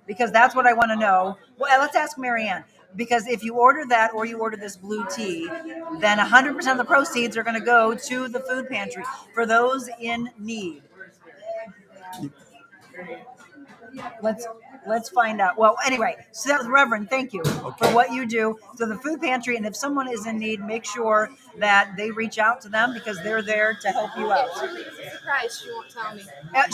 because that's what I want to know. Well, let's ask Marianne. Because if you order that or you order this blue tea, then 100% of the proceeds are going to go to the food pantry for those in need. Let's find out. Well, anyway, so that was Reverend. Thank you for what you do. So the food pantry, and if someone is in need, make sure that they reach out to them because they're there to help you out. It's a surprise. She won't tell me.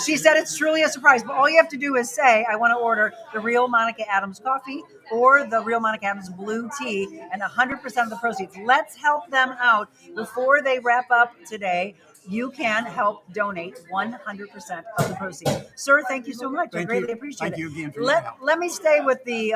She said it's truly a surprise, but all you have to do is say, I want to order the Real Monica Adams coffee or the Real Monica Adams blue tea, and 100% of the proceeds. Let's help them out before they wrap up today. You can help donate 100% of the proceeds. Sir, thank you so much. I greatly appreciate it. Thank you again for your help. Let me stay with the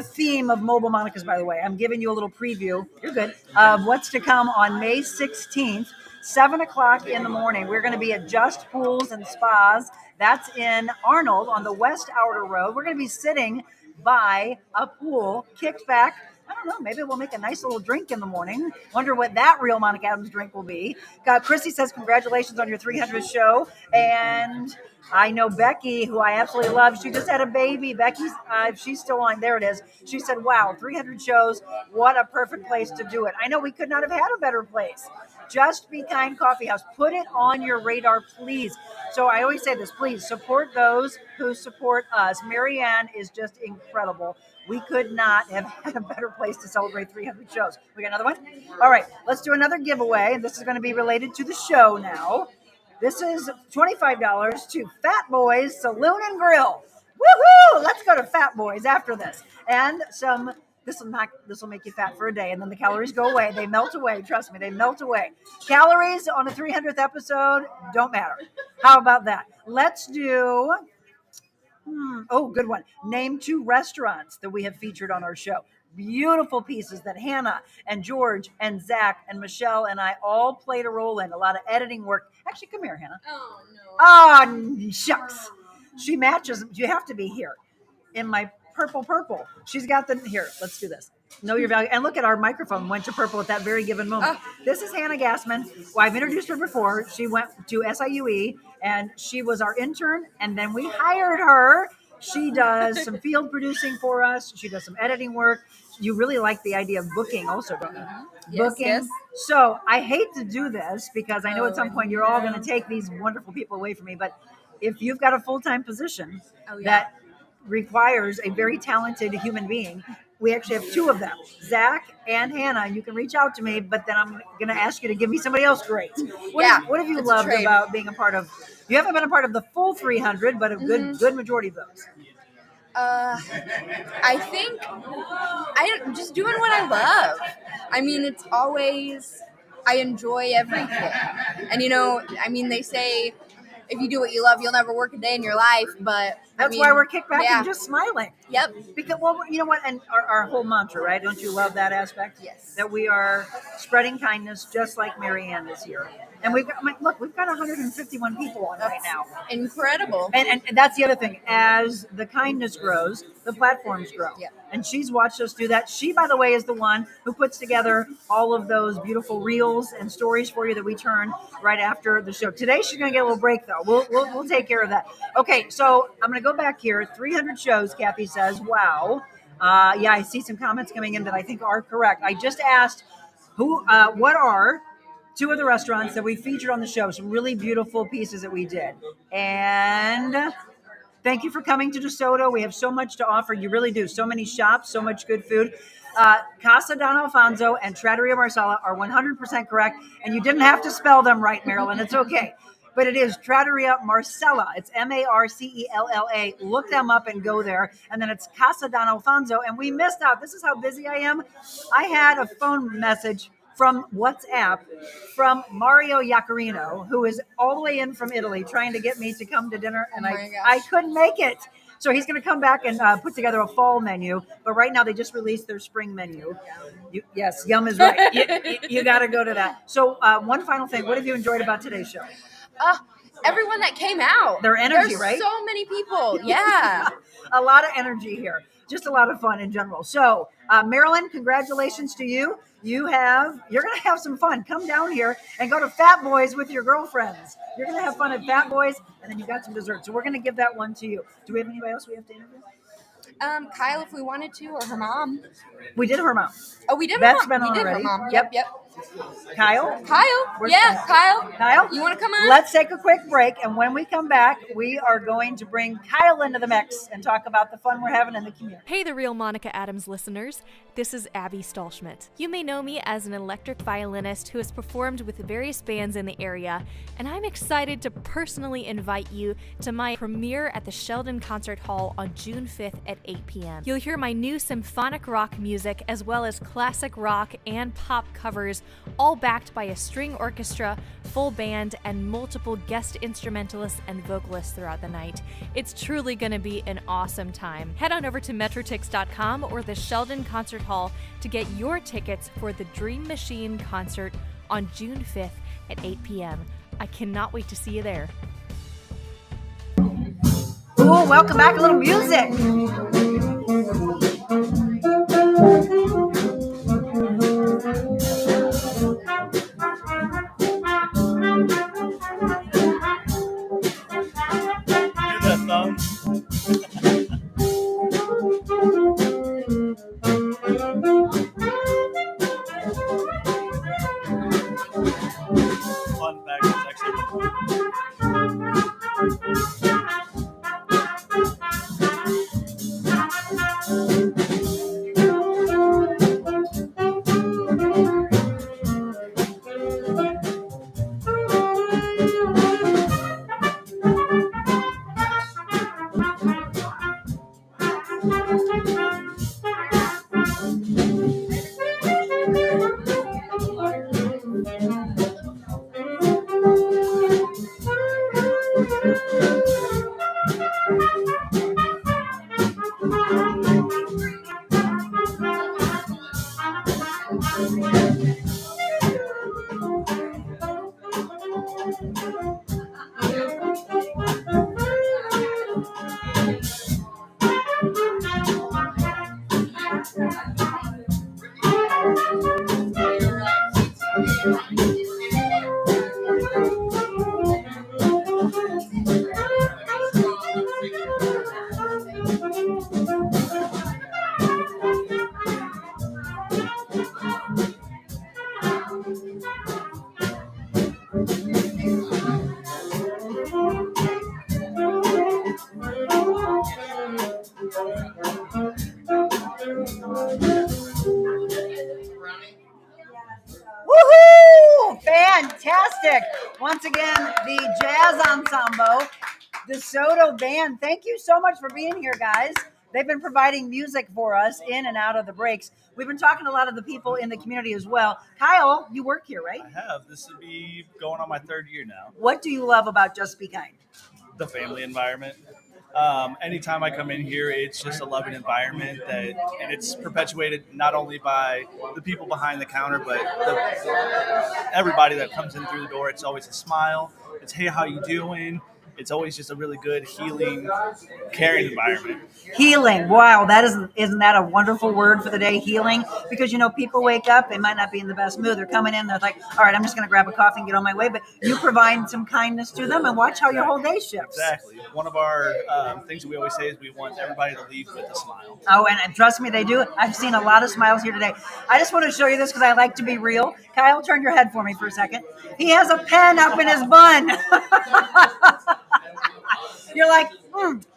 theme of Mobile Monica's, by the way. I'm giving you a little preview. You're good. Of what's to come on May 16th, 7 o'clock in the morning. We're going to be at Just Pools and Spas. That's in Arnold on the West Outer Road. We're going to be sitting by a pool, kicked back. I don't know, maybe we'll make a nice little drink in the morning. Wonder what that Real Monica Adams drink will be. Chrissy says, congratulations on your 300th show. And I know Becky, who I absolutely love. She just had a baby. Becky's, she's still on. There it is. She said, wow, 300 shows. What a perfect place to do it. I know we could not have had a better place. Just Be Kind Coffee House. Put it on your radar, please. So I always say this, please support those who support us. Marianne is just incredible. We could not have had a better place to celebrate 300 shows. We got another one? All right, let's do another giveaway. This is going to be related to the show now. This is $25 to Fat Boys Saloon and Grill. Woohoo! Let's go to Fat Boys after this. And this will make you fat for a day, and then the calories go away. They melt away. Trust me, they melt away. Calories on a 300th episode don't matter. How about that? Let's do... good one. Name 2 restaurants that we have featured on our show. Beautiful pieces that Hannah and George and Zach and Michelle and I all played a role in. A lot of editing work. Actually, come here, Hannah. Oh, no. Oh, shucks. She matches. You have to be here in my purple. She's got here. Let's do this. Know your value. And look at our microphone went to purple at that very given moment. This is Hannah Gassman. Well, I've introduced her before. She went to SIUE and she was our intern. And then we hired her. She does some field producing for us. She does some editing work. You really like the idea of booking also, don't you? Yes, Booking. yes. So I hate to do this because I know at some point you're all going to take these wonderful people away from me. But if you've got a full-time position that requires a very talented human being, we actually have two of them, Zach and Hannah. You can reach out to me, but then I'm going to ask you to give me somebody else great. What have you loved about being a part of? You haven't been a part of the full 300, but a good majority of those. I think I'm just doing what I love. I mean, it's always, I enjoy everything. And, they say if you do what you love, you'll never work a day in your life. But that's why we're kicked back and just smiling. Yep. Because, you know what? And our whole mantra, right? Don't you love that aspect? Yes. That we are spreading kindness just like Marianne is here. And we've got 151 people on right now. Incredible. And that's the other thing. As the kindness grows, the platforms grow. Yeah. And she's watched us do that. She, by the way, is the one who puts together all of those beautiful reels and stories for you that we turn right after the show. Today, she's going to get a little break, though. We'll take care of that. Okay, so I'm going to go back here. 300 shows, Kathy says. Wow. I see some comments coming in that I think are correct. I just asked what are two of the restaurants that we featured on the show, some really beautiful pieces that we did. And thank you for coming to DeSoto. We have so much to offer. You really do. So many shops, so much good food. Casa Don Alfonso and Trattoria Marsala are 100% correct. And you didn't have to spell them right, Marilyn. It's okay. But it is Trattoria Marsala. It's Marcella. Look them up and go there. And then it's Casa Don Alfonso. And we missed out. This is how busy I am. I had a phone message from WhatsApp from Mario Iaccarino, who is all the way in from Italy trying to get me to come to dinner, and I couldn't make it. So he's going to come back and put together a fall menu. But right now they just released their spring menu. Yes, yum is right. You got to go to that. So one final thing. What have you enjoyed about today's show? Everyone that came out. Their energy, There's right? So many people. Yeah. A lot of energy here. Just a lot of fun in general. So Marilyn, congratulations to you. You're going to have some fun. Come down here and go to Fat Boys with your girlfriends. You're going to have fun at Fat Boys, and then you got some dessert. So we're going to give that one to you. Do we have anybody else we have to interview? Kyle, if we wanted to, or her mom. We did her mom. Oh, we did Beth's her mom. been on We did already. her mom. Yep. Yep. Kyle? Kyle? Yeah, Kyle. Kyle? You want to come on? Let's take a quick break, and when we come back, we are going to bring Kyle into the mix and talk about the fun we're having in the community. Hey, The Real Monica Adams listeners. This is Abby Stallschmidt. You may know me as an electric violinist who has performed with various bands in the area, and I'm excited to personally invite you to my premiere at the Sheldon Concert Hall on June 5th at 8 p.m. You'll hear my new symphonic rock music as well as classic rock and pop covers, all backed by a string orchestra, full band, and multiple guest instrumentalists and vocalists throughout the night. It's truly going to be an awesome time. Head on over to metrotix.com or the Sheldon Concert Hall to get your tickets for the Dream Machine concert on June 5th at 8 p.m. I cannot wait to see you there. Ooh, welcome back. A little music. Fun fact, it's actually again the Jazz Ensemble, DeSoto Band. Thank you so much for being here, guys. They've been providing music for us in and out of the breaks. We've been talking to a lot of the people in the community as well. Kyle, you work here, right? I have. This would be going on my 3rd year now. What do you love about Just Be Kind? The family environment. Anytime I come in here, it's just a loving environment and it's perpetuated not only by the people behind the counter, but everybody that comes in through the door. It's always a smile. It's, hey, how you doing? It's always just a really good, healing, caring environment. Healing. Wow, isn't that a wonderful word for the day, healing? Because, people wake up, they might not be in the best mood. They're coming in, they're like, all right, I'm just going to grab a coffee and get on my way. But you provide some kindness to them and watch how your whole day shifts. Exactly. One of our things that we always say is we want everybody to leave with a smile. Oh, and trust me, they do it. I've seen a lot of smiles here today. I just want to show you this because I like to be real. Kyle, turn your head for me for a second. He has a pen up in his bun. You're like,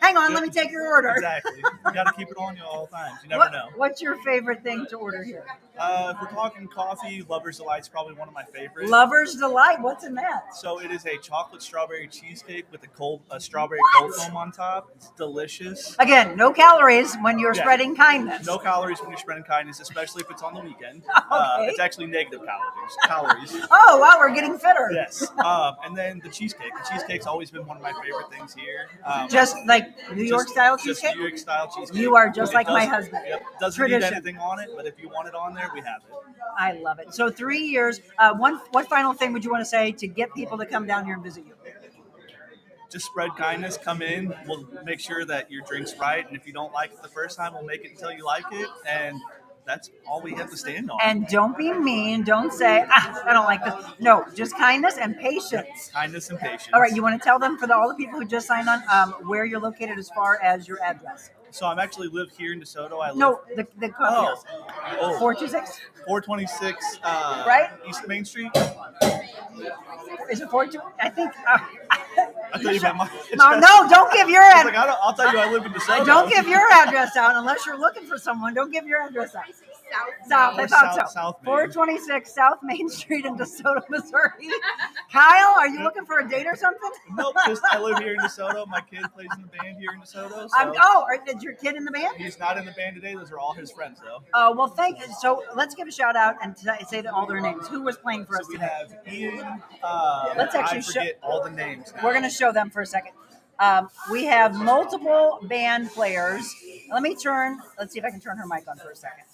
hang on, let me take your order. Exactly. You got to keep it on you all the time. You never know. What's your favorite thing to order here? If we're talking coffee, Lover's Delight is probably one of my favorites. Lover's Delight? What's in that? So it is a chocolate strawberry cheesecake with a strawberry cold foam on top. It's delicious. Again, no calories when you're spreading kindness. No calories when you're spreading kindness, especially if it's on the weekend. Okay. It's actually negative calories. Oh, wow, we're getting fitter. Yes. And then the cheesecake. The cheesecake's always been one of my favorite things here. Just like New York style cheesecake? Just New York style cheesecake. You are just like my husband. Yep. Doesn't need anything on it, but if you want it on there, we have it. I love it. So 3 years. What final thing would you want to say to get people to come down here and visit you? Just spread kindness. Come in. We'll make sure that your drink's right. And if you don't like it the first time, we'll make it until you like it. And that's all we have to stand on. And don't be mean. Don't say, I don't like this. No, just kindness and patience. Kindness and patience. All right. You want to tell them, for all the people who just signed on, where you're located as far as your address? So I'm actually live here in DeSoto. The coffee house. 426? 426 right? East Main Street. Is it 426? I think. I thought you meant my address. No, don't give your address. I'll tell you I live in DeSoto. Don't give your address out unless you're looking for someone. Don't give your address out. South. I thought so. South 426 South Main Street in DeSoto, Missouri. Kyle, are you looking for a date or something? Nope, just I live here in DeSoto. My kid plays in the band here in DeSoto. So is your kid in the band? He's not in the band today. Those are all his friends, though. Oh, well, thank you. So let's give a shout out and say all their names. Who was playing for us today? We have Ian. Let's actually I forget all the names now. We're going to show them for a second. We have multiple band players. Let's see if I can turn her mic on for a second.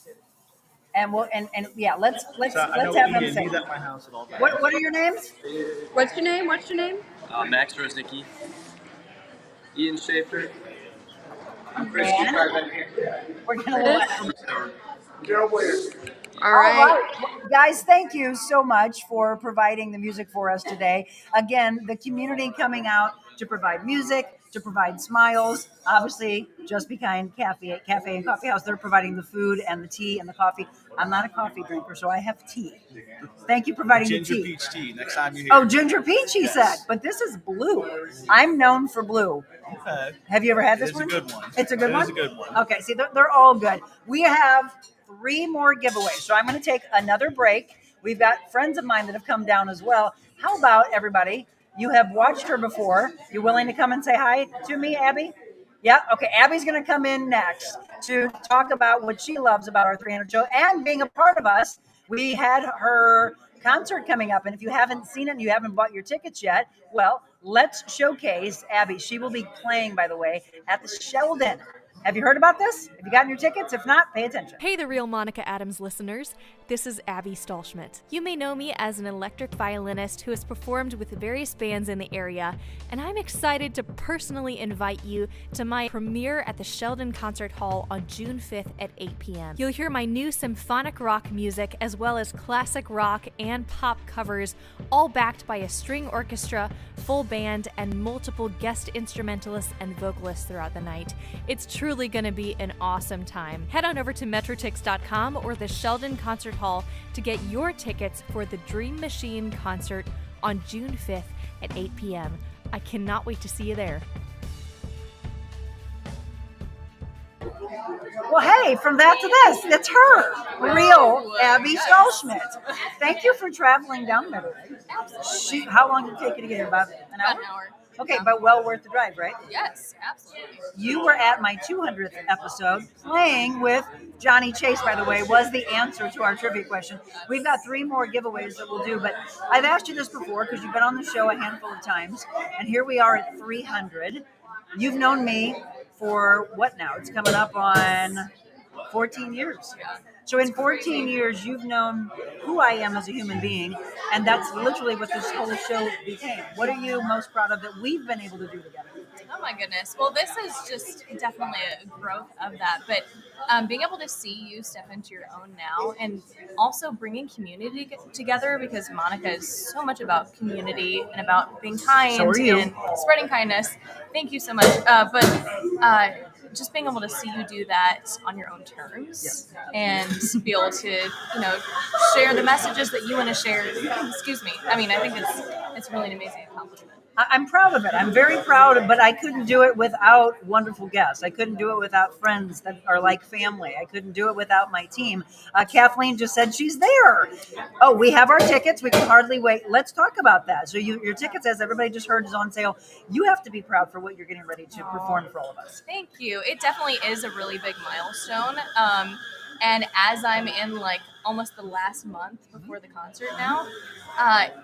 And let's have them say. He's at my house at all times. What are your names? What's your name? Max Rosnicki. Ian Schaefer. I'm Chris. We're gonna All right. Guys, thank you so much for providing the music for us today. Again, the community coming out to provide music, to provide smiles. Obviously, Just Be Kind Cafe and Coffee House, they're providing the food and the tea and the coffee. I'm not a coffee drinker, so I have tea. Thank you for providing the tea. Ginger peach tea next time you're here. Oh, ginger peach, he said. But this is blue. I'm known for blue. Okay. Have you ever had this one? It's a good one. It's a good one? It's a good one. Okay, see, they're all good. We have 3 more giveaways. So I'm going to take another break. We've got friends of mine that have come down as well. How about, everybody, you have watched her before. You willing to come and say hi to me, Abby? Yeah? Okay, Abby's going to come in next to talk about what she loves about our 300 show and being a part of us. We had her concert coming up, and if you haven't seen it and you haven't bought your tickets yet, well, let's showcase Abby. She will be playing, by the way, at the Sheldon. Have you heard about this? Have you gotten your tickets? If not, pay attention. Hey, the Real Monica Adams listeners. This is Abby Stallschmidt. You may know me as an electric violinist who has performed with various bands in the area, and I'm excited to personally invite you to my premiere at the Sheldon Concert Hall on June 5th at 8 p.m. You'll hear my new symphonic rock music as well as classic rock and pop covers, all backed by a string orchestra, full band, and multiple guest instrumentalists and vocalists throughout the night. It's truly going to be an awesome time. Head on over to metrotix.com or the Sheldon Concert Hall to get your tickets for the Dream Machine concert on June 5th at 8 p.m. I cannot wait to see you there. Well, hey, from that to this, it's her, real Abby Stallschmidt. Thank you for traveling down there. Absolutely. How long did it take you to get here? About an hour? About an hour. Okay, but well worth the drive, right? Yes, absolutely. You were at my 200th episode playing with Johnny Chase, by the way, was the answer to our trivia question. We've got 3 more giveaways that we'll do, but I've asked you this before because you've been on the show a handful of times, and here we are at 300. You've known me for what now? It's coming up on 14 years. So in 14 years, you've known who I am as a human being, and that's literally what this whole show became. What are you most proud of that we've been able to do together? Oh my goodness. Well, this is just definitely a growth of that. But being able to see you step into your own now and also bringing community together, because Monica is so much about community and about being kind and spreading kindness. Thank you so much. But just being able to see you do that on your own terms and be able to, share the messages that you want to share. Excuse me. I mean, I think it's really an amazing accomplishment. I'm proud of it. I'm very proud, but I couldn't do it without wonderful guests. I couldn't do it without friends that are like family. I couldn't do it without my team. Kathleen just said she's there. Oh, we have our tickets. We can hardly wait. Let's talk about that. So your tickets, as everybody just heard, is on sale. You have to be proud for what you're getting ready to perform for all of us. Thank you. It definitely is a really big milestone. And as I'm in almost the last month before the concert now,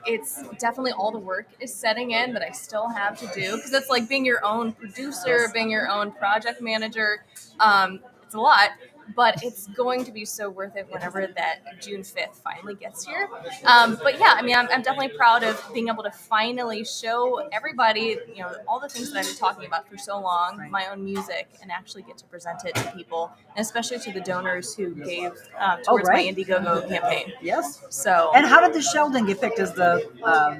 it's definitely all the work is setting in that I still have to do, because it's like being your own producer, being your own project manager. It's a lot, but it's going to be so worth it whenever that June 5th finally gets here. But yeah, I mean, I'm definitely proud of being able to finally show everybody, all the things that I've been talking about for so long, my own music, and actually get to present it to people, and especially to the donors who gave towards my Indiegogo campaign. Yes. So. And how did the Sheldon get picked as the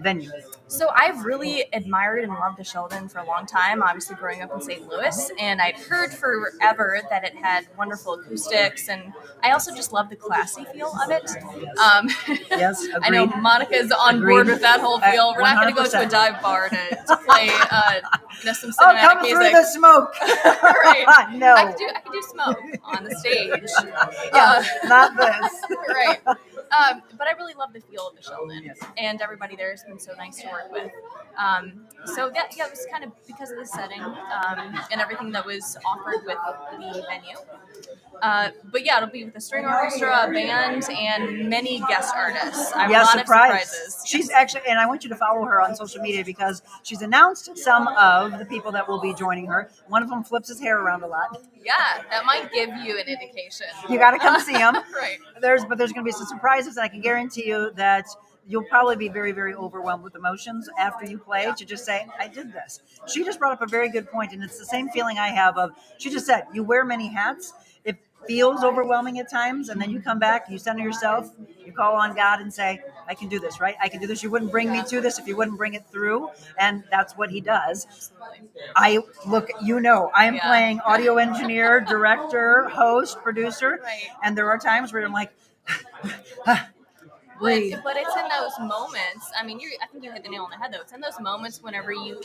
venue? So I've really admired and loved the Sheldon for a long time, obviously growing up in St. Louis, and I'd heard forever that it had wonderful acoustics, and I also just love the classy feel of it. Yes, agreed. I know Monica's on board with that whole feel. We're not going to go to a dive bar to play some cinematic come music. Through the smoke. Right. No. I could do smoke on the stage. Not this. Right. But I really love the feel of the Sheldon, and everybody there has been so nice to work with. So that it was kind of because of the setting and everything that was offered with the venue. But yeah, it'll be with a string orchestra, a band, and many guest artists. I have a lot of surprises. She's actually, and I want you to follow her on social media because she's announced some of the people that will be joining her. One of them flips his hair around a lot. Yeah, that might give you an indication. You got to come see him. Right. There's going to be some surprises, and I can guarantee you that you'll probably be very, very overwhelmed with emotions after you play to just say, I did this. She just brought up a very good point, and it's the same feeling I have of, she just said, you wear many hats. It feels overwhelming at times, and then you come back, you center yourself, you call on God and say, I can do this, right? I can do this. You wouldn't bring me to this if you wouldn't bring it through, and that's what he does. Absolutely. I'm playing audio engineer, director, host, producer, and there are times where I'm like, But it's in those moments. I mean, I think you hit the nail on the head, though. It's in those moments whenever you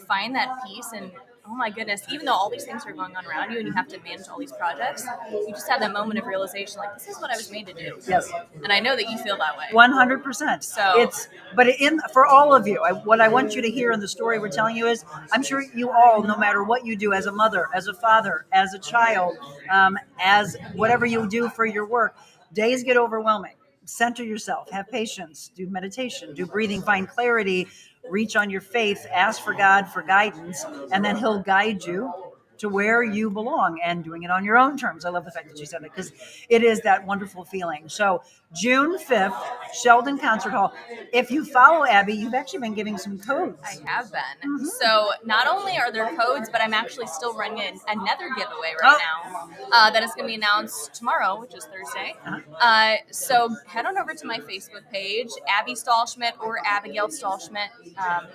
find that peace and, oh my goodness, even though all these things are going on around you and you have to manage all these projects, you just have that moment of realization, like, this is what I was made to do. Yes. And I know that you feel that way. 100%. So for all of you, what I want you to hear in the story we're telling you is, I'm sure you all, no matter what you do as a mother, as a father, as a child, as whatever you do for your work, days get overwhelming. Center yourself, have patience, do meditation, do breathing, find clarity, reach on your faith, ask for God for guidance, and then he'll guide you to where you belong, and doing it on your own terms. I love the fact that you said that because it is that wonderful feeling. So June 5th, Sheldon Concert Hall. If you follow Abby, you've actually been giving some codes. I have been. Mm-hmm. So not only are there codes, but I'm actually still running another giveaway right now that is going to be announced tomorrow, which is Thursday. So head on over to my Facebook page, Abby Stallschmidt or Abigail Stallschmidt.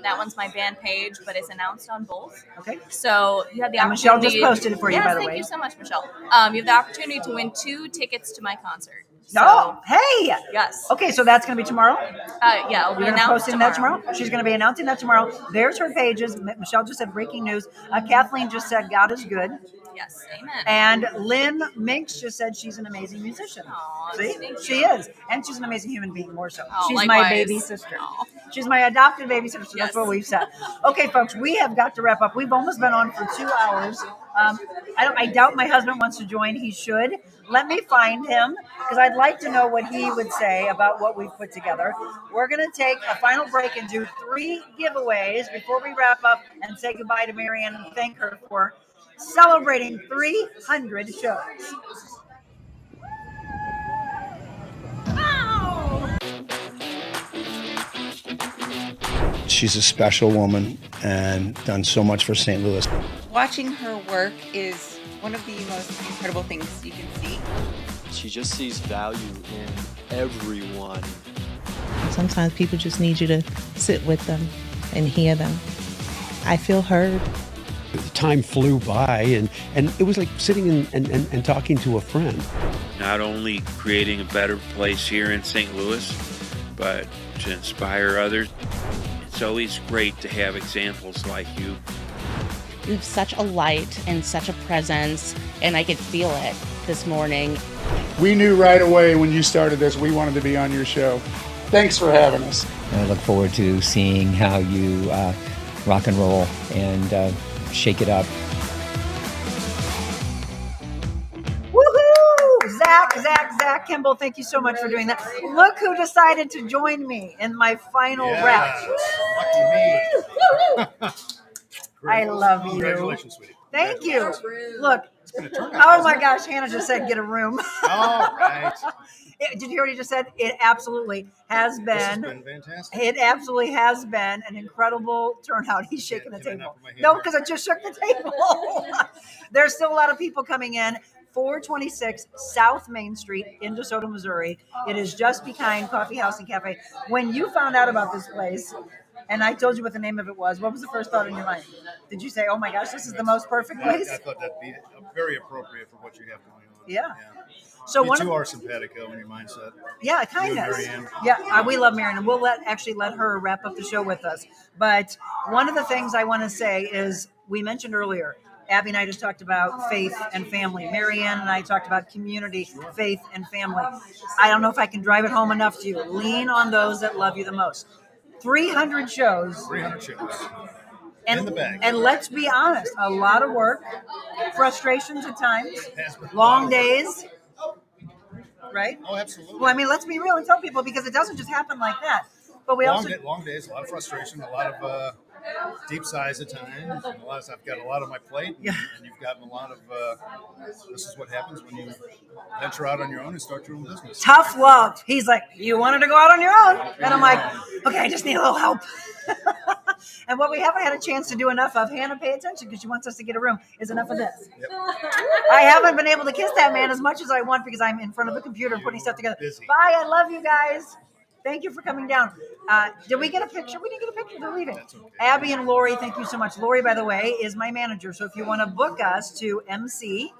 That one's my band page, but it's announced on both. Okay. So you have the opportunity. Michelle just posted it for you, by the way. Thank you so much, Michelle. You have the opportunity to win 2 tickets to my concert. No, hey. Yes. Okay, so that's going to be tomorrow. Yeah, I'll be You're announced posting that tomorrow. She's going to be announcing that tomorrow. There's her pages. Michelle just said breaking news. Kathleen just said God is good. Yes, amen. And Lynn Minks just said she's an amazing musician. Aww, See, thank she you. is, and she's an amazing human being. More so, Oh, she's my likewise. baby sister. She's my adopted baby sister. So that's what we've said. Okay, folks, we have got to wrap up. We've almost been on for 2 hours. I doubt my husband wants to join. He should. Let me find him because I'd like to know what he would say about what we've put together. We're going to take a final break and do 3 giveaways before we wrap up and say goodbye to Marianne and thank her for celebrating 300 shows. She's a special woman and done so much for St. Louis. Watching her work is one of the most incredible things you can see. She just sees value in everyone. Sometimes people just need you to sit with them and hear them. I feel heard. Time flew by, and it was like sitting and talking to a friend. Not only creating a better place here in St. Louis, but to inspire others. It's always great to have examples like you. You have such a light and such a presence, and I could feel it this morning. We knew right away when you started this, we wanted to be on your show. Thanks for having us. And I look forward to seeing how you rock and roll and shake it up. Woohoo! Zach Kimball, thank you so much for doing that. Look who decided to join me in my final rep. Lucky me. I love you. Congratulations, sweetie. Thank you. Look. Oh Oh my gosh, Hannah just said get a room. All right. Did you hear what he just said? It absolutely has This has been. been fantastic. It absolutely has been an incredible turnout. He's shaking the table. No, because I just shook the table. There's still a lot of people coming in. 426 South Main Street in DeSoto, Missouri. It is just behind Coffee House and Cafe. When you found out about this place, and I told you what the name of it was, what was the first thought in your mind? Did you say, oh my gosh, this is the most perfect place? I thought that'd be very appropriate for what you have going on. Yeah. So you one two are simpatico in your mindset. Yeah, You and kindness. Marianne. Yeah, we love Marianne, and we'll let her wrap up the show with us. But one of the things I want to say is we mentioned earlier, Abby and I just talked about faith and family. Marianne and I talked about community, faith, and family. I don't know if I can drive it home enough to you. Lean on those that love you the most. 300 shows. 300 shows. And, in the bag. And let's be honest, a lot of work, frustrations at times, long days. Right? Oh, absolutely. Well, I mean, let's be real and tell people because it doesn't just happen like that. But we also long days, a lot of frustration, a lot of deep sighs at times. And I've got a lot on my plate, and you've gotten a lot of. This is what happens when you venture out on your own and start your own business. tough love. He's like, you wanted to go out on your own, and I'm like, okay, I just need a little help. And what we haven't had a chance to do enough of, Hannah, pay attention because she wants us to get a room, is enough of this. Yep. I haven't been able to kiss that man as much as I want because I'm in front of the computer putting stuff together. Bye, I love you guys. Thank you for coming down. Did we get a picture? We didn't get a picture. They're leaving. Okay. Abby and Lori, thank you so much. Lori, by the way, is my manager. So if you want to book us to MC,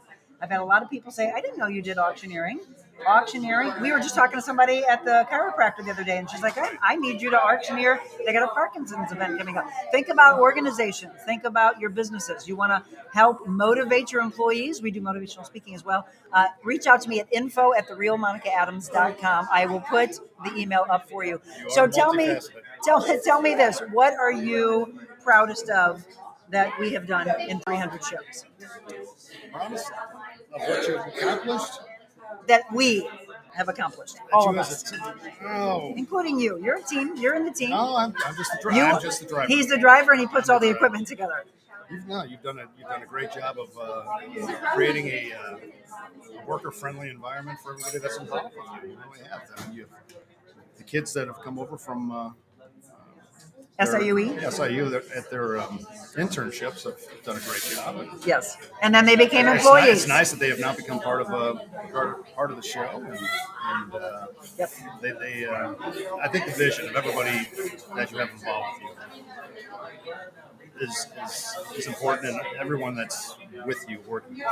I've had a lot of people say, I didn't know you did auctioneering. Auctioneering. We were just talking to somebody at the chiropractor the other day, and she's like, I need you to auctioneer. They got a Parkinson's event coming up. Think about organizations. Think about your businesses. You want to help motivate your employees. We do motivational speaking as well. Reach out to me at info@TheRealMonicaAdams.com. I will put the email up for you. So tell me this. What are you proudest of that we have done in 300 shows? Proudest of what you've accomplished? That we have accomplished, all of us, oh. Including you. You're a team. You're in the team. No, I'm just the driver. I'm just the driver. He's the driver, and he puts all the equipment together. You've done a great job of creating a worker-friendly environment for everybody that's involved with you. You really have. I mean, the kids that have come over from SIUE? SIU at their internships have done a great job. Yes, and then they became employees. It's nice that they have now become part of the show, and yep. I think the vision of everybody that you have involved with you is important, and everyone that's with you working with you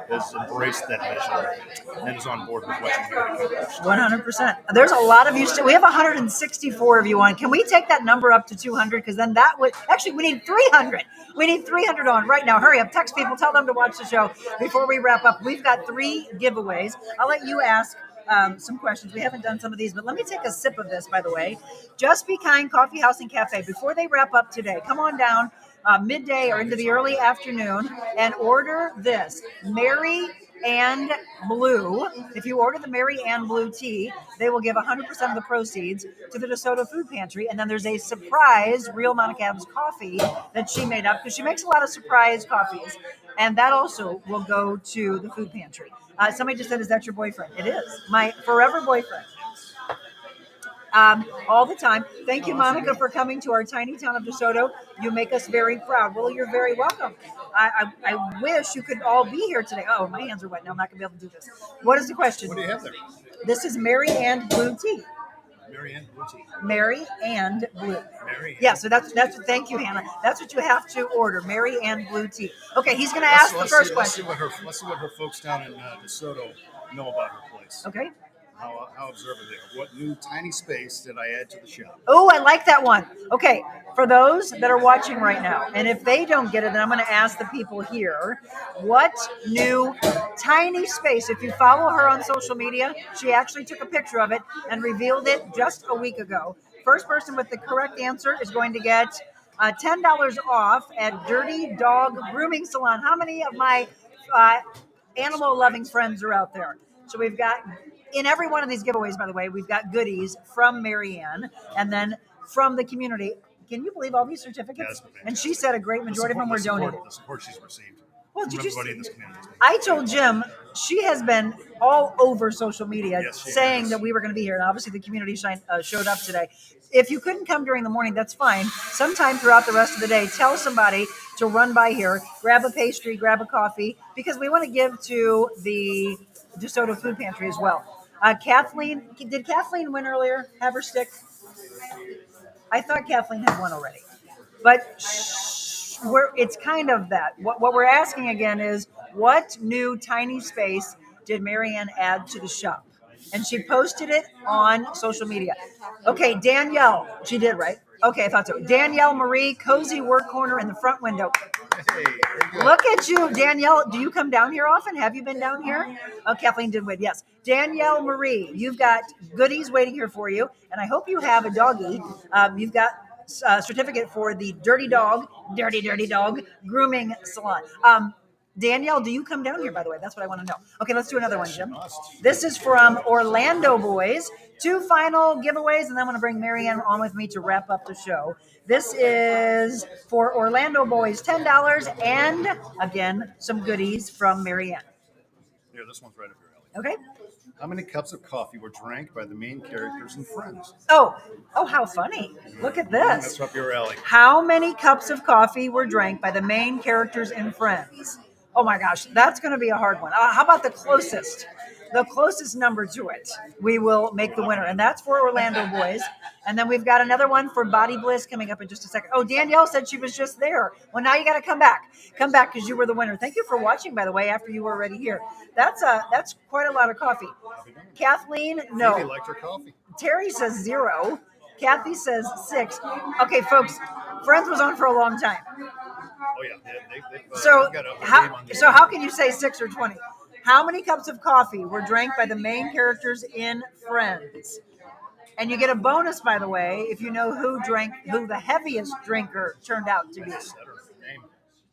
has embraced that mission and is on board with what you're going to accomplish. 100%. There's a lot of you. We have 164 of you on. Can we take that number up to 200? Because then that would actually we need 300. We need 300 on right now. Hurry up! Text people. Tell them to watch the show before we wrap up. We've got 3 giveaways. I'll let you ask some questions. We haven't done some of these, but let me take a sip of this, by the way. Just Be Kind Coffee House and Cafe. Before they wrap up today, come on down midday or into the early afternoon and order this Mary and Blue. If you order the Mary and Blue tea, they will give 100% of the proceeds to the DeSoto Food Pantry. And then there's a surprise Real Monica Adams coffee that she made up because she makes a lot of surprise coffees. And that also will go to the food pantry. Somebody just said, is that your boyfriend? It is. My forever boyfriend. All the time. Thank you, Monica, for coming to our tiny town of DeSoto. You make us very proud. Well, you're very welcome. I wish you could all be here today. Oh, my hands are wet now. I'm not going to be able to do this. What is the question? What do you have there? This is Mary and Blue tea. Mary and Blue tea. Mary and Blue. Mary. Yeah, so that's thank you, Hannah. That's what you have to order, Mary and Blue tea. Okay, he's going to ask the first question. Let's see what her folks down in DeSoto know about her place. Okay. How observant they are. What new tiny space did I add to the shop? Oh, I like that one. Okay, for those that are watching right now, and if they don't get it, then I'm going to ask the people here, what new tiny space, if you follow her on social media, she actually took a picture of it and revealed it just a week ago. First person with the correct answer is going to get $10 off at Dirty Dog Grooming Salon. How many of my animal-loving friends are out there? So we've got... In every one of these giveaways, by the way, we've got goodies from Marianne and then from the community. Can you believe all these certificates? And she said a great majority of them were donated. The support she's received Well, from everybody in this community. I told Jim she has been all over social media saying that we were going to be here. And obviously the community showed up today. If you couldn't come during the morning, that's fine. Sometime throughout the rest of the day, tell somebody to run by here, grab a pastry, grab a coffee, because we want to give to the DeSoto Food Pantry as well. Kathleen, did Kathleen win earlier? Have her stick? I thought Kathleen had won already. But it's kind of that. What we're asking again is, what new tiny space did Marianne add to the shop? And she posted it on social media. Okay, Danielle. She did, right? Okay, I thought so. Danielle Marie, cozy work corner in the front window. Hey, look at you, Danielle. Do you come down here often? Have you been down here? Oh, Kathleen did win. Yes. Danielle Marie, you've got goodies waiting here for you. And I hope you have a doggy. You've got a certificate for the Dirty Dog Grooming Salon. Danielle, do you come down here, by the way? That's what I want to know. Okay, let's do another one, Jim. This is from Orlando Boys. 2 final giveaways, and then I'm going to bring Marianne on with me to wrap up the show. This is for Orlando Boys, $10, and, again, some goodies from Marianne. Here, this one's right up your alley. Okay. How many cups of coffee were drank by the main characters in Friends? Oh, how funny. Look at this. That's up your alley. How many cups of coffee were drank by the main characters in Friends? Oh my gosh, that's going to be a hard one. How about the closest? The closest number to it, we will make the winner. And that's for Orlando Boys. And then we've got another one for Body Bliss coming up in just a second. Oh, Danielle said she was just there. Well, now you got to come back. Come back because you were the winner. Thank you for watching, by the way, after you were already here. That's quite a lot of coffee. Kathleen, no. Maybe liked her coffee. Terry says 0. Kathy says 6. Okay, folks, Friends was on for a long time. Oh, yeah. So how can you say 6 or 20? How many cups of coffee were drank by the main characters in Friends? And you get a bonus, by the way, if you know who the heaviest drinker turned out to be.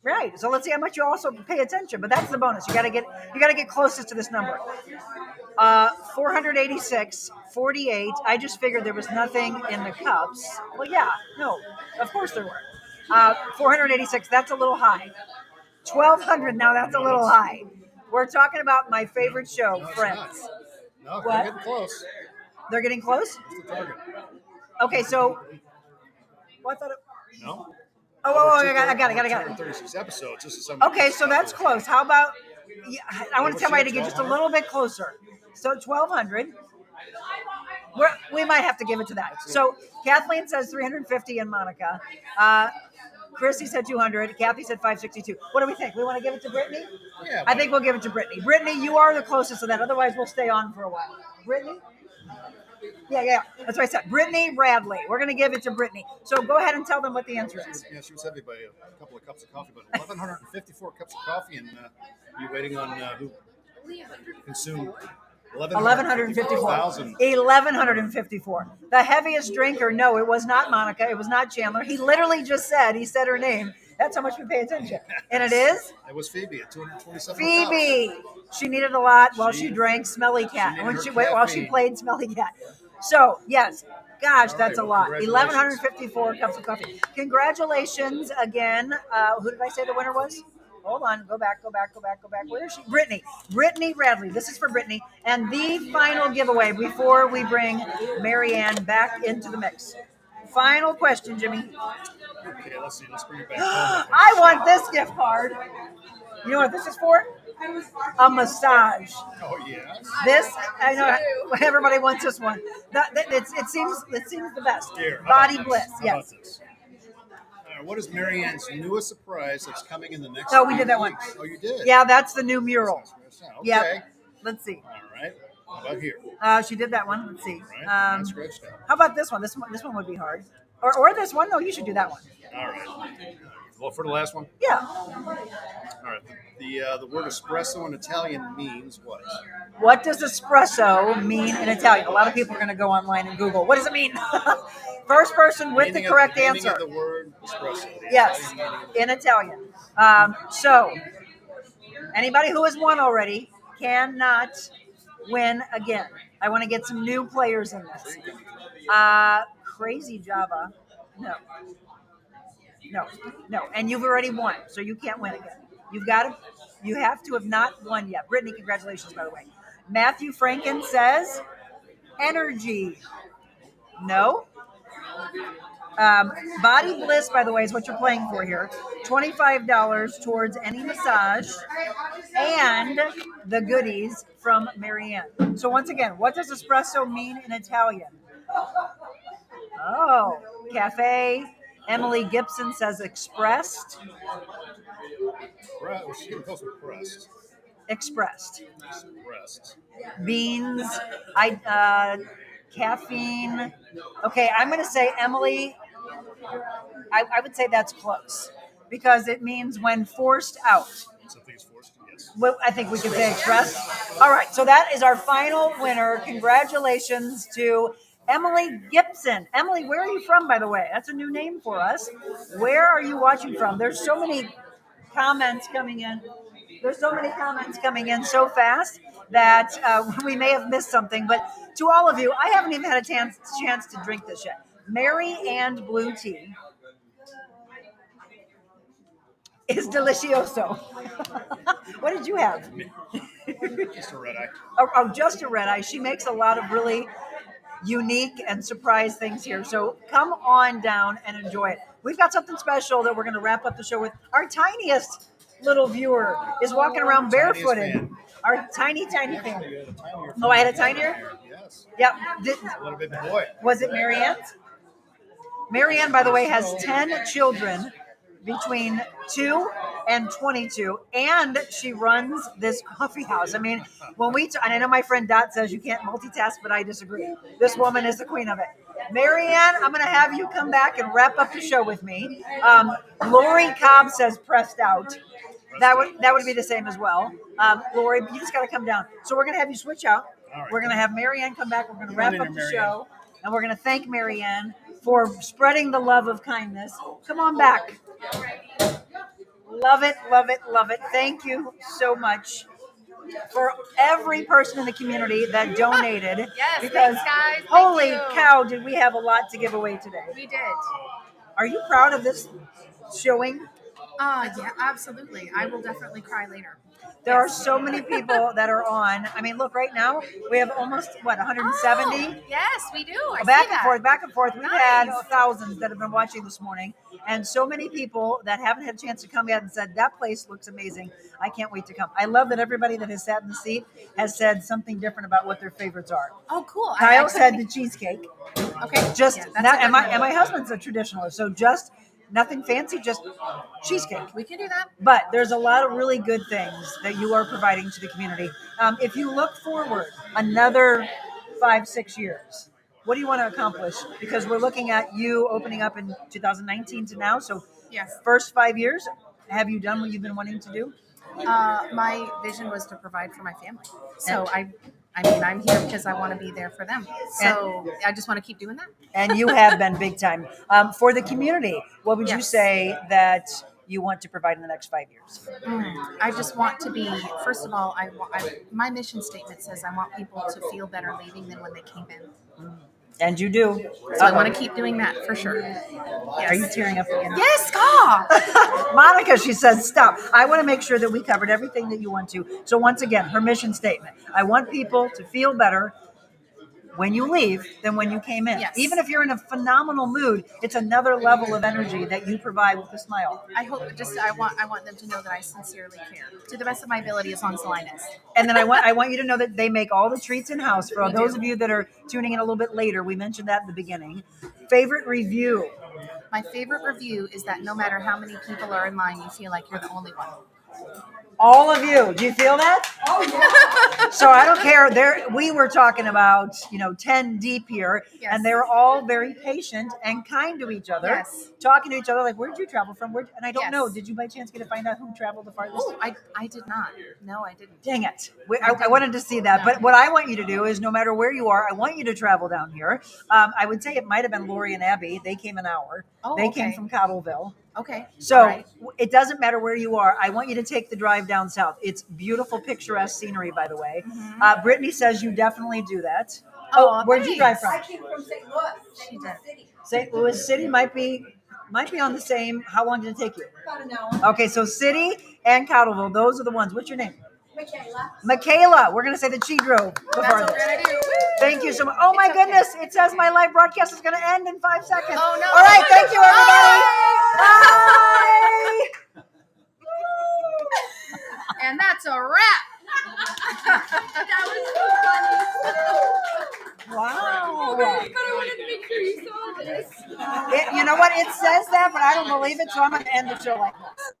Right. So let's see how much you also pay attention. But that's the bonus. You got to get closest to this number. 486, 48. I just figured there was nothing in the cups. Well, yeah. No. Of course there were. 486. That's a little high. 1,200. Now that's a little high. We're talking about my favorite show, Friends. No, what? they're getting close. They're getting close? What's the target? Okay, so... Well, I thought it... No. Oh, I got it. 36 episodes. This is okay, so that's close. How about... I want to tell you to get just a little bit closer. So 1,200. We might have to give it to that. So Kathleen says 350 and Monica. Chrissy said 200. Kathy said 562. What do we think? We want to give it to Brittany? Yeah. I think we'll give it to Brittany. Brittany, you are the closest to that. Otherwise, we'll stay on for a while. Brittany? Yeah. That's what I said. Brittany Radley. We're going to give it to Brittany. So go ahead and tell them what the answer is. Yeah, she was heavy by a couple of cups of coffee, but 1,154 cups of coffee, and you waiting on who consumed 1,154. 1,154. The heaviest drinker, no, it was not Monica. It was not Chandler. He literally just said her name. That's how much we pay attention. And it is? It was Phoebe at 227 Phoebe. cups. She needed a lot while she drank Smelly Cat. While she played Smelly Cat. So, yes. Gosh, that's a lot. 1,154 cups of coffee. Congratulations again. Who did I say the winner was? Hold on. Go back. Where is she? Brittany Radley. This is for Brittany. And the final giveaway before we bring Marianne back into the mix. Final question, Jimmy. Okay, let's see. Let's bring it back. I want this gift card. You know what this is for? A massage. Oh, yes. This, I know everybody wants this one. It seems the best. Here, Body Bliss. How Yes. about this? What is Marianne's newest surprise that's coming in the next No, we did that one. weeks? Oh, you did? Yeah, that's the new mural. Okay. Yeah. Let's see. All right. How about here? She did that one. Let's see. All right. Not scratched out. How about this one? This one would be hard. Or this one? No, you should do that one. All right. Well, for the last one? Yeah. All right. The word espresso in Italian means what? What does espresso mean in Italian? A lot of people are going to go online and Google. What does it mean? First person with the correct answer. Meaning of the word espresso. Yes, in Italian. So, anybody who has won already cannot win again. I want to get some new players in this. Crazy Java. No. And you've already won, so you can't win again. You have to have not won yet. Brittany, congratulations, by the way. Matthew Franken says energy. No. Body Bliss, by the way, is what you're playing for here. $25 towards any massage and the goodies from Marianne. So once again, what does espresso mean in Italian? Oh, cafe. Emily Gibson says expressed. She goes with pressed. Expressed. Expressed. Beans. Caffeine. Okay, I'm going to say Emily. I would say that's close because it means when forced out. Something's forced, yes. Well, I think we can say expressed. All right, so that is our final winner. Congratulations to Emily Gibson. Emily, where are you from, by the way? That's a new name for us. Where are you watching from? There's so many comments coming in. So fast that we may have missed something. But to all of you, I haven't even had a chance to drink this yet. Mary and blue tea is delicioso. What did you have? Just a red eye. Oh, just a red eye. She makes a lot of really unique and surprise things here. So come on down and enjoy it. We've got something special that we're going to wrap up the show with. Our tiniest little viewer is walking around barefooted. Our tiny fan. Oh, I had a tinier? Yes. Yep. A little bit boy. Was it Marianne's? Marianne, by the way, has 10 children between 2 and 22, and she runs this coffee house. I mean, and I know my friend Dot says you can't multitask, but I disagree. This woman is the queen of it. Marianne, I'm going to have you come back and wrap up the show with me. Lori Cobb says pressed out. That would be the same as well. Lori, you just got to come down. So we're going to have you switch out. Right. We're going to have Marianne come back. We're going to wrap up the show, and we're going to thank Marianne for spreading the love of kindness. Come on back. Love it. Thank you so much for every person in the community that donated. Yes, because thanks, guys. Holy Thank you. cow, did we have a lot to give away today. We did. Are you proud of this showing? Yeah, absolutely. I will definitely cry later. There are so many people that are on. I mean, look, right now we have almost 170. Oh, yes, we do. I Back see and that. forth, back and forth. We've had Nice. thousands that have been watching this morning, and so many people that haven't had a chance to come yet and said that place looks amazing. I can't wait to come. I love that everybody that has sat in the seat has said something different about what their favorites are. Oh, cool. Kyle said the cheesecake. Okay. Just Yeah, that's not, a good and my one. and my husband's a traditionalist, so just nothing fancy, just cheesecake. We can do that. But there's a lot of really good things that you are providing to the community. If you look forward another 5-6 years, what do you want to accomplish? Because we're looking at you opening up in 2019 to now. So Yes. first 5 years, have you done what you've been wanting to do? My vision was to provide for my family. So I mean, I'm here because I want to be there for them. So I just want to keep doing that. And you have been big time. For the community, what would you Yes. say that you want to provide in the next 5 years? I just want to be, first of all, my mission statement says I want people to feel better leaving than when they came in. And you do. So I want to keep doing that for sure. Yes. Are you tearing up again? Yes, God. Monica, she says, stop. I want to make sure that we covered everything that you want to. So once again, her mission statement. I want people to feel better when you leave than when you came in. Yes. Even if you're in a phenomenal mood, it's another level of energy that you provide with a smile. I hope I want them to know that I sincerely care to the best of my ability as long as the line is. And then I want you to know that they make all the treats in-house. For We those do. of you that are tuning in a little bit later, we mentioned that in the beginning. Favorite review? My favorite review is that no matter how many people are in line, you feel like you're the only one. All of you. Do you feel that? Oh, yeah. So I don't care. We were talking about, 10 deep here, Yes. and they were all very patient and kind to each other, Yes. talking to each other like, where'd you travel from? And I don't Yes. know. Did you by chance get to find out who traveled the farthest? Oh, I did not. No, I didn't. Dang it. I wanted to see that. No. But what I want you to do is no matter where you are, I want you to travel down here. I would say it might have been Lori and Abby. They came an hour. Oh, They okay. came from Cottleville. Okay. So All right. it doesn't matter where you are. I want you to take the drive down south. It's beautiful, picturesque scenery, by the way. Brittany says you definitely do that. Oh, where'd you drive from? I came from St. Louis. She did. St. Louis City might be on the same. How long did it take you? About an hour. Okay, so City and Cottleville, those are the ones. What's your name? Michaela. Michaela. We're going to say that she drove the That's what farthest. we're gonna do. Thank you so much. Oh my goodness. It says my live broadcast is going to end in 5 seconds. Oh, no. All right. Thank you, everybody. Bye. And that's a wrap. That was so funny. Wow. But I wanted to make sure you saw this. You know what? It says that, but I don't believe it, so I'm going to end the show like this.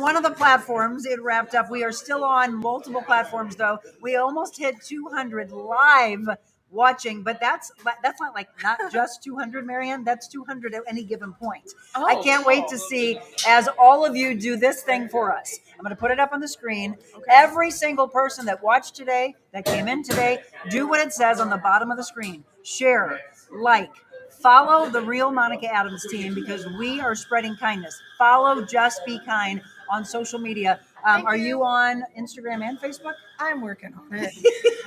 one of the platforms, it wrapped up. We are still on multiple platforms, though. We almost hit 200 live watching, but that's not like not just 200, Marianne. That's 200 at any given point. I can't wait to see as all of you do this thing for us. I'm going to put it up on the screen. Every single person that watched today, that came in today, do what it says on the bottom of the screen. Share, like, follow the Real Monica Adams team because we are spreading kindness. Follow Just Be Kind on social media. Are you on Instagram and Facebook? I'm working on it.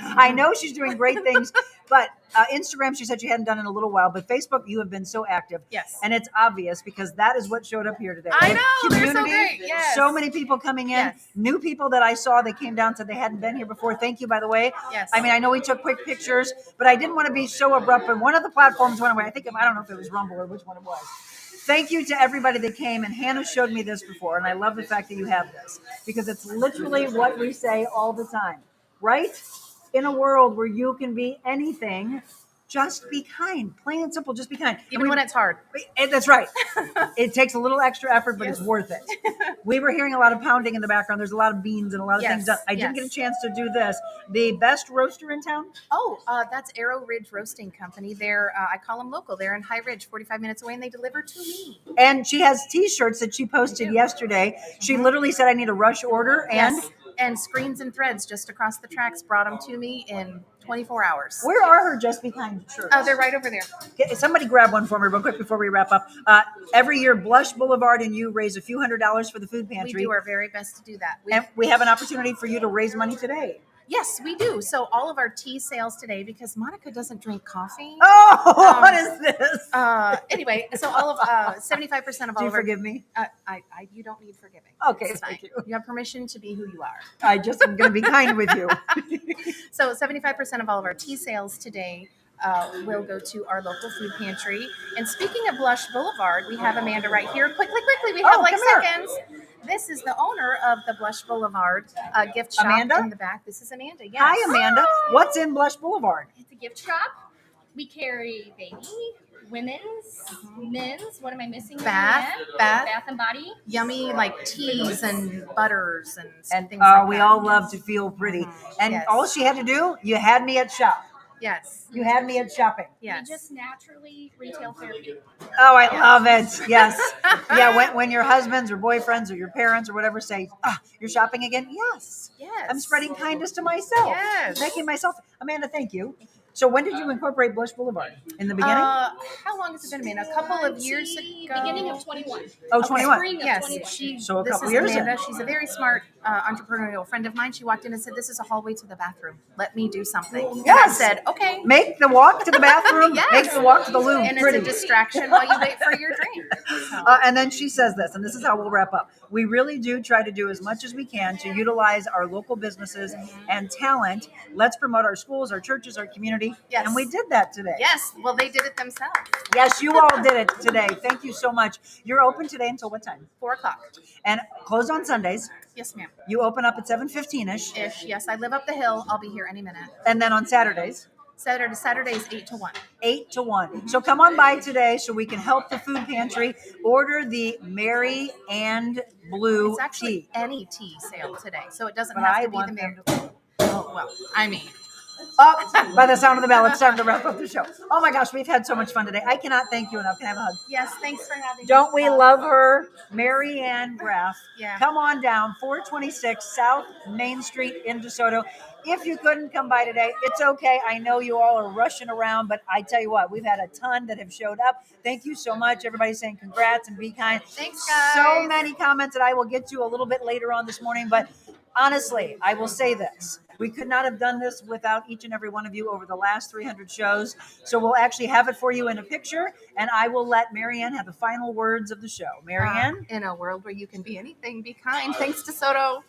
I know she's doing great things, but Instagram, she said she hadn't done in a little while, but Facebook, you have been so active. Yes. And it's obvious because that is what showed up here today. I know, Community, they're so great. Yes. so many people coming in. Yes. New people that I saw that came down said they hadn't been here before. Thank you, by the way. Yes. I mean, I know we took quick pictures, but I didn't want to be so abrupt. But one of the platforms went away. I don't know if it was Rumble or which one it was. Thank you to everybody that came, and Hannah showed me this before, and I love the fact that you have this because it's literally what we say all the time, right? In a world where you can be anything, just be kind. Plain and simple, just be kind. Even when it's hard. That's right. It takes a little extra effort, but it's worth it. We were hearing a lot of pounding in the background. There's a lot of beans and a lot of things done. I didn't get a chance to do this. The best roaster in town? Oh, that's Arrow Ridge Roasting Company. They're, I call them local. They're in High Ridge, 45 minutes away, and they deliver to me. And she has T-shirts that she posted yesterday. She literally said, I need a rush order. And and Screens and Threads just across the tracks brought them to me in 24 hours. Where are her Just Be Kind shirts? Oh, they're right over there. Somebody grab one for me real quick before we wrap up. Every year, Blush Boulevard and you raise a few $100s for the food pantry. We do our very best to do that. And we have an opportunity for you to raise money today. Yes, we do. So all of our tea sales today, because Monica doesn't drink coffee. Oh, what is this? Anyway, so all of 75% of all of our. Do you forgive me? You don't need forgiving. Okay, thank you. You have permission to be who you are. I just am going to be kind with you. So 75% of all of our tea sales today will go to our local food pantry. And speaking of Blush Boulevard, we have Amanda right here. Quickly, we have seconds. This is the owner of the Blush Boulevard gift shop in the back. This is Amanda. Yes. Hi, Amanda. What's in Blush Boulevard? It's a gift shop. We carry baby, women's, men's. What am I missing? Bath and body. Yummy like teas and butters and things like that. We all love to feel pretty. And all she had to do, you had me at shop. Yes. You had me at shopping. Yes. We just naturally retail therapy. Oh, I love it. Yes. Yeah. When your husbands or boyfriends or your parents or whatever say, you're shopping again? Yes. Yes. I'm spreading kindness to myself. Yes. Making myself. Amanda, thank you. So when did you incorporate Blush Boulevard? In the beginning? How long has it been, Amanda? A couple of years ago. Beginning of 21. Oh, 21. Spring of Yes. 21. So a This couple is years Amanda. in. She's a very smart entrepreneurial friend of mine. She walked in and said, "This is a hallway to the bathroom. Let me do something." Yes. And I said, "Okay." Make the walk to the bathroom. Yes. Make the walk to the loo And pretty. it's a distraction while you wait for your drink. So. And then she says this, and this is how we'll wrap up. We really do try to do as much as we can to utilize our local businesses and talent. Let's promote our schools, our churches, our community. Yes. And we did that today. Yes. Well, they did it themselves. Yes, you all did it today. Thank you so much. You're open today until what time? 4:00. And closed on Sundays. Yes, ma'am. You open up at 7:15-ish. Yes. I live up the hill. I'll be here any minute. And then on Saturdays? Saturdays 8 to 1. 8 to 1. So come on by today so we can help the food pantry. Order the Mary and Blue It's actually tea. any tea sale today, so it doesn't But have I to be the want Mary. Oh, well, I mean. Oh, by the sound of the bell, it's time to wrap up the show. Oh my gosh, we've had so much fun today. I cannot thank you enough. Can I have a hug? Yes, thanks for having me. Don't we love her? Marianne Graff. Yeah. Come on down, 426 South Main Street in DeSoto. If you couldn't come by today, it's okay. I know you all are rushing around, but I tell you what, we've had a ton that have showed up. Thank you so much. Everybody's saying congrats and be kind. Thanks, guys. So many comments that I will get to a little bit later on this morning, but honestly, I will say this. We could not have done this without each and every one of you over the last 300 shows. So we'll actually have it for you in a picture, and I will let Marianne have the final words of the show. Marianne? In a world where you can be anything, be kind. Thanks, DeSoto.